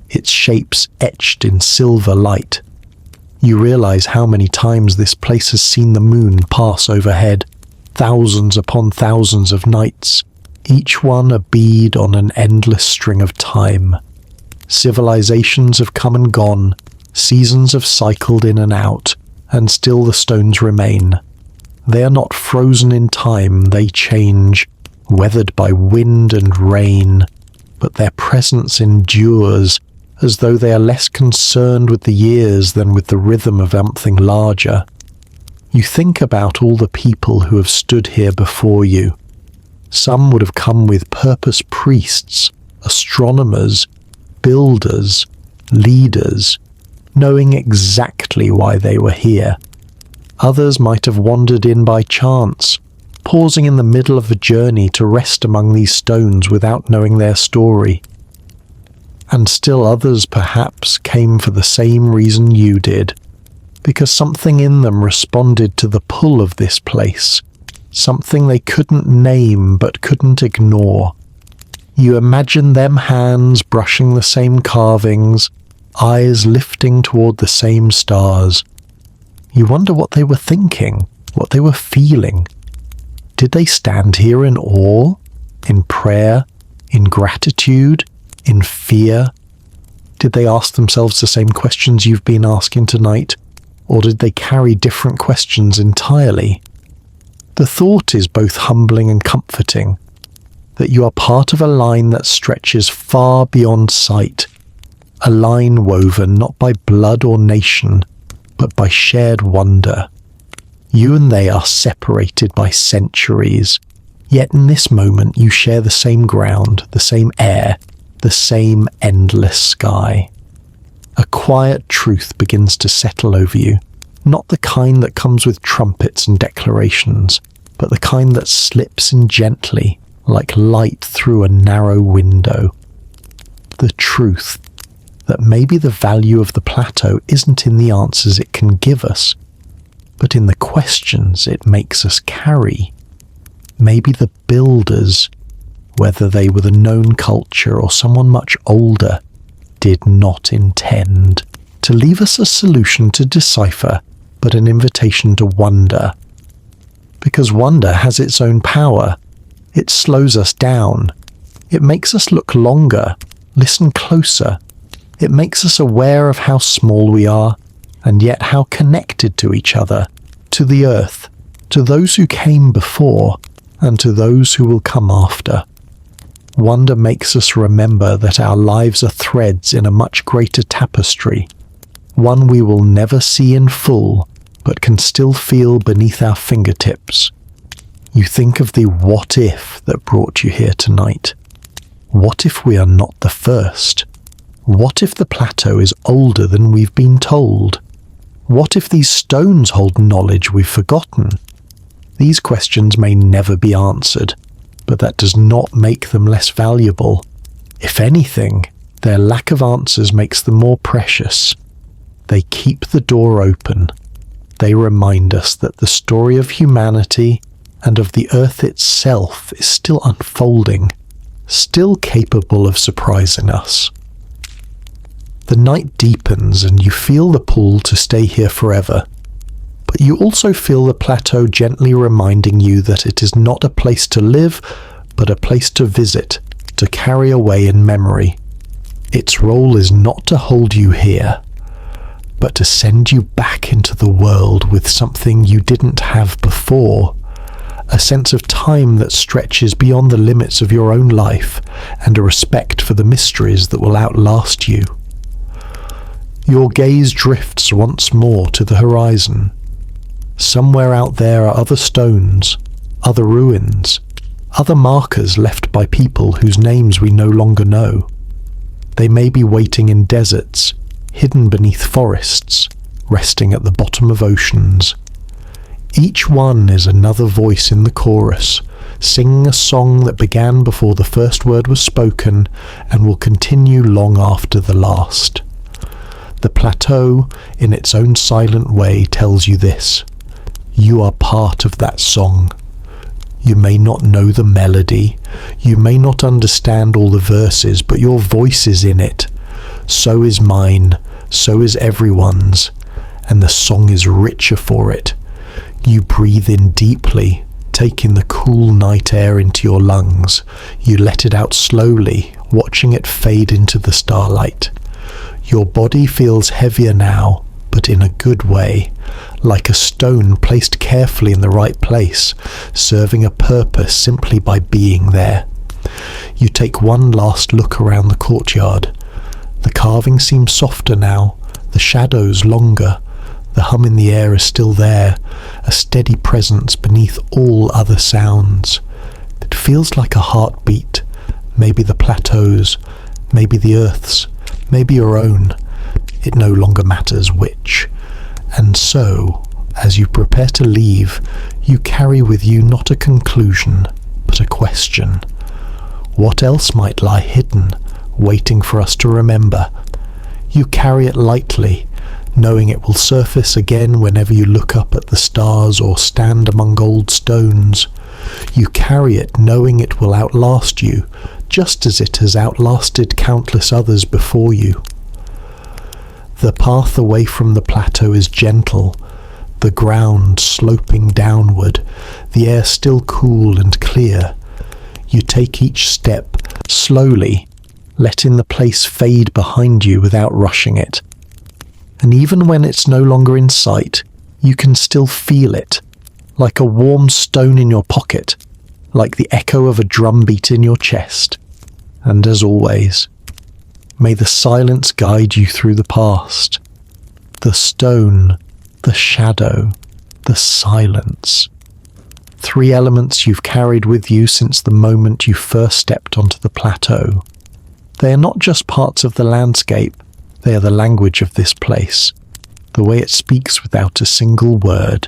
its shapes etched in silver light. You realize how many times this place has seen the moon pass overhead, thousands upon thousands of nights, each one a bead on an endless string of time. Civilizations have come and gone, seasons have cycled in and out, and still the stones remain. They are not frozen in time, they change, weathered by wind and rain, but their presence endures, as though they are less concerned with the years than with the rhythm of something larger. You think about all the people who have stood here before you. Some would have come with purpose priests, astronomers, builders, leaders, knowing exactly why they were here. Others might have wandered in by chance, pausing in the middle of a journey to rest among these stones without knowing their story. And still others perhaps came for the same reason you did, because something in them responded to the pull of this place, something they couldn't name but couldn't ignore. You imagine them hands brushing the same carvings, eyes lifting toward the same stars. You wonder what they were thinking, what they were feeling. Did they stand here in awe, in prayer, in gratitude, in fear? Did they ask themselves the same questions you've been asking tonight, or did they carry different questions entirely? The thought is both humbling and comforting, that you are part of a line that stretches far beyond sight, a line woven not by blood or nation, but by shared wonder. You and they are separated by centuries, yet in this moment you share the same ground, the same air, the same endless sky. A quiet truth begins to settle over you, not the kind that comes with trumpets and declarations, but the kind that slips in gently, like light through a narrow window. The truth that maybe the value of the plateau isn't in the answers it can give us, but in the questions it makes us carry. Maybe the builders, whether they were the known culture or someone much older, did not intend to leave us a solution to decipher, but an invitation to wonder. Because wonder has its own power. It slows us down. It makes us look longer, listen closer. It makes us aware of how small we are, and yet how connected to each other, to the earth, to those who came before, and to those who will come after. Wonder makes us remember that our lives are threads in a much greater tapestry, one we will never see in full, but can still feel beneath our fingertips. You think of the what if that brought you here tonight. What if we are not the first? What if the plateau is older than we've been told? What if these stones hold knowledge we've forgotten? These questions may never be answered, but that does not make them less valuable. If anything, their lack of answers makes them more precious. They keep the door open. They remind us that the story of humanity and of the earth itself is still unfolding, still capable of surprising us. The night deepens and you feel the pull to stay here forever, but you also feel the plateau gently reminding you that it is not a place to live, but a place to visit, to carry away in memory. Its role is not to hold you here, but to send you back into the world with something you didn't have before, a sense of time that stretches beyond the limits of your own life, and a respect for the mysteries that will outlast you. Your gaze drifts once more to the horizon. Somewhere out there are other stones, other ruins, other markers left by people whose names we no longer know. They may be waiting in deserts, hidden beneath forests, resting at the bottom of oceans. Each one is another voice in the chorus, singing a song that began before the first word was spoken and will continue long after the last. The plateau, in its own silent way, tells you this: you are part of that song. You may not know the melody, you may not understand all the verses, but your voice is in it. So is mine, so is everyone's, and the song is richer for it. You breathe in deeply, taking the cool night air into your lungs. You let it out slowly, watching it fade into the starlight. Your body feels heavier now, but in a good way, like a stone placed carefully in the right place, serving a purpose simply by being there. You take one last look around the courtyard. The carving seems softer now, the shadows longer. The hum in the air is still there, a steady presence beneath all other sounds. It feels like a heartbeat, maybe the plateau's, maybe the earth's, maybe your own. It no longer matters which. And so, as you prepare to leave, you carry with you not a conclusion, but a question. What else might lie hidden, waiting for us to remember? You carry it lightly, knowing it will surface again whenever you look up at the stars or stand among old stones. You carry it knowing it will outlast you, just as it has outlasted countless others before you. The path away from the plateau is gentle, the ground sloping downward, the air still cool and clear. You take each step slowly, letting the place fade behind you without rushing it. And even when it's no longer in sight, you can still feel it, like a warm stone in your pocket, like the echo of a drumbeat in your chest. And as always, may the silence guide you through the past. The stone, the shadow, the silence. 3 elements you've carried with you since the moment you first stepped onto the plateau. They are not just parts of the landscape, they are the language of this place, the way it speaks without a single word.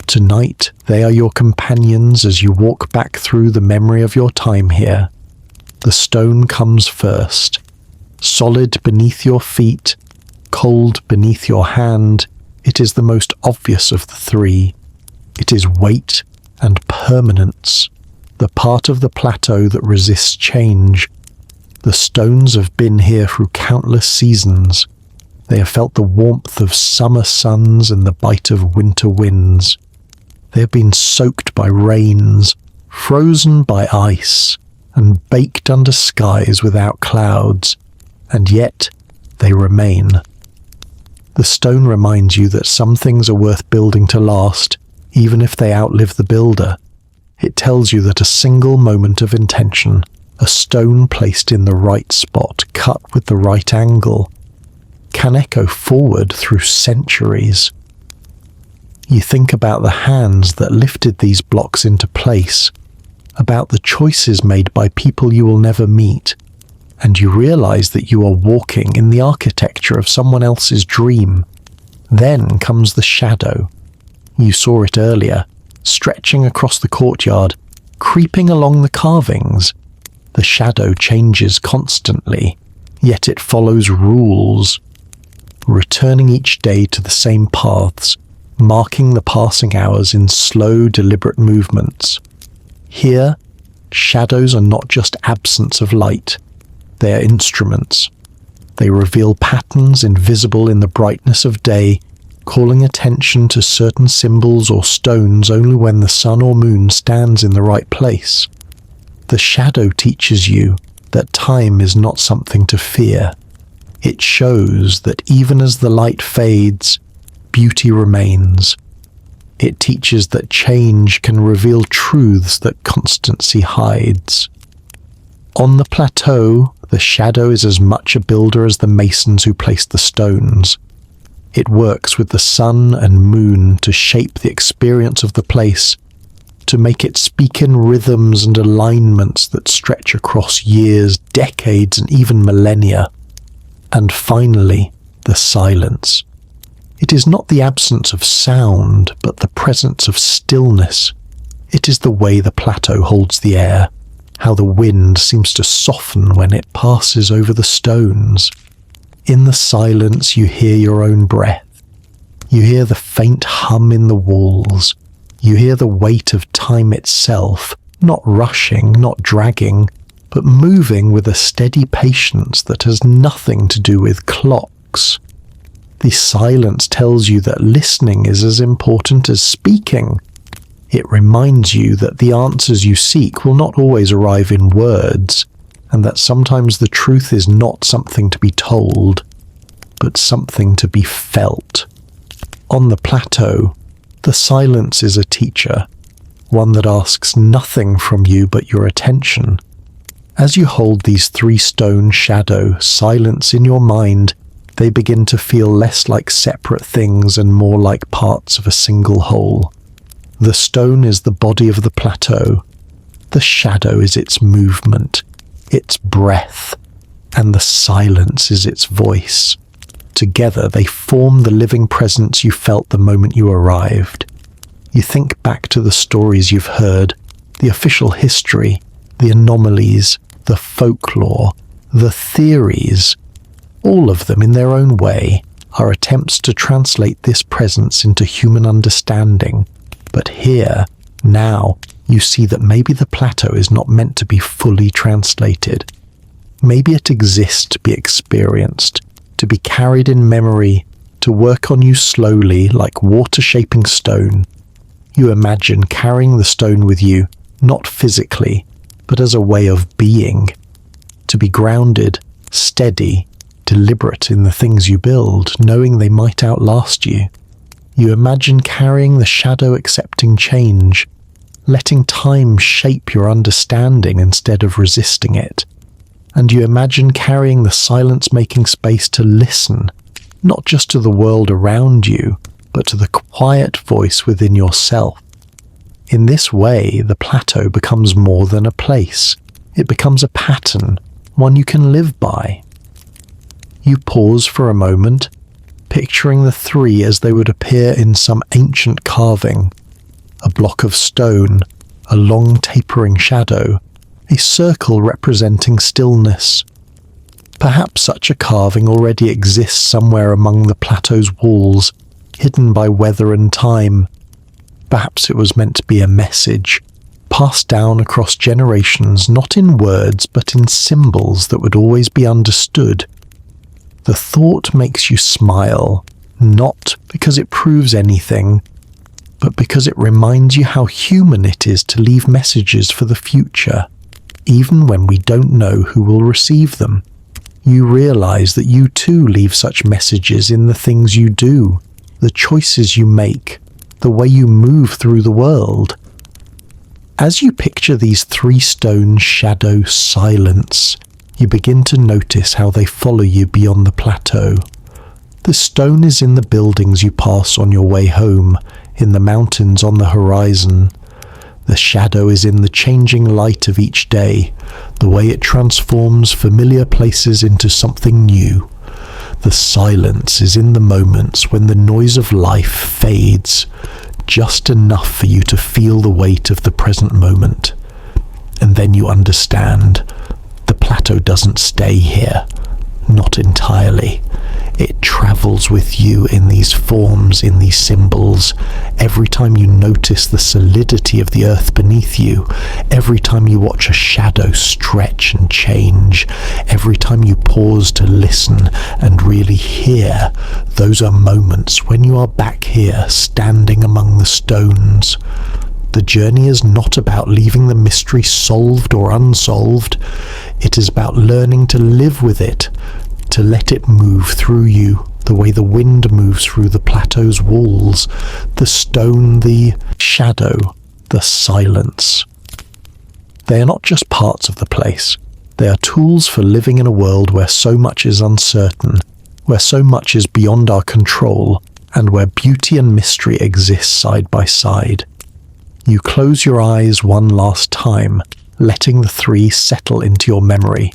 Tonight, they are your companions as you walk back through the memory of your time here. The stone comes first, solid beneath your feet, cold beneath your hand. It is the most obvious of the 3. It is weight and permanence, the part of the plateau that resists change. The stones have been here through countless seasons. They have felt the warmth of summer suns and the bite of winter winds. They have been soaked by rains, frozen by ice, and baked under skies without clouds, and yet they remain. The stone reminds you that some things are worth building to last, even if they outlive the builder. It tells you that a single moment of intention, a stone placed in the right spot, cut with the right angle, can echo forward through centuries. You think about the hands that lifted these blocks into place, about the choices made by people you will never meet, and you realize that you are walking in the architecture of someone else's dream. Then comes the shadow. You saw it earlier, stretching across the courtyard, creeping along the carvings. The shadow changes constantly, yet it follows rules, returning each day to the same paths, marking the passing hours in slow, deliberate movements. Here, shadows are not just absence of light, they are instruments. They reveal patterns invisible in the brightness of day, calling attention to certain symbols or stones only when the sun or moon stands in the right place. The shadow teaches you that time is not something to fear. It shows that even as the light fades, beauty remains. It teaches that change can reveal truths that constancy hides. On the plateau, the shadow is as much a builder as the masons who placed the stones. It works with the sun and moon to shape the experience of the place, to make it speak in rhythms and alignments that stretch across years, decades, and even millennia. And finally, the silence. It is not the absence of sound, but the presence of stillness. It is the way the plateau holds the air, how the wind seems to soften when it passes over the stones. In the silence you hear your own breath. You hear the faint hum in the walls. You hear the weight of time itself, not rushing, not dragging, but moving with a steady patience that has nothing to do with clocks. The silence tells you that listening is as important as speaking. It reminds you that the answers you seek will not always arrive in words, and that sometimes the truth is not something to be told, but something to be felt. On the plateau, the silence is a teacher, one that asks nothing from you but your attention. As you hold these 3 stone shadow silence in your mind, they begin to feel less like separate things and more like parts of a single whole. The stone is the body of the plateau. The shadow is its movement, its breath, and the silence is its voice. Together they form the living presence you felt the moment you arrived. You think back to the stories you've heard, the official history, the anomalies, the folklore, the theories. All of them, in their own way, are attempts to translate this presence into human understanding. But here, now, you see that maybe the plateau is not meant to be fully translated. Maybe it exists to be experienced, to be carried in memory, to work on you slowly like water shaping stone. You imagine carrying the stone with you, not physically, but as a way of being. To be grounded, steady, deliberate in the things you build, knowing they might outlast you. You imagine carrying the shadow accepting change, letting time shape your understanding instead of resisting it. And you imagine carrying the silence making space to listen, not just to the world around you, but to the quiet voice within yourself. In this way, the plateau becomes more than a place. It becomes a pattern, one you can live by. You pause for a moment, picturing the 3 as they would appear in some ancient carving. A block of stone, a long tapering shadow, a circle representing stillness. Perhaps such a carving already exists somewhere among the plateau's walls, hidden by weather and time. Perhaps it was meant to be a message, passed down across generations, not in words but in symbols that would always be understood. The thought makes you smile, not because it proves anything, but because it reminds you how human it is to leave messages for the future, even when we don't know who will receive them. You realize that you too leave such messages in the things you do, the choices you make, the way you move through the world. As you picture these 3 stone shadow silence, you begin to notice how they follow you beyond the plateau. The stone is in the buildings you pass on your way home, in the mountains on the horizon. The shadow is in the changing light of each day, the way it transforms familiar places into something new. The silence is in the moments when the noise of life fades, just enough for you to feel the weight of the present moment. And then you understand. The plateau doesn't stay here, not entirely. It travels with you in these forms, in these symbols. Every time you notice the solidity of the earth beneath you, every time you watch a shadow stretch and change, every time you pause to listen and really hear, those are moments when you are back here, standing among the stones. The journey is not about leaving the mystery solved or unsolved. It is about learning to live with it, to let it move through you the way the wind moves through the plateau's walls, the stone, the shadow, the silence. They are not just parts of the place. They are tools for living in a world where so much is uncertain, where so much is beyond our control, and where beauty and mystery exist side by side. You close your eyes one last time, letting the 3 settle into your memory.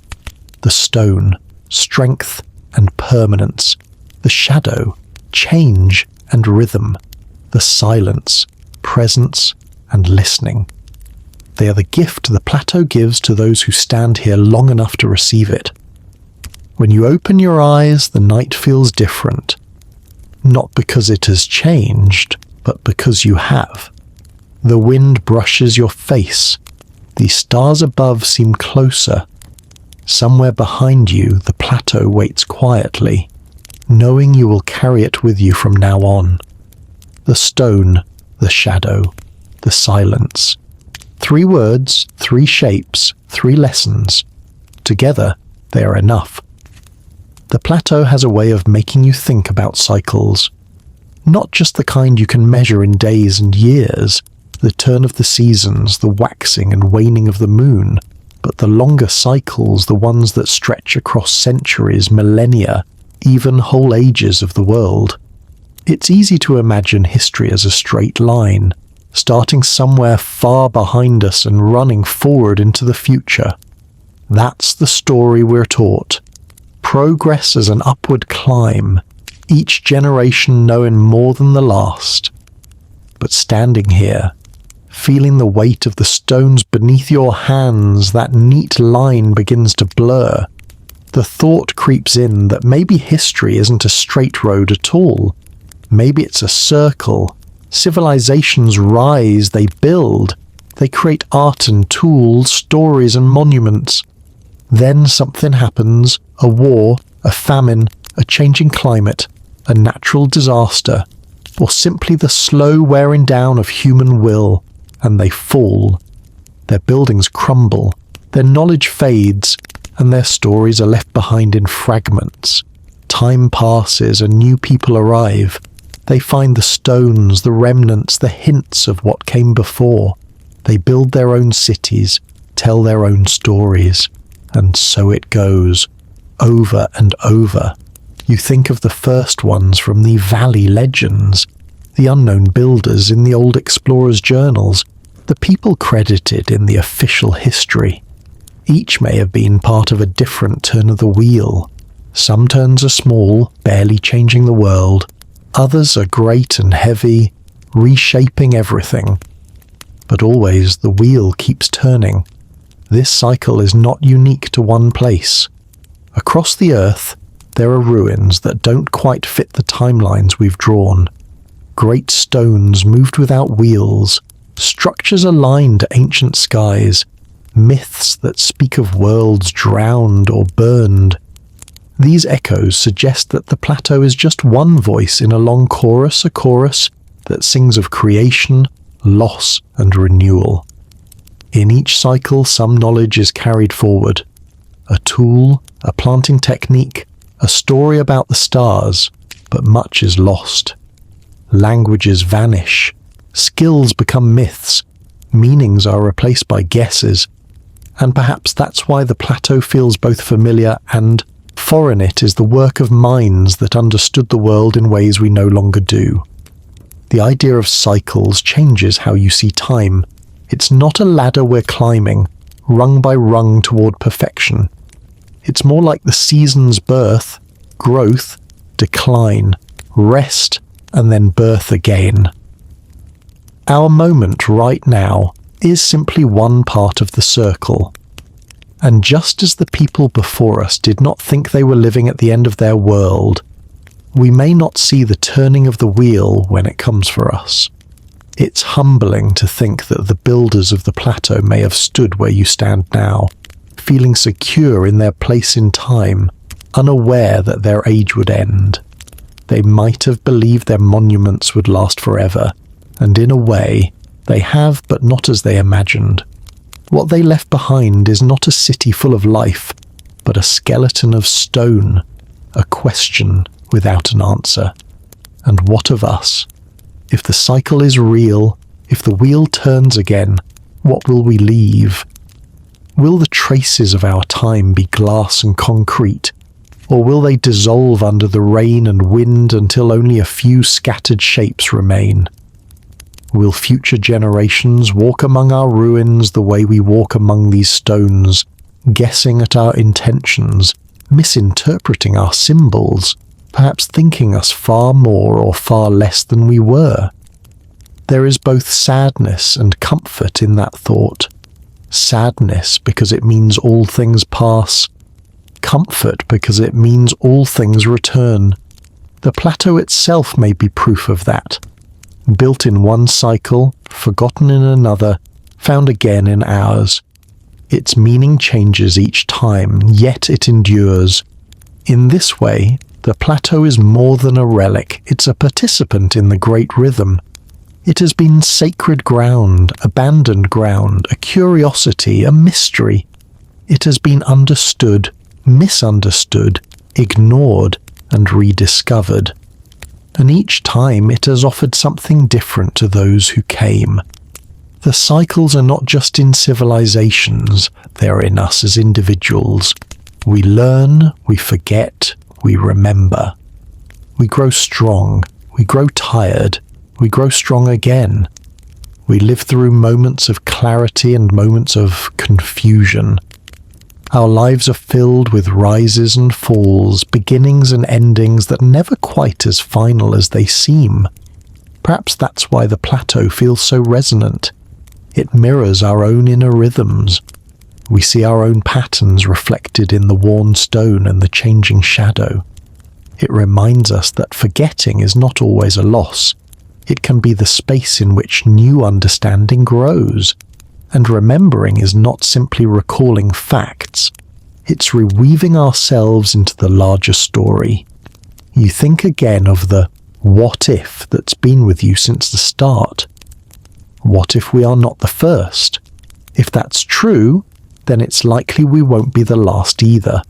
The stone, strength and permanence. The shadow, change and rhythm. The silence, presence and listening. They are the gift the plateau gives to those who stand here long enough to receive it. When you open your eyes, the night feels different. Not because it has changed, but because you have. The wind brushes your face. The stars above seem closer. Somewhere behind you, the plateau waits quietly. knowing you will carry it with you from now on. The stone, the shadow, the silence. 3 words, 3 shapes, 3 lessons. Together, they are enough. The plateau has a way of making you think about cycles. Not just the kind you can measure in days and years, the turn of the seasons, the waxing and waning of the moon, but the longer cycles, the ones that stretch across centuries, millennia, even whole ages of the world. It's easy to imagine history as a straight line, starting somewhere far behind us and running forward into the future. That's the story we're taught. Progress as an upward climb, each generation knowing more than the last. But standing here, feeling the weight of the stones beneath your hands, that neat line begins to blur. The thought creeps in that maybe history isn't a straight road at all. Maybe it's a circle. Civilizations rise, they build, they create art and tools, stories and monuments. Then something happens, a war, a famine, a changing climate, a natural disaster, or simply the slow wearing down of human will, and they fall. Their buildings crumble, their knowledge fades, and their stories are left behind in fragments. Time passes and new people arrive. They find the stones, the remnants, the hints of what came before. They build their own cities, tell their own stories. And so it goes, over and over. You think of the first ones from the Valley Legends, the unknown builders in the old explorers' journals, the people credited in the official history. Each may have been part of a different turn of the wheel. Some turns are small, barely changing the world. Others are great and heavy, reshaping everything. But always the wheel keeps turning. This cycle is not unique to one place. Across the earth, there are ruins that don't quite fit the timelines we've drawn. Great stones moved without wheels, structures aligned to ancient skies, myths that speak of worlds drowned or burned. These echoes suggest that the plateau is just one voice in a long chorus, a chorus that sings of creation, loss, and renewal. In each cycle, some knowledge is carried forward. A tool, a planting technique, a story about the stars, but much is lost. Languages vanish, skills become myths, meanings are replaced by guesses, and perhaps that's why the plateau feels both familiar and foreign. It is the work of minds that understood the world in ways we no longer do. The idea of cycles changes how you see time. It's not a ladder we're climbing, rung by rung toward perfection. It's more like the season's birth, growth, decline, rest, and then birth again. Our moment right now is simply one part of the circle. And just as the people before us did not think they were living at the end of their world, we may not see the turning of the wheel when it comes for us. It's humbling to think that the builders of the plateau may have stood where you stand now, feeling secure in their place in time, unaware that their age would end. They might have believed their monuments would last forever, and in a way, they have, but not as they imagined. What they left behind is not a city full of life, but a skeleton of stone, a question without an answer. And what of us? If the cycle is real, if the wheel turns again, what will we leave? Will the traces of our time be glass and concrete, or will they dissolve under the rain and wind until only a few scattered shapes remain? Will future generations walk among our ruins the way we walk among these stones, guessing at our intentions, misinterpreting our symbols, perhaps thinking us far more or far less than we were? There is both sadness and comfort in that thought. Sadness because it means all things pass, comfort because it means all things return. The plateau itself may be proof of that. Built in one cycle, forgotten in another, found again in ours. Its meaning changes each time, yet it endures. In this way, The plateau is more than a relic, it's a participant in the great rhythm. It has been sacred ground, abandoned ground, a curiosity, a mystery. It has been understood, misunderstood, ignored, and rediscovered. And each time it has offered something different to those who came. The cycles are not just in civilizations, they are in us as individuals. We learn, we forget, we remember. We grow strong, we grow tired, we grow strong again. We live through moments of clarity and moments of confusion. Our lives are filled with rises and falls, beginnings and endings that are never quite as final as they seem. Perhaps that's why the plateau feels so resonant. It mirrors our own inner rhythms. We see our own patterns reflected in the worn stone and the changing shadow. It reminds us that forgetting is not always a loss. It can be the space in which new understanding grows. And remembering is not simply recalling facts. It's reweaving ourselves into the larger story. You think again of the what if that's been with you since the start. What if we are not the first? If that's true, then it's likely we won't be the last either.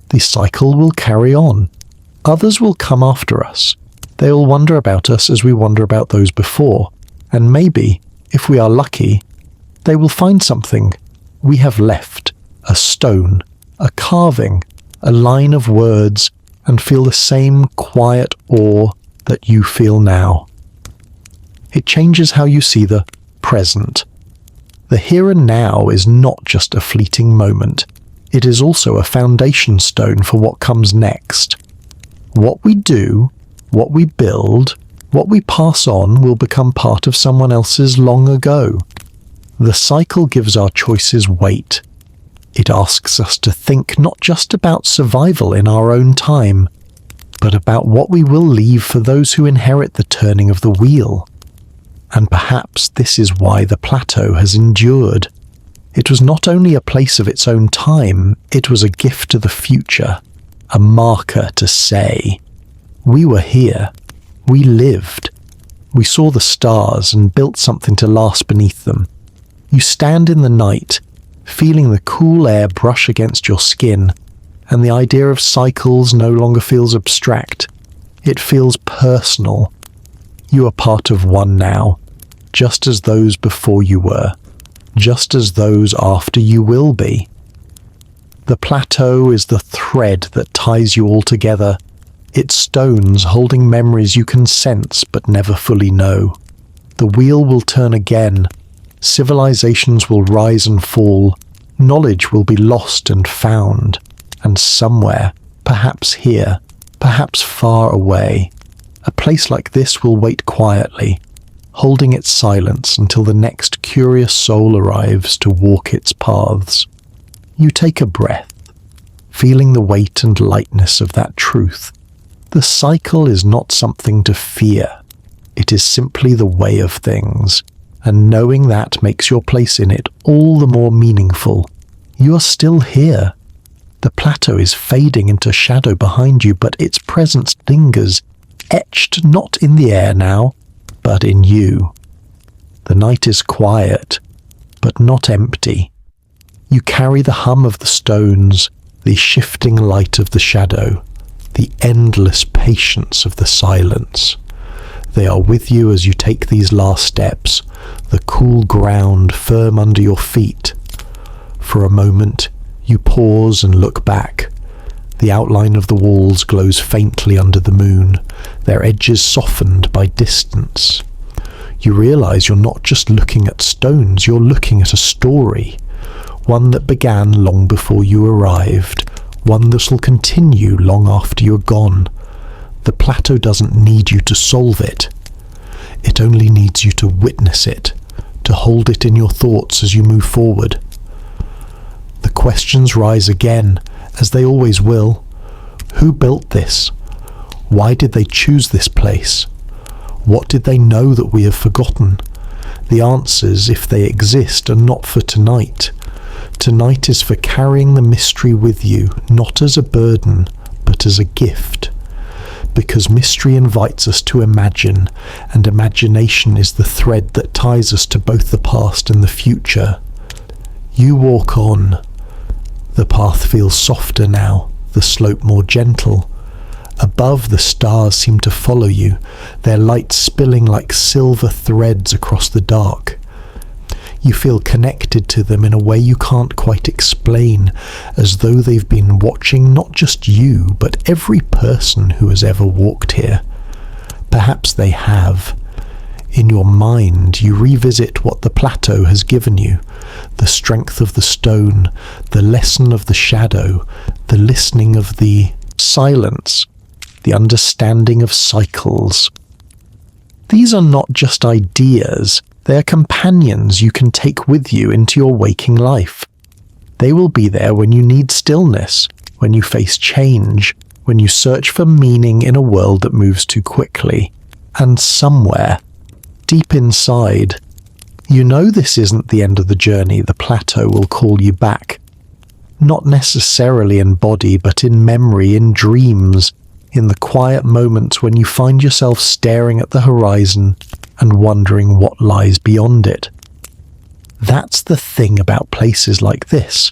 The cycle will carry on. Others will come after us. They will wonder about us as we wonder about those before. And maybe, if we are lucky, they will find something we have left, a stone, a carving, a line of words, and feel the same quiet awe that you feel now. It changes how you see the present. The here and now is not just a fleeting moment. It is also a foundation stone for what comes next. What we do, what we build, what we pass on will become part of someone else's long ago. The cycle gives our choices weight. It asks us to think not just about survival in our own time, but about what we will leave for those who inherit the turning of the wheel. And perhaps this is why the plateau has endured. It was not only a place of its own time, it was a gift to the future, a marker to say, we were here, we lived, we saw the stars and built something to last beneath them. You stand in the night, feeling the cool air brush against your skin, and the idea of cycles no longer feels abstract. It feels personal. You are part of one now, just as those before you were, just as those after you will be. The plateau is the thread that ties you all together, its stones holding memories you can sense but never fully know. The wheel will turn again. Civilizations will rise and fall, knowledge will be lost and found, and somewhere, perhaps here, perhaps far away, a place like this will wait quietly, holding its silence until the next curious soul arrives to walk its paths. You take a breath, feeling the weight and lightness of that truth. The cycle is not something to fear, it is simply the way of things. And knowing that makes your place in it all the more meaningful. You are still here. The plateau is fading into shadow behind you, but its presence lingers, etched not in the air now, but in you. The night is quiet, but not empty. You carry the hum of the stones, the shifting light of the shadow, the endless patience of the silence. They are with you as you take these last steps, the cool ground firm under your feet. For a moment, you pause and look back. The outline of the walls glows faintly under the moon, their edges softened by distance. You realize you're not just looking at stones, you're looking at a story, one that began long before you arrived, one that will continue long after you're gone. The plateau doesn't need you to solve it. It only needs you to witness it, to hold it in your thoughts as you move forward. The questions rise again, as they always will. Who built this? Why did they choose this place? What did they know that we have forgotten? The answers, if they exist, are not for tonight. Tonight is for carrying the mystery with you, not as a burden, but as a gift. because mystery invites us to imagine, and imagination is the thread that ties us to both the past and the future. You walk on. The path feels softer now, the slope more gentle. Above, the stars seem to follow you, their light spilling like silver threads across the dark. You feel connected to them in a way you can't quite explain, as though they've been watching not just you, but every person who has ever walked here. Perhaps they have. In your mind, you revisit what the plateau has given you, the strength of the stone, the lesson of the shadow, the listening of the silence, the understanding of cycles. These are not just ideas, they are companions you can take with you into your waking life. They will be there when you need stillness, when you face change, when you search for meaning in a world that moves too quickly. And somewhere, deep inside, you know this isn't the end of the journey. The plateau will call you back. Not necessarily in body, but in memory, in dreams, in the quiet moments when you find yourself staring at the horizon and wondering what lies beyond it. That's the thing about places like this.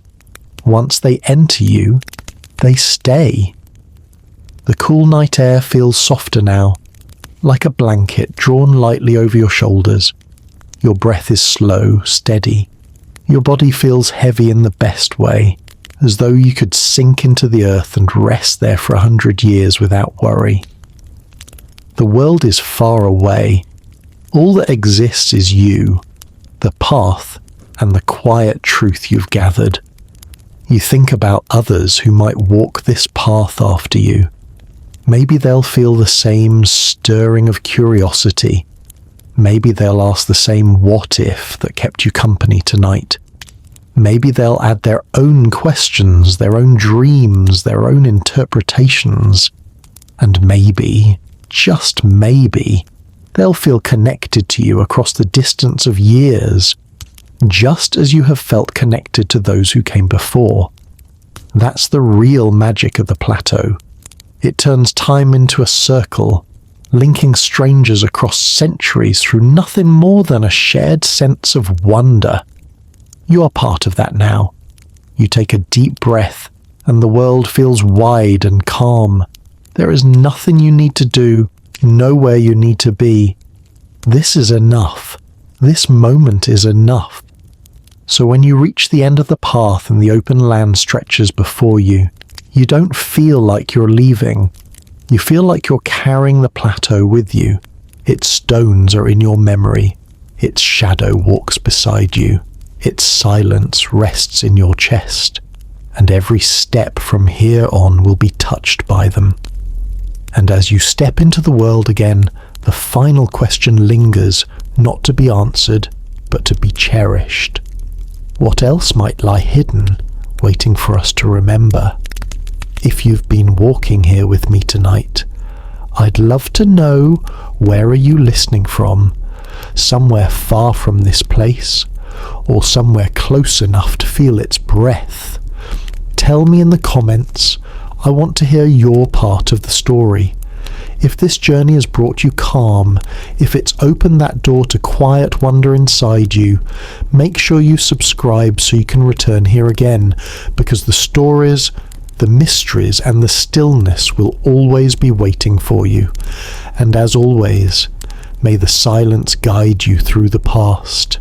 Once they enter you, they stay. The cool night air feels softer now, like a blanket drawn lightly over your shoulders. Your breath is slow, steady. Your body feels heavy in the best way, as though you could sink into the earth and rest there for 100 years without worry. The world is far away. All that exists is you, the path, and the quiet truth you've gathered. You think about others who might walk this path after you. Maybe they'll feel the same stirring of curiosity. Maybe they'll ask the same what if that kept you company tonight. Maybe they'll add their own questions, their own dreams, their own interpretations. And maybe, just maybe, they'll feel connected to you across the distance of years, just as you have felt connected to those who came before. That's the real magic of the plateau. It turns time into a circle, linking strangers across centuries through nothing more than a shared sense of wonder. You are part of that now. You take a deep breath, and the world feels wide and calm. There is nothing you need to do, nowhere you need to be. This is enough. This moment is enough. So when you reach the end of the path and the open land stretches before you, you don't feel like you're leaving. You feel like you're carrying the plateau with you. Its stones are in your memory. Its shadow walks beside you. Its silence rests in your chest. And every step from here on will be touched by them. And as you step into the world again, the final question lingers, not to be answered, but to be cherished. What else might lie hidden, waiting for us to remember? If you've been walking here with me tonight, I'd love to know, where are you listening from? Somewhere far from this place, or somewhere close enough to feel its breath? Tell me in the comments. I want to hear your part of the story. If this journey has brought you calm, if it's opened that door to quiet wonder inside you, make sure you subscribe so you can return here again, because the stories, the mysteries, and the stillness will always be waiting for you. And as always, may the silence guide you through the past.